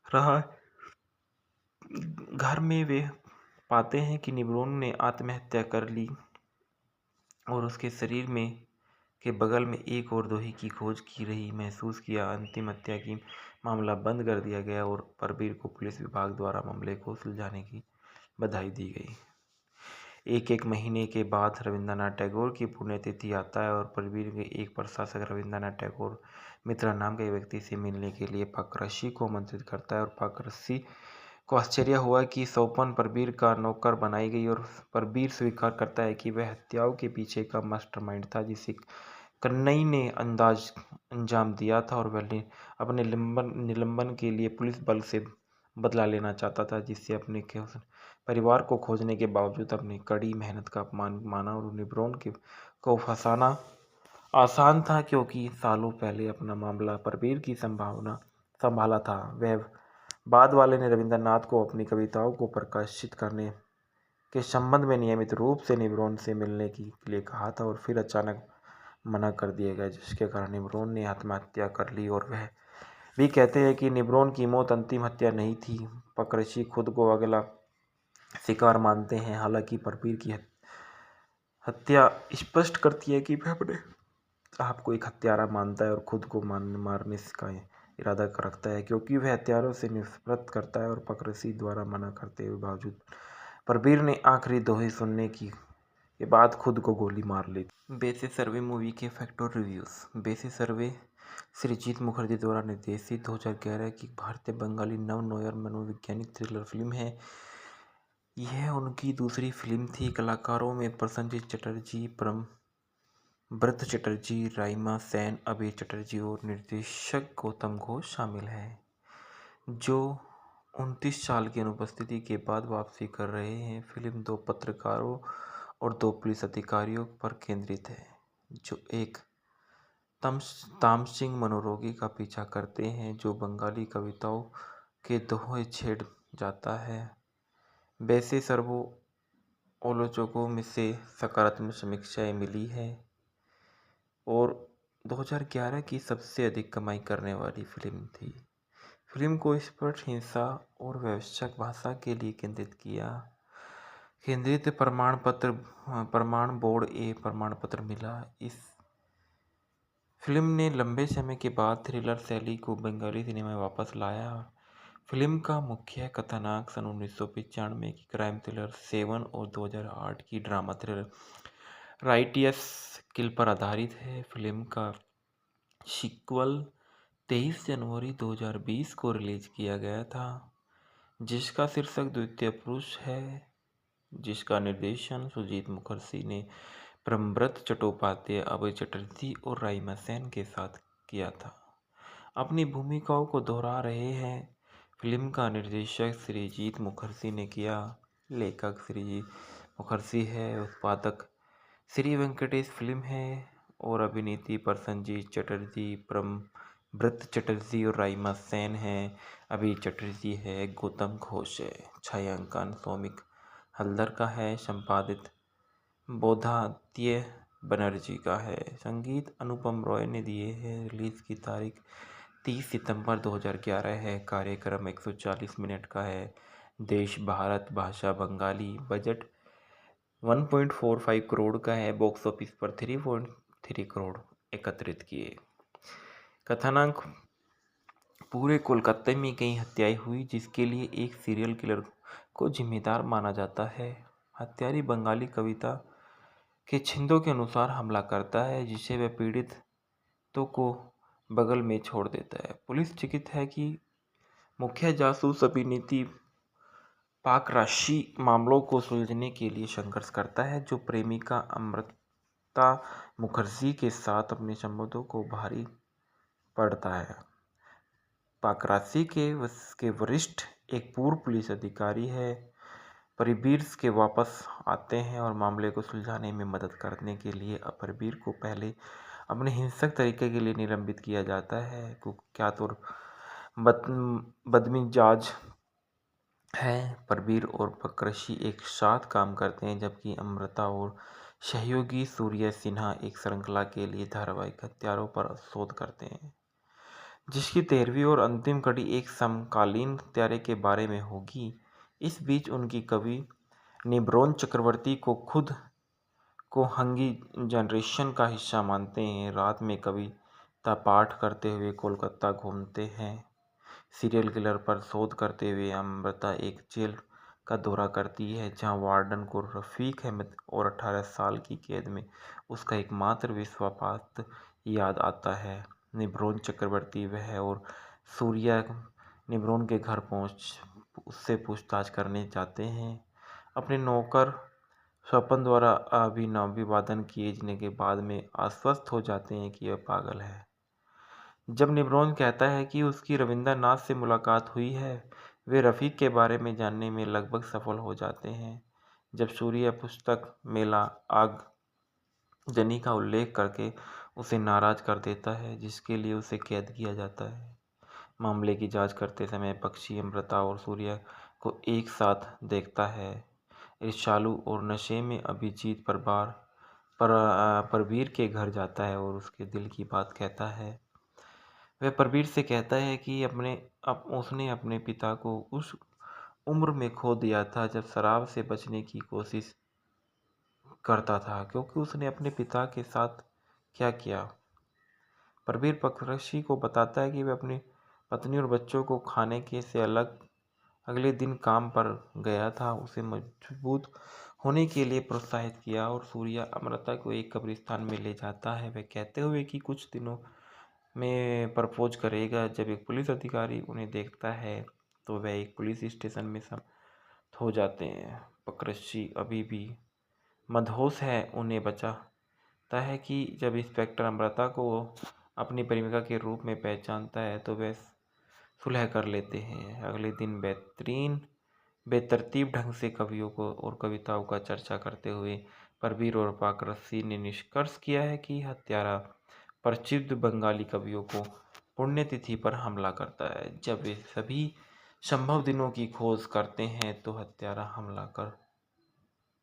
रहा है। घर में वे पाते हैं कि निब्रोन ने आत्महत्या कर ली और उसके शरीर में के बगल में एक और दोही की खोज की रही महसूस किया। अंतिम हत्या की मामला बंद कर दिया गया और परबीर को पुलिस विभाग द्वारा मामले को सुलझाने की बधाई दी गई। एक महीने के बाद रविंद्रनाथ टैगोर की पुण्यतिथि आता है और परबीर के एक प्रशासक रविंद्रनाथ टैगोर मित्रा नाम के व्यक्ति से मिलने के लिए पाकरासी को आमंत्रित करता है और पाकरासी को आश्चर्य हुआ कि स्वपन परबीर का नौकर बनाई गई और परबीर स्वीकार करता है कि वह हत्याओं के पीछे का मास्टरमाइंड था, जिसे कन्नई ने अंजाम दिया था और वह अपने निलंबन के लिए पुलिस बल से बदला लेना चाहता था, जिससे अपने परिवार को खोजने के बावजूद अपनी कड़ी मेहनत का अपमान माना। और निब्रोन को फंसाना आसान था, क्योंकि सालों पहले अपना मामला परवीर की संभाला था। वह बाद वाले ने रविंद्रनाथ को अपनी कविताओं को प्रकाशित करने के संबंध में नियमित रूप से निब्रोन से मिलने के लिए कहा था, और फिर अचानक मना कर दिया गया, जिसके कारण निब्रोन ने आत्महत्या कर ली। और वह भी कहते हैं कि निब्रोन की मौत अंतिम हत्या नहीं थी। पकरशी खुद को अगला शिकार मानते हैं। हालांकि परवीर की हत्या स्पष्ट करती है कि वह अपने आप को एक हत्यारा मानता है और खुद को मारने का इरादा रखता है, क्योंकि वह हत्यारों से नफरत करता है। और पकरशी द्वारा मना करते हुए बावजूद परवीर ने आखिरी दोहे सुनने के बाद खुद को गोली मार ली। बेसिस सर्वे मूवी के फैक्ट और रिव्यूज़। बेसिस सर्वे सृजीत मुखर्जी द्वारा निर्देशित 2011 की भारतीय बंगाली नव नोयर मनोवैज्ञानिक थ्रिलर फिल्म है। यह उनकी दूसरी फिल्म थी। कलाकारों में प्रसन्नजीत चटर्जी, ब्रत चटर्जी, राइमा सेन, अभय चटर्जी और निर्देशक गौतम घोष शामिल हैं, जो 29 साल की अनुपस्थिति के बाद वापसी कर रहे हैं। फिल्म 2 पत्रकारों और 2 पुलिस अधिकारियों पर केंद्रित है, जो एक तामसिंग मनोरोगी का पीछा करते हैं, जो बंगाली कविताओं के दोहे छेड़ जाता है। वैसे सर्वो आलोचकों में से सकारात्मक समीक्षाएं मिली है और 2011 की सबसे अधिक कमाई करने वाली फिल्म थी। फिल्म को स्पष्ट हिंसा और वयस्क भाषा के लिए केंद्रित प्रमाण बोर्ड ए प्रमाण पत्र मिला। इस फिल्म ने लंबे समय के बाद थ्रिलर शैली को बंगाली सिनेमा में वापस लाया। फिल्म का मुख्य कथानक सन 1995 की क्राइम थ्रिलर 7 और 2008 की ड्रामा थ्रिलर राइटियस किल पर आधारित है। फिल्म का सीक्वल 23 जनवरी 2020 को रिलीज किया गया था, जिसका शीर्षक द्वितीय पुरुष है, जिसका निर्देशन सुजीत मुखर्जी ने ब्रह्मव्रत चट्टोपाध्याय, अभय चटर्जी और राइमा सेन के साथ किया था। अपनी भूमिकाओं को दोहरा रहे हैं। फिल्म का निर्देशक सृजीत मुखर्जी ने किया, लेखक सृजीत मुखर्जी है, उत्पादक श्री वेंकटेश फिल्म है और अभिनेत्री प्रसन्नजीत चटर्जी, ब्रत चटर्जी और राइमा सेन है। अभय चटर्जी है, गौतम घोष है। छायांकन सौमिक हल्दर का है, संपादित बोधादित्य बनर्जी का है। संगीत अनुपम रॉय ने दिए हैं। रिलीज की तारीख 30 सितंबर 2011 है। कार्यक्रम 140 मिनट का है। देश भारत, भाषा बंगाली। बजट 1.45 करोड़ का है। बॉक्स ऑफिस पर 3.3 करोड़ एकत्रित किए। कथानक पूरे कोलकाता में कई हत्याएं हुई, जिसके लिए एक सीरियल किलर को जिम्मेदार माना जाता है। हत्यारी बंगाली कविता के छंदों के अनुसार हमला करता है, जिसे वह पीड़ितों को बगल में छोड़ देता है। पुलिस चिकित है कि मुख्य जासूस अभिनेत्री पाकराशी मामलों को सुलझाने के लिए संघर्ष करता है, जो प्रेमिका अमृता मुखर्जी के साथ अपने संबंधों को भारी पड़ता है। पाकराशी के वरिष्ठ एक पूर्व पुलिस अधिकारी है, परवीर के वापस आते हैं और मामले को सुलझाने में मदद करने के लिए परवीर को पहले अपने हिंसक तरीके के लिए निलंबित किया जाता है। कुख्यात और बदमिजाज है। परवीर और पकरशी एक साथ काम करते हैं, जबकि अमृता और सहयोगी सूर्य सिन्हा एक श्रृंखला के लिए धारावाहिक हत्यारों पर शोध करते हैं, जिसकी 13वीं और अंतिम कड़ी एक समकालीन हत्यारे के बारे में होगी। इस बीच उनकी कवि निब्रोन चक्रवर्ती को खुद को हंगी जनरेशन का हिस्सा मानते हैं। रात में कविता पाठ करते हुए कोलकाता घूमते हैं। सीरियल किलर पर शोध करते हुए अमृता एक जेल का दौरा करती है, जहां वार्डन को रफीक अहमद और 18 साल की कैद में उसका एकमात्र विश्वासपात्र याद आता है। निब्रोन चक्रवर्ती वह और सूर्या निब्रोन के घर उससे पूछताछ करने जाते हैं। अपने नौकर स्वपन द्वारा अभिवादन किए जाने के बाद में आश्वस्त हो जाते हैं कि वह पागल है। जब निब्रोन कहता है कि उसकी रविंद्रनाथ से मुलाकात हुई है, वे रफ़ीक के बारे में जानने में लगभग सफल हो जाते हैं, जब सूर्य पुस्तक मेला आगजनी का उल्लेख करके उसे नाराज़ कर देता है, जिसके लिए उसे कैद किया जाता है। मामले की जांच करते समय पक्षी अमृता और सूर्य को एक साथ देखता है। ईर्ष्यालु और नशे में अभिजीत परवीर के घर जाता है और उसके दिल की बात कहता है। वह परवीर से कहता है कि उसने अपने पिता को उस उम्र में खो दिया था जब शराब से बचने की कोशिश करता था, क्योंकि उसने अपने पिता के साथ क्या किया। परवीर पक्षी को बताता है कि वह अपनी पत्नी और बच्चों को खाने के से अलग अगले दिन काम पर गया था। उसे मजबूत होने के लिए प्रोत्साहित किया और सूर्या अमृता को एक कब्रिस्तान में ले जाता है, वह कहते हुए कि कुछ दिनों में प्रपोज करेगा। जब एक पुलिस अधिकारी उन्हें देखता है तो वह एक पुलिस स्टेशन में समाप्त हो जाते हैं। पक्षी अभी भी मदहोश है, उन्हें बचाता है कि जब इंस्पेक्टर अमृता को अपनी प्रेमिका के रूप में पहचानता है तो वे सुलह कर लेते हैं। अगले दिन बेतरतीब ढंग से कवियों को और कविताओं का चर्चा करते हुए परवीर और पाकरसी ने निष्कर्ष किया है कि हत्यारा प्रसिद्ध बंगाली कवियों को पुण्यतिथि पर हमला करता है। जब वे सभी संभव दिनों की खोज करते हैं तो हत्यारा हमला कर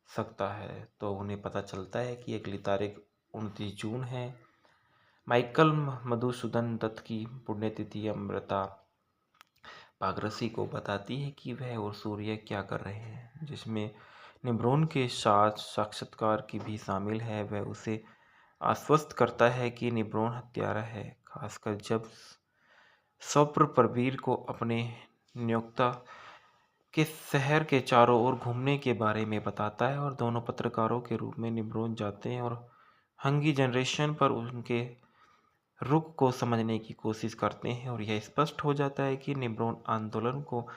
सकता है, तो उन्हें पता चलता है कि अगली तारीख 29 जून है। माइकल मधुसूदन दत्त की पुण्यतिथि अमृता पाकरसी को बताती है कि वह और सूर्य क्या कर रहे हैं, जिसमें निब्रोन के साथ साक्षात्कार की भी शामिल है। वह उसे आश्वस्त करता है कि निब्रोन हत्यारा है, खासकर जब स्वप्न परवीर को अपने नियोक्ता के शहर के चारों ओर घूमने के बारे में बताता है और दोनों पत्रकारों के रूप में निब्रोन जाते हैं और हंगी जनरेशन पर उनके रुख को समझने की कोशिश करते हैं। और यह स्पष्ट हो जाता है कि निब्रोन आंदोलन को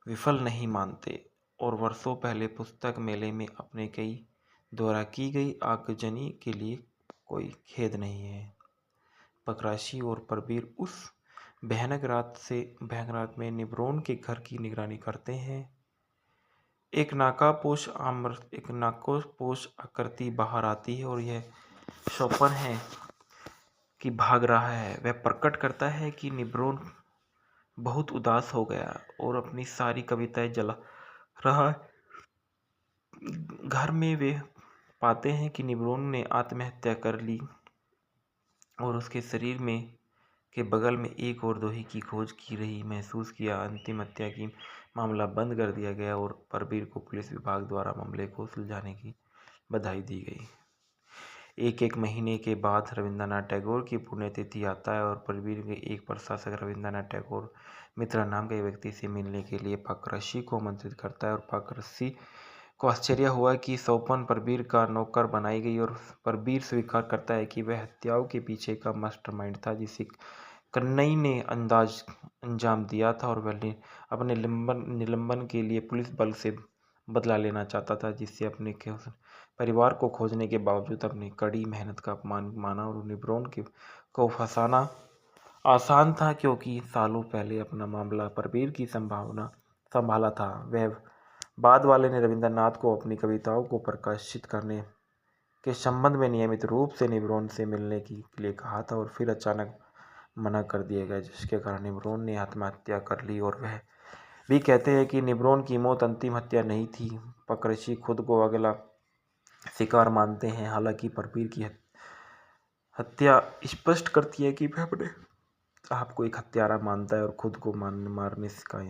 विफल नहीं मानते और वर्षों पहले पुस्तक मेले में अपने कई द्वारा की गई आगजनी के लिए कोई खेद नहीं है। पकराशी और परवीर उस भयानक रात में निब्रोन के घर की निगरानी करते हैं। एक नाकापोश आकृति बाहर आती है और यह स्वप्न है कि भाग रहा है। वह प्रकट करता है कि निब्रोन बहुत उदास हो गया और अपनी सारी कविताएं जला रहा है। घर में वे पाते हैं कि निब्रोन ने आत्महत्या कर ली और उसके शरीर में के बगल में एक और दोही की खोज की रही महसूस किया। अंतिम हत्या की मामला बंद कर दिया गया और परवीर को पुलिस विभाग द्वारा मामले को सुलझाने की बधाई दी गई। एक महीने के बाद रविंद्रनाथ टैगोर की पुण्यतिथि आता है और परवीर के एक प्रशासक रविंद्रनाथ टैगोर मित्रा नाम के व्यक्ति से मिलने के लिए पाकरसी को आमंत्रित करता है और पाकरसी को आश्चर्य हुआ कि स्वप्न परवीर का नौकर बनाई गई और परवीर स्वीकार करता है कि वह हत्याओं के पीछे का मास्टरमाइंड था जिसे कन्नई ने अंजाम दिया था और वह अपने निलंबन के लिए पुलिस बल से बदला लेना चाहता था, जिससे अपने परिवार को खोजने के बावजूद अपनी कड़ी मेहनत का अपमान माना। और निब्रोन को फंसाना आसान था क्योंकि सालों पहले अपना मामला परवीर की संभाला था। वह बाद वाले ने रविंद्रनाथ को अपनी कविताओं को प्रकाशित करने के संबंध में नियमित रूप से निब्रोन से मिलने के लिए कहा था और फिर अचानक मना कर दिया गया, जिसके कारण निब्रोन ने आत्महत्या कर ली। और वह भी कहते हैं कि निब्रोन की मौत अंतिम हत्या नहीं थी। पकरशी खुद को अगला शिकार मानते हैं, हालांकि परवीर की हत्या स्पष्ट करती है कि वह अपने आप को एक हत्यारा मानता है और खुद को मारने का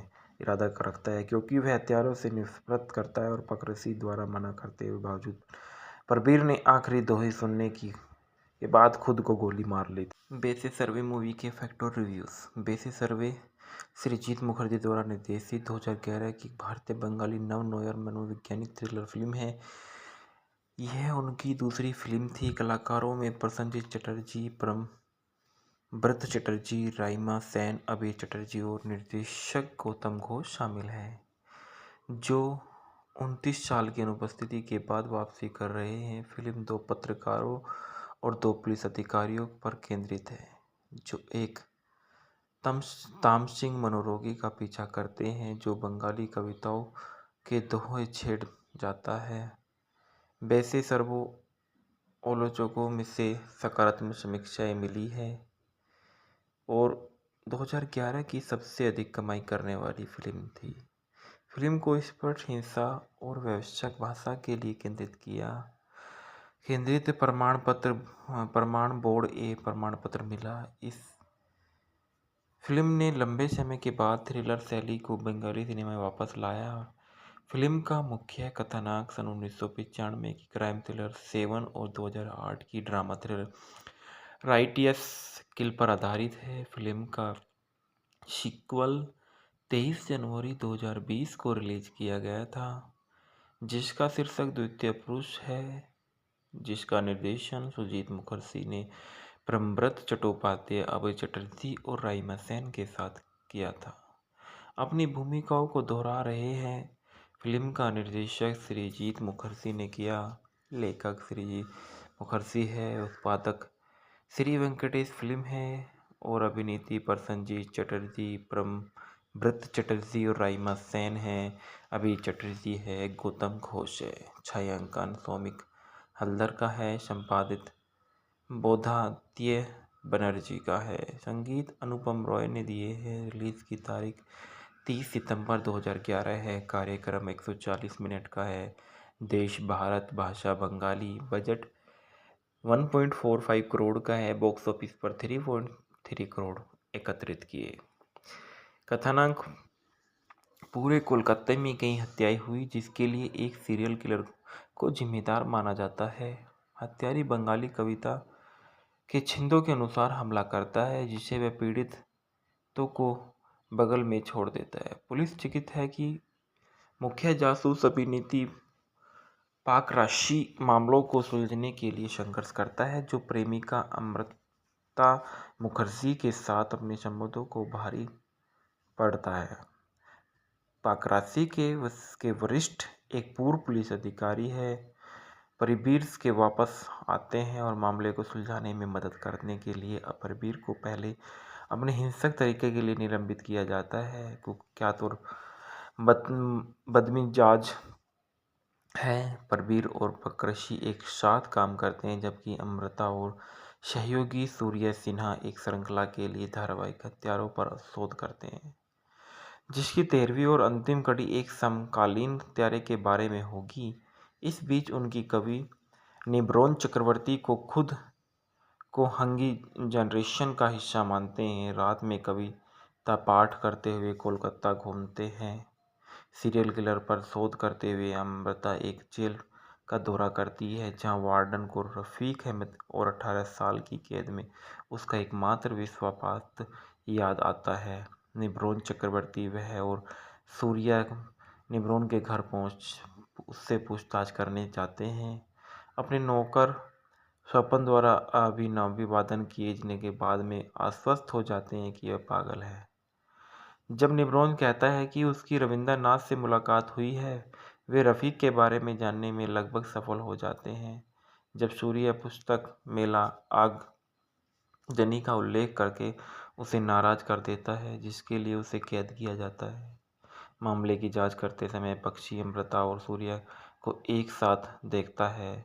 इरादा रखता है, क्योंकि वह हत्यारों से नफरत करता है। और पकरसी द्वारा मना करते हुए बावजूद परवीर ने आखिरी दोहे सुनने के बाद खुद को गोली मार ली थी। बेसिस सर्वे मूवी के फैक्ट और रिव्यूज़। बेसिस सर्वे सृजित मुखर्जी द्वारा निर्देशित 2011 की भारतीय बंगाली नव नोयर मनोवैज्ञानिक थ्रिलर फिल्म है। यह उनकी दूसरी फिल्म थी। कलाकारों में प्रसन्नजीत चटर्जी, ब्रत चटर्जी, राइमा सेन, अभय चटर्जी और निर्देशक गौतम घोष शामिल हैं, जो 29 साल की अनुपस्थिति के बाद वापसी कर रहे हैं। फिल्म 2 पत्रकारों और 2 पुलिस अधिकारियों पर केंद्रित है, जो एक तामसिंह मनोरोगी का पीछा करते हैं, जो बंगाली कविताओं के दोहे छेड़ जाता है। वैसे सर्वो आलोचकों में से सकारात्मक समीक्षाएं मिली है और 2011 की सबसे अधिक कमाई करने वाली फिल्म थी। फिल्म को स्पष्ट हिंसा और वैश्विक भाषा के लिए केंद्रित प्रमाण बोर्ड ए प्रमाण पत्र मिला। इस फिल्म ने लंबे समय के बाद थ्रिलर शैली को बंगाली सिनेमा में वापस लाया। फिल्म का मुख्य कथानक सन 1995 की क्राइम थ्रिलर सेवन और 2008 की ड्रामा थ्रिलर राइटियस किल पर आधारित है। फिल्म का सीक्वल 23 जनवरी 2020 को रिलीज किया गया था, जिसका शीर्षक द्वितीय पुरुष है, जिसका निर्देशन सुजीत मुखर्जी ने प्रेमव्रत चट्टोपाध्याय, अभय चटर्जी और राइमा सेन के साथ किया था। अपनी भूमिकाओं को दोहरा रहे हैं। फिल्म का निर्देशक श्रीजीत मुखर्जी ने किया, लेखक श्रीजीत मुखर्जी है, उत्पादक श्री वेंकटेश फिल्म है और अभिनीति पर संजीत चटर्जी, प्रेमव्रत चटर्जी और राइमा सेन है। अभय चटर्जी है, गौतम घोष है, छायांकन सौमिक हल्दर का है, संपादित बोधादित्य बनर्जी का है, संगीत अनुपम रॉय ने दिए हैं। रिलीज की तारीख 30 सितंबर 2011 है। कार्यक्रम 140 मिनट का है। देश भारत, भाषा बंगाली, बजट 1.45 करोड़ का है। बॉक्स ऑफिस पर 3.3 करोड़ एकत्रित किए। कथानक पूरे कोलकाता में कई हत्याएं हुई, जिसके लिए एक सीरियल किलर को जिम्मेदार माना जाता है। हत्यारी बंगाली कविता के छंदों के अनुसार हमला करता है, जिसे वह पीड़ितों को बगल में छोड़ देता है। पुलिस चिंतित है कि मुख्य जासूस अभिनीति पाकराशी मामलों को सुलझाने के लिए संघर्ष करता है, जो प्रेमिका अमृता मुखर्जी के साथ अपने संबंधों को भारी पड़ता है। पाकराशी के वरिष्ठ एक पूर्व पुलिस अधिकारी है, परबीर के वापस आते हैं और मामले को सुलझाने में मदद करने के लिए परबीर को पहले अपने हिंसक तरीके के लिए निलंबित किया जाता है। कुख्यात और बदमिजाज है। परबीर और पाकराशी एक साथ काम करते हैं, जबकि अमृता और सहयोगी सूर्य सिन्हा एक श्रृंखला के लिए धारावाहिक हत्यारों पर शोध करते हैं, जिसकी 13वीं और अंतिम कड़ी एक समकालीन हत्यारे के बारे में होगी। इस बीच उनकी कवि निब्रोन चक्रवर्ती को खुद को हंगी जनरेशन का हिस्सा मानते हैं। रात में कविता पाठ करते हुए कोलकाता घूमते हैं। सीरियल किलर पर शोध करते हुए अमृता एक जेल का दौरा करती है, जहां वार्डन को रफीक अहमद और 18 साल की कैद में उसका एकमात्र विश्वासपात्र याद आता है। निब्रोन चक्रवर्ती वह और सूर्या निब्रोन के घर पहुंच उससे पूछताछ करने जाते हैं। अपने नौकर स्वपन द्वारा अभिवादन किए जाने के बाद में आश्वस्त हो जाते हैं कि वह पागल है। जब निब्रोन कहता है कि उसकी रविंद्रनाथ से मुलाकात हुई है, वे रफ़ीक के बारे में जानने में लगभग सफल हो जाते हैं। जब सूर्य पुस्तक मेला आगजनी का उल्लेख करके उसे नाराज कर देता है, जिसके लिए उसे कैद किया जाता है। मामले की जांच करते समय पक्षी अमृता और सूर्य को एक साथ देखता है।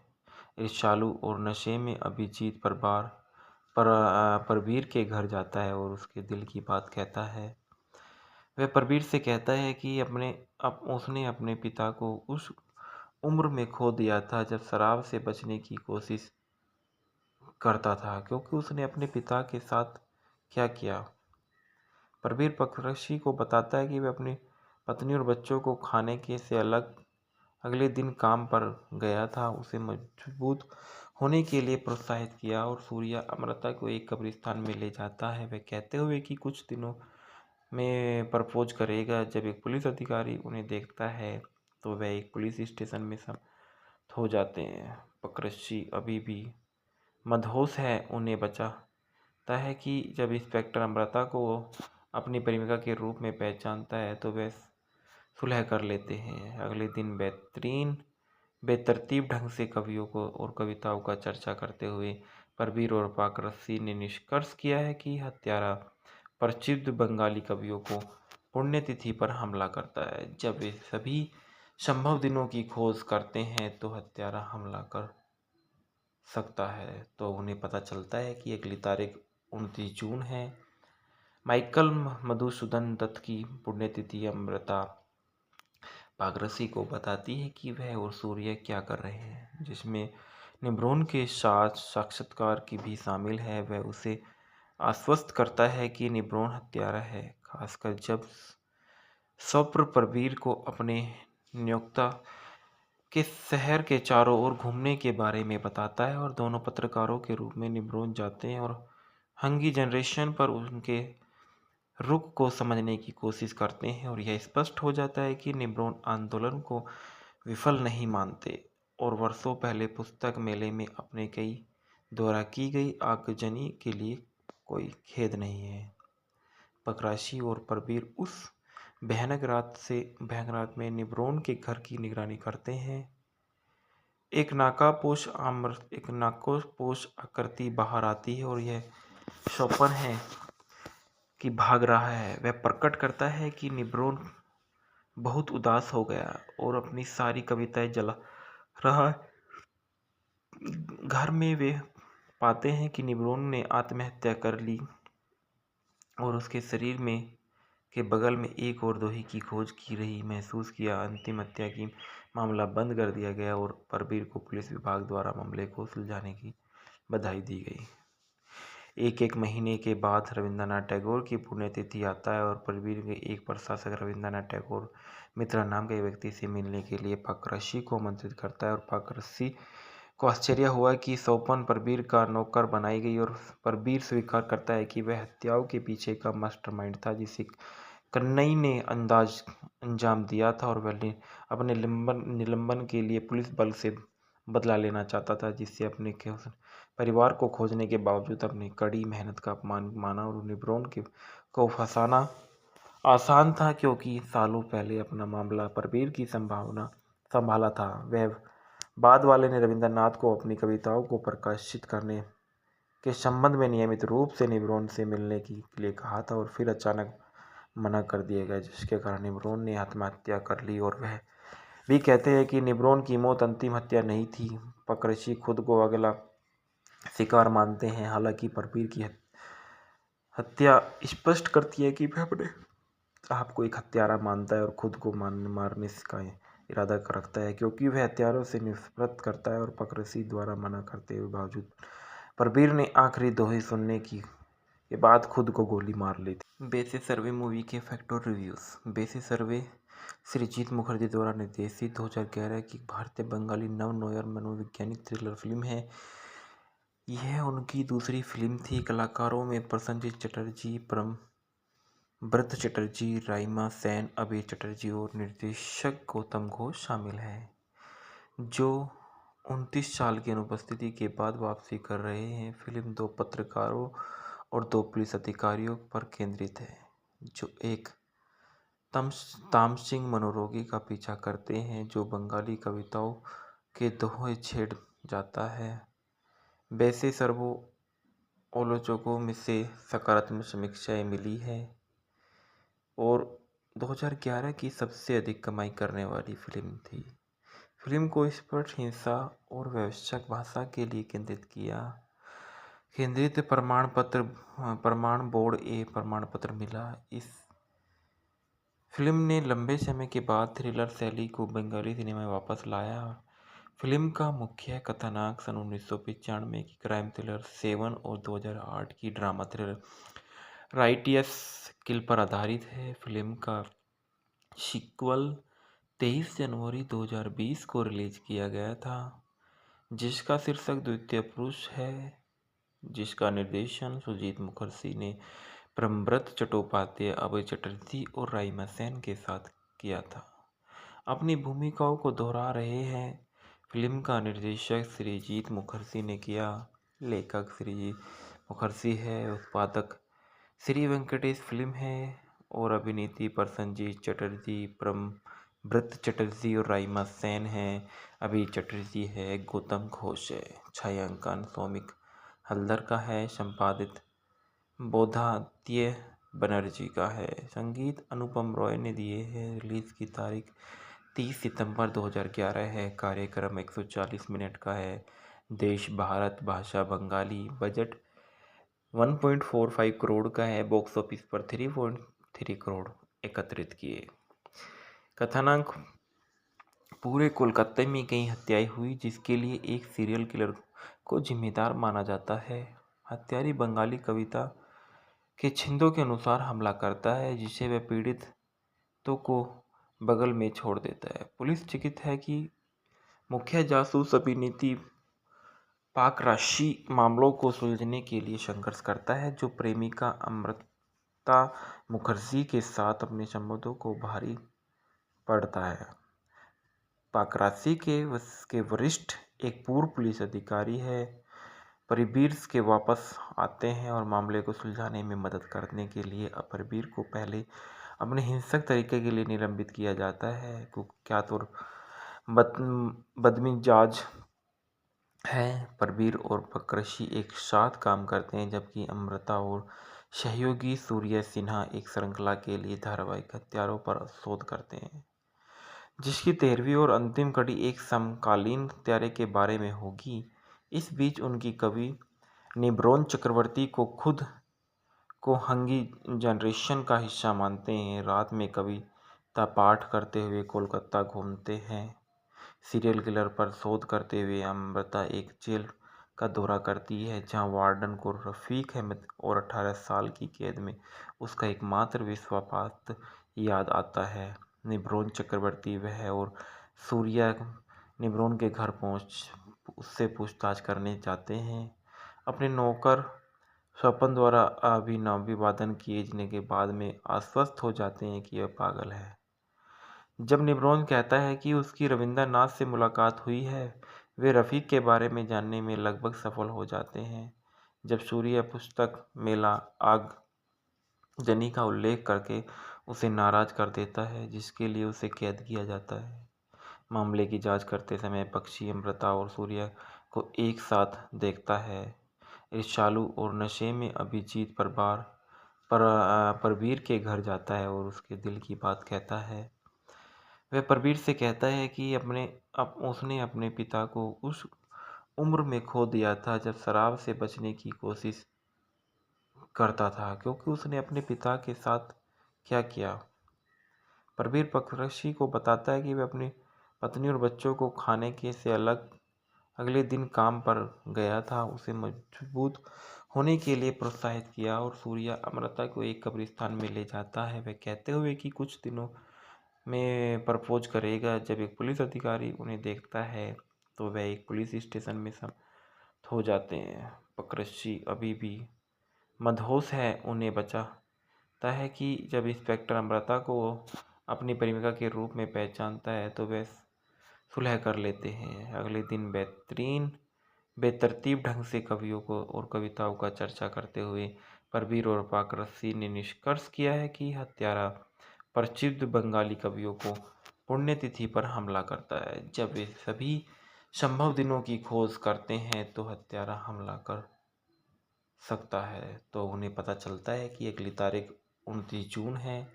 ईर्ष्यालु और नशे में अभिजीत परबीर के घर जाता है और उसके दिल की बात कहता है। वह परबीर से कहता है कि उसने अपने पिता को उस उम्र में खो दिया था जब शराब से बचने की कोशिश करता था, क्योंकि उसने अपने पिता के साथ क्या किया। परबीर पाकराशी को बताता है कि वह अपनी पत्नी और बच्चों को खाने के से अगले दिन काम पर गया था, उसे मजबूत होने के लिए प्रोत्साहित किया और सूर्या अमृता को एक कब्रिस्तान में ले जाता है, वह कहते हुए कि कुछ दिनों में प्रपोज करेगा। जब एक पुलिस अधिकारी उन्हें देखता है तो वह एक पुलिस स्टेशन में समाप्त हो जाते हैं। पाकराशी अभी भी मदहोश है, उन्हें बचाता है कि जब इंस्पेक्टर अमृता को अपनी प्रेमिका के रूप में पहचानता है तो वे सुलह कर लेते हैं। अगले दिन बेतरतीब ढंग से कवियों को और कविताओं का चर्चा करते हुए परबीर और पाकराशी ने निष्कर्ष किया है कि हत्यारा प्रसिद्ध बंगाली कवियों को पुण्यतिथि पर हमला करता है। जब वे सभी संभव दिनों की खोज करते हैं तो हत्यारा हमला कर सकता है, तो उन्हें पता चलता है कि अगली तारीख 29 जून है। माइकल मधुसूदन दत्त की पुण्यतिथि अमृता पागरसी को बताती है कि वह और सूर्य क्या कर रहे हैं, जिसमें निब्रोन के साथ साक्षात्कार की भी शामिल है। वह उसे आश्वस्त करता है कि निब्रोन हत्यारा है, खासकर जब स्वप्न प्रवीर को अपने नियोक्ता के शहर के चारों ओर घूमने के बारे में बताता है और दोनों पत्रकारों के रूप में निब्रोन जाते हैं और हंगी जनरेशन पर उनके रुख को समझने की कोशिश करते हैं। और यह स्पष्ट हो जाता है कि निब्रोन आंदोलन को विफल नहीं मानते और वर्षों पहले पुस्तक मेले में अपने कई द्वारा की गई आगजनी के लिए कोई खेद नहीं है। पकराशी और प्रवीर उस भयानक रात में निब्रोन के घर की निगरानी करते हैं। एक नाकापोश आकृति बाहर आती है और यह शोपन है कि भाग रहा है। वह प्रकट करता है कि निब्रोन बहुत उदास हो गया और अपनी सारी कविताएं जला रहा है। घर में वे पाते हैं कि निब्रोन ने आत्महत्या कर ली और उसके शरीर में के बगल में एक और दोही की खोज की रही महसूस किया। अंतिम हत्या की मामला बंद कर दिया गया और प्रवीर को पुलिस विभाग द्वारा मामले को सुलझाने की बधाई दी गई। एक महीने के बाद रविंद्रनाथ टैगोर की पुण्यतिथि आता है और प्रवीर के एक प्रशासक रविंद्रनाथ टैगोर मित्रा नाम के व्यक्ति से मिलने के लिए पाकरसी को आमंत्रित करता है और पाकरसी को आश्चर्य हुआ कि सोपन प्रवीर का नौकर बनाई गई और प्रवीर स्वीकार करता है कि वह हत्याओं के पीछे का मास्टरमाइंड था जिसे कन्नई ने अंजाम दिया था और वह अपने निलंबन के लिए पुलिस बल से बदला लेना चाहता था, जिससे अपने परिवार को खोजने के बावजूद अपनी कड़ी मेहनत का अपमान माना। और निब्रोन को फंसाना आसान था क्योंकि सालों पहले अपना मामला प्रवीर की संभाला था। वह बाद वाले ने रविंद्रनाथ को अपनी कविताओं को प्रकाशित करने के संबंध में नियमित रूप से निब्रोन से मिलने के लिए कहा था और फिर अचानक मना कर दिया गया, जिसके कारण निब्रोन ने आत्महत्या कर ली। और वह भी कहते हैं कि निब्रोन की मौत अंतिम हत्या नहीं थी। पाकरसी खुद को अगला शिकार मानते हैं, हालांकि प्रवीर की हत्या स्पष्ट करती है कि वह अपने आप को एक हत्यारा मानता है और खुद को मारने का इरादा रखता है, क्योंकि वह हत्यारों से नफरत करता है। और पाकरसी द्वारा मना करते हुए बावजूद प्रवीर ने आखिरी दोहे सुनने के बाद खुद को गोली मार ली थी। बेसिस सर्वे मूवी के फैक्ट और रिव्यूज़। बेसिस सर्वे सृजीत मुखर्जी द्वारा निर्देशित 2011 की भारतीय बंगाली नव नोयर मनोवैज्ञानिक थ्रिलर फिल्म है। यह उनकी दूसरी फिल्म थी। कलाकारों में प्रसन्नजीत चटर्जी, ब्रत चटर्जी, राइमा सेन, अभय चटर्जी और निर्देशक गौतम घोष शामिल हैं, जो 29 साल की अनुपस्थिति के बाद वापसी कर रहे हैं। फिल्म 2 पत्रकारों और 2 पुलिस अधिकारियों पर केंद्रित है, जो एक तामसिंग मनोरोगी का पीछा करते हैं, जो बंगाली कविताओं के दोहे छेड़ जाता है। वैसे सर्वो आलोचकों में से सकारात्मक समीक्षाएं मिली है और 2011 की सबसे अधिक कमाई करने वाली फिल्म थी। फिल्म को स्पष्ट हिंसा और वैश्विक भाषा के लिए केंद्रित प्रमाण बोर्ड ए प्रमाण पत्र मिला। इस फिल्म ने लंबे समय के बाद थ्रिलर शैली को बंगाली सिनेमा में वापस लाया। फिल्म का मुख्य कथानक सन 1995 की क्राइम थ्रिलर 7 और 2008 की ड्रामा थ्रिलर राइटियस किल पर आधारित है। फिल्म का सीक्वल 23 जनवरी 2020 को रिलीज किया गया था, जिसका शीर्षक द्वितीय पुरुष है, जिसका निर्देशन सुजीत मुखर्जी ने ब्रह्मव्रत चट्टोपाध्याय, अभय चटर्जी और राइमा सेन के साथ किया था। अपनी भूमिकाओं को दोहरा रहे हैं। फिल्म का निर्देशक सृजीत मुखर्जी ने किया, लेखक सृजीत मुखर्जी है, उत्पादक श्री वेंकटेश फिल्म है और अभिनेत्री प्रसन्नजीत चटर्जी, ब्रत चटर्जी और राइमा सेन है। अभय चटर्जी है, गौतम घोष है। छायांकन सौमिक हल्दर का है। संपादित बोधादित्य बनर्जी का है। संगीत अनुपम रॉय ने दिए हैं। रिलीज़ की तारीख 30 सितंबर 2011 है। कार्यक्रम 140 मिनट का है। देश भारत, भाषा बंगाली। बजट 1.45 करोड़ का है। बॉक्स ऑफिस पर 3.3 करोड़ एकत्रित किए। कथानक: पूरे कोलकाता में कई हत्याएं हुई जिसके लिए एक सीरियल किलर को जिम्मेदार माना जाता है। हत्यारी बंगाली कविता के छंदों के अनुसार हमला करता है जिसे वह पीड़ितों को बगल में छोड़ देता है। पुलिस चिकित है कि मुख्य जासूस अभिनेत्री पाकराशी मामलों को सुलझाने के लिए संघर्ष करता है जो प्रेमिका अमृता मुखर्जी के साथ अपने संबंधों को भारी पड़ता है। पाकराशी के वरिष्ठ एक पूर्व पुलिस अधिकारी है। परबीर के वापस आते हैं और मामले को सुलझाने में मदद करने के लिए परबीर को पहले अपने हिंसक तरीके के लिए निलंबित किया जाता है। कुख्यात और बदमिजाज है। परबीर और पाकराशी एक साथ काम करते हैं जबकि अमृता और सहयोगी सूर्य सिन्हा एक श्रृंखला के लिए धारावाहिक हत्यारों पर शोध करते हैं जिसकी 13वीं और अंतिम कड़ी एक समकालीन हत्यारे के बारे में होगी। इस बीच उनकी कवि निब्रोन चक्रवर्ती को खुद को हंगी जनरेशन का हिस्सा मानते हैं। रात में कविता पाठ करते हुए कोलकाता घूमते हैं। सीरियल किलर पर शोध करते हुए अमृता एक जेल का दौरा करती है जहां वार्डन को रफीक अहमद और 18 साल की कैद में उसका एकमात्र विश्वासपात्र याद आता है। निब्रोन चक्रवर्ती वह और सूर्या निब्रोन के घर पहुंच उससे पूछताछ करने जाते हैं। अपने नौकर स्वपन द्वारा अभिवादन किए जाने के बाद में आश्वस्त हो जाते हैं कि वह पागल है। जब निब्रोन कहता है कि उसकी रविंद्रनाथ से मुलाकात हुई है, वे रफ़ीक के बारे में जानने में लगभग सफल हो जाते हैं। जब सूर्य पुस्तक मेला आगजनी का उल्लेख करके उसे नाराज कर देता है जिसके लिए उसे कैद किया जाता है। मामले की जांच करते समय पक्षी अमृता और सूर्य को एक साथ देखता है। ईर्ष्यालु और नशे में अभिजीत परबीर के घर जाता है और उसके दिल की बात कहता है। वह परबीर से कहता है कि उसने अपने पिता को उस उम्र में खो दिया था जब शराब से बचने की कोशिश करता था क्योंकि उसने अपने पिता के साथ क्या किया। परबीर पाकराशी को बताता है कि वह अपनी पत्नी और बच्चों को खाने के से अलग अगले दिन काम पर गया था। उसे मजबूत होने के लिए प्रोत्साहित किया और सूर्या अमृता को एक कब्रिस्तान में ले जाता है वह कहते हुए कि कुछ दिनों में प्रपोज करेगा। जब एक पुलिस अधिकारी उन्हें देखता है तो वह एक पुलिस स्टेशन में समाप्त हो जाते हैं। पाकराशी अभी भी मदहोश है। उन्हें बचाता है कि जब इंस्पेक्टर अमृता को अपनी प्रेमिका के रूप में पहचानता है तो वे सुलह कर लेते हैं। अगले दिन बेतरतीब ढंग से कवियों को और कविताओं का चर्चा करते हुए परबीर और पाकराशी ने निष्कर्ष किया है कि हत्यारा प्रसिद्ध बंगाली कवियों को पुण्यतिथि पर हमला करता है। जब वे सभी संभव दिनों की खोज करते हैं तो हत्यारा हमला कर सकता है तो उन्हें पता चलता है कि अगली तारीख 29 जून है।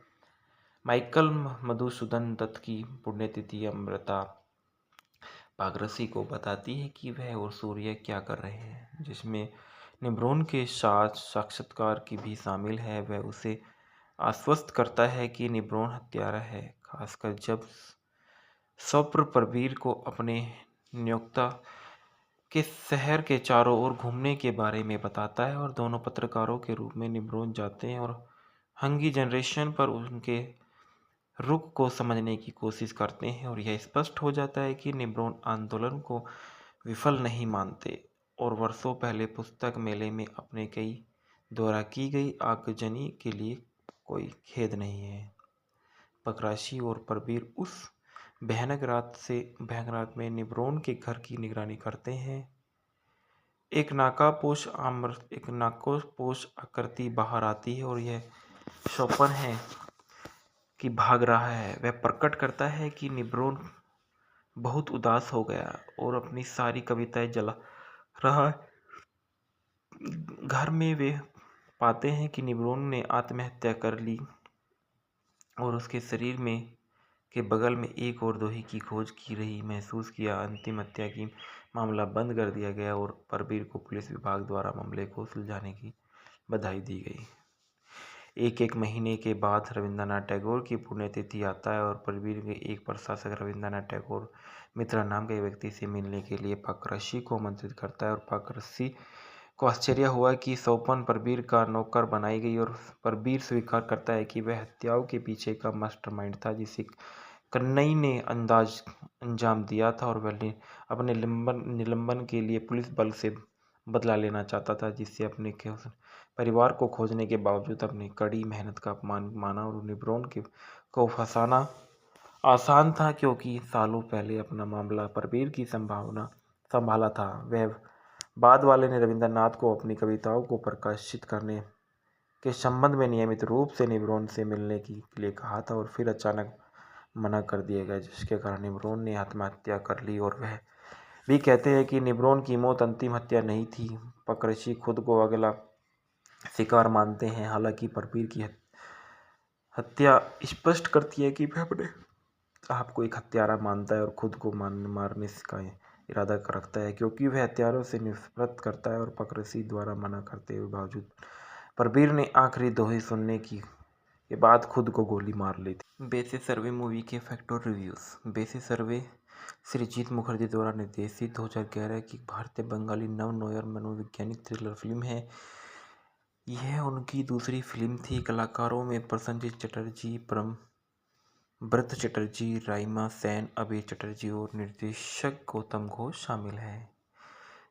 माइकल मधुसूदन दत्त की पुण्यतिथि अमृता पाकराशी को बताती है कि वह और सूर्य क्या कर रहे हैं जिसमें निब्रोन के साथ साक्षात्कार की भी शामिल है। वह उसे आश्वस्त करता है कि निब्रोन हत्यारा है खासकर जब स्वप्न परबीर को अपने नियोक्ता के शहर के चारों ओर घूमने के बारे में बताता है और दोनों पत्रकारों के रूप में निब्रोन जाते हैं और हंगी जनरेशन पर उनके रुख को समझने की कोशिश करते हैं और यह स्पष्ट हो जाता है कि निब्रोन आंदोलन को विफल नहीं मानते और वर्षों पहले पुस्तक मेले में अपने कई द्वारा की गई आगजनी के लिए कोई खेद नहीं है। पाकराशी और परबीर उस भयानक रात में निब्रोन के घर की निगरानी करते हैं। एक नाकापोश आकृति बाहर आती है और यह स्वप्न है कि भाग रहा है। वह प्रकट करता है कि निब्रोन बहुत उदास हो गया और अपनी सारी कविताएं जला रहा है। घर में वे पाते हैं कि निब्रोन ने आत्महत्या कर ली और उसके शरीर में के बगल में एक और दोही की खोज की रही महसूस किया। अंतिम हत्या की मामला बंद कर दिया गया और परवीर को पुलिस विभाग द्वारा मामले को सुलझाने की बधाई दी गई। एक महीने के बाद रविंद्रनाथ टैगोर की पुण्यतिथि आता है और परवीर के एक प्रशासक रविंद्रनाथ टैगोर मित्रा नाम के व्यक्ति से मिलने के लिए पाकरसी को आमंत्रित करता है और पाकरसी को आश्चर्य हुआ कि सौपन परवीर का नौकर बनाई गई और परवीर स्वीकार करता है कि वह हत्याओं के पीछे का मास्टरमाइंड था जिसे कन्नई ने अंजाम दिया था और वह अपने निलंबन के लिए पुलिस बल से बदला लेना चाहता था, जिससे अपने परिवार को खोजने के बावजूद अपनी कड़ी मेहनत का अपमान माना और निब्रोन को फंसाना आसान था क्योंकि सालों पहले अपना मामला परवीर की संभाला था। वह बाद वाले ने रविंद्रनाथ को अपनी कविताओं को प्रकाशित करने के संबंध में नियमित रूप से निब्रोन से मिलने के लिए कहा था और फिर अचानक मना कर दिया गया, जिसके कारण निब्रोन ने आत्महत्या कर ली। और वह भी कहते हैं कि निब्रोन की मौत अंतिम हत्या नहीं थी। पाकरसी खुद को अगला शिकार मानते हैं, हालांकि परवीर की हत्या स्पष्ट करती है कि वह अपने आप को एक हत्यारा मानता है और खुद को मारने का इरादा रखता है क्योंकि वह हत्यारों से नफरत करता है। और पाकरसी द्वारा मना करते हुए बावजूद परवीर ने आखिरी दोही सुनने के बाद खुद को गोली मार ली थी। बेसिस सर्वे मूवी के फैक्ट और रिव्यूज़। बेसिस सर्वे सृजित मुखर्जी द्वारा निर्देशित 2011 की भारतीय बंगाली नव नोयर मनोवैज्ञानिक थ्रिलर फिल्म है। यह उनकी दूसरी फिल्म थी। कलाकारों में प्रसन्नजीत चटर्जी, ब्रत चटर्जी, राइमा सेन, अभय चटर्जी और निर्देशक गौतम घोष शामिल हैं,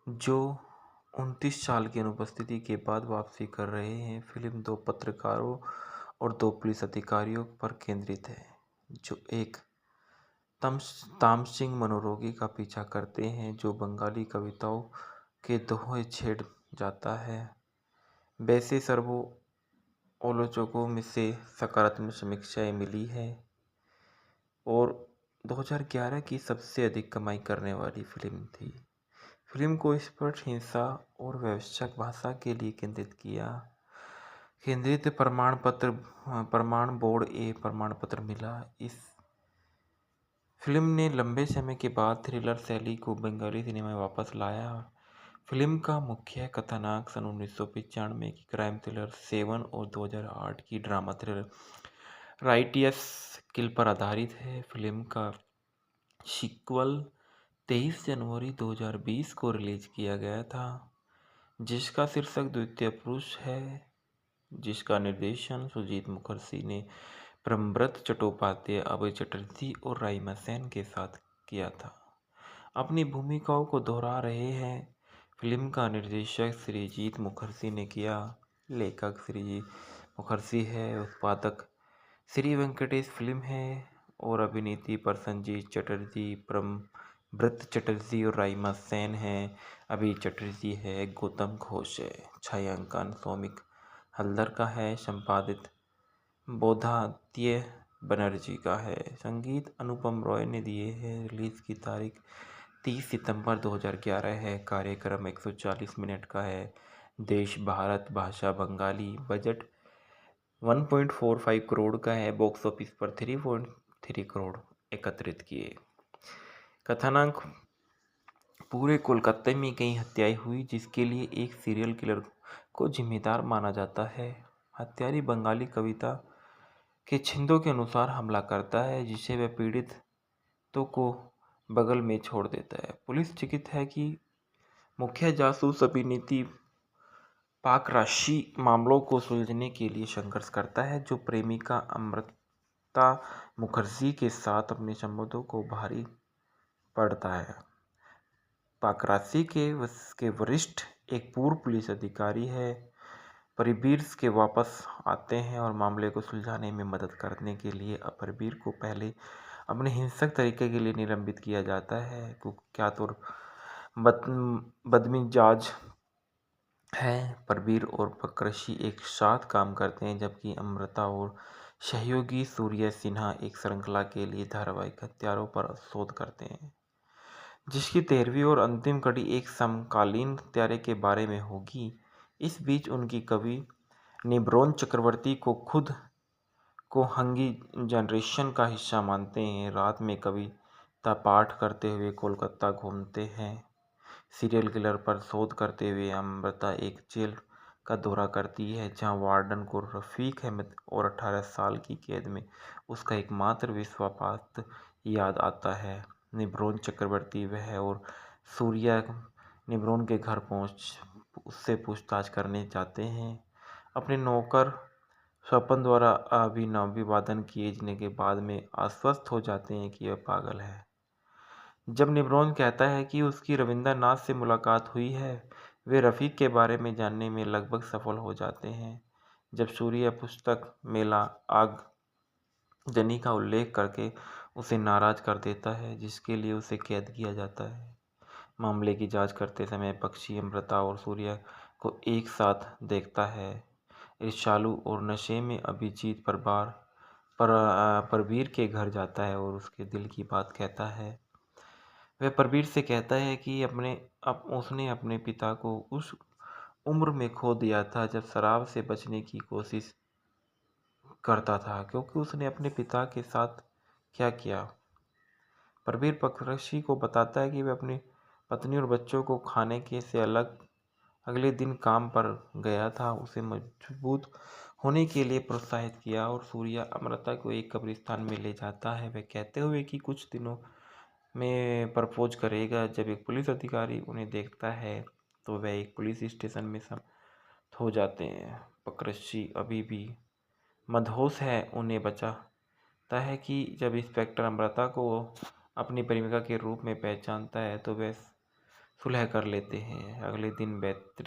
जो 29 साल की अनुपस्थिति के बाद वापसी कर रहे हैं। फिल्म 2 पत्रकारों और 2 पुलिस अधिकारियों पर केंद्रित है, जो एक तामसिंग मनोरोगी का पीछा करते हैं जो बंगाली कविताओं के दोहे छेड़ जाता है। वैसे सर्वो आलोचकों में से सकारात्मक समीक्षाएं मिली है और 2011 की सबसे अधिक कमाई करने वाली फिल्म थी। फिल्म को स्पष्ट हिंसा और वैश्विक भाषा के लिए केंद्रित प्रमाण बोर्ड ए प्रमाण पत्र मिला। इस फिल्म ने लंबे समय के बाद थ्रिलर शैली को बंगाली सिनेमा में वापस लाया। फिल्म का मुख्य कथानक सन 1995 की क्राइम थ्रिलर 7 और 2008 की ड्रामा थ्रिलर राइटियस किल पर आधारित है। फिल्म का सीक्वल 23 जनवरी 2020 को रिलीज किया गया था, जिसका शीर्षक द्वितीय पुरुष है, जिसका निर्देशन सुजीत मुखर्जी ने ब्रह्मव्रत चट्टोपाध्याय, अभय चटर्जी और राइमा सेन के साथ किया था। अपनी भूमिकाओं को दोहरा रहे हैं। फिल्म का निर्देशक सृजित मुखर्जी ने किया, लेखक सृजित मुखर्जी है, उत्पादक श्री वेंकटेश फिल्म है और अभिनेत्री प्रसन्नजीत चटर्जी, ब्रत चटर्जी और राइमा सेन है। अभय चटर्जी है, गौतम घोष है। छायांकन सौमिक हल्दर का है, संपादित बोधादित्य बनर्जी का है, संगीत अनुपम रॉय ने दिए हैं। रिलीज की तारीख 30 सितंबर 2011 है। कार्यक्रम 140 मिनट का है। देश भारत, भाषा बंगाली, बजट 1.45 करोड़ का है। बॉक्स ऑफिस पर 3.3 करोड़ एकत्रित किए। कथानक पूरे कोलकाता में कई हत्याएं हुई जिसके लिए एक सीरियल किलर को जिम्मेदार माना जाता है। हत्यारी बंगाली कविता के छंदों के अनुसार हमला करता है, जिसे वह पीड़ितों को बगल में छोड़ देता है। पुलिस चिंतित है कि मुख्य जासूस अभिनेत्री पाकराशी मामलों को सुलझाने के लिए संघर्ष करता है, जो प्रेमिका अमृता मुखर्जी के साथ अपने संबंधों को भारी पड़ता है। पाकराशी के वरिष्ठ एक पूर्व पुलिस अधिकारी है, परवीर के वापस आते हैं और मामले को सुलझाने में मदद करने के लिए परवीर को पहले अपने हिंसक तरीके के लिए निलंबित किया जाता है। कुख्यात और बदमिजाज है। परवीर और पाकरसी एक साथ काम करते हैं, जबकि अमृता और सहयोगी सूर्य सिन्हा एक श्रृंखला के लिए धारावाहिक हत्यारों पर शोध करते हैं, जिसकी 13वीं और अंतिम कड़ी एक समकालीन हत्यारे के बारे में होगी। इस बीच उनकी कवि निब्रोन चक्रवर्ती को खुद को हंगी जनरेशन का हिस्सा मानते हैं। रात में कविता पाठ करते हुए कोलकाता घूमते हैं। सीरियल किलर पर शोध करते हुए अमृता एक जेल का दौरा करती है जहां वार्डन को रफ़ीक अहमद और 18 साल की कैद में उसका एकमात्र विश्वासपात्र याद आता है। निब्रोन चक्रवर्ती वह और सूर्या निब्रोन के घर पहुंच उससे पूछताछ करने जाते हैं। अपने नौकर स्वपन द्वारा अभिवादन किए जाने के बाद में आश्वस्त हो जाते हैं कि वह पागल है। जब निब्रोन कहता है कि उसकी रविंद्रनाथ से मुलाकात हुई है, वे रफ़ीक के बारे में जानने में लगभग सफल हो जाते हैं। जब सूर्य पुस्तक मेला आगजनी का उल्लेख करके उसे नाराज कर देता है, जिसके लिए उसे कैद किया जाता है। मामले की जांच करते समय पक्षी अमृता और सूर्य को एक साथ देखता है। ईर्ष्यालु और नशे में अभिजीत परवीर के घर जाता है और उसके दिल की बात कहता है। वह परवीर से कहता है कि उसने अपने पिता को उस उम्र में खो दिया था जब शराब से बचने की कोशिश करता था, क्योंकि उसने अपने पिता के साथ क्या किया। परवीर पक्षी को बताता है कि वह अपनी पत्नी और बच्चों को खाने के से अगले दिन काम पर गया था। उसे मजबूत होने के लिए प्रोत्साहित किया और सूर्या अमृता को एक कब्रिस्तान में ले जाता है, वह कहते हुए कि कुछ दिनों में प्रपोज करेगा। जब एक पुलिस अधिकारी उन्हें देखता है तो वह एक पुलिस स्टेशन में समाप्त हो जाते हैं। पक्षी अभी भी मदहोश है, उन्हें बचाता है कि जब इंस्पेक्टर अमृता को अपनी प्रेमिका के रूप में पहचानता है तो वे सुलह कर लेते हैं। अगले दिन बेहतर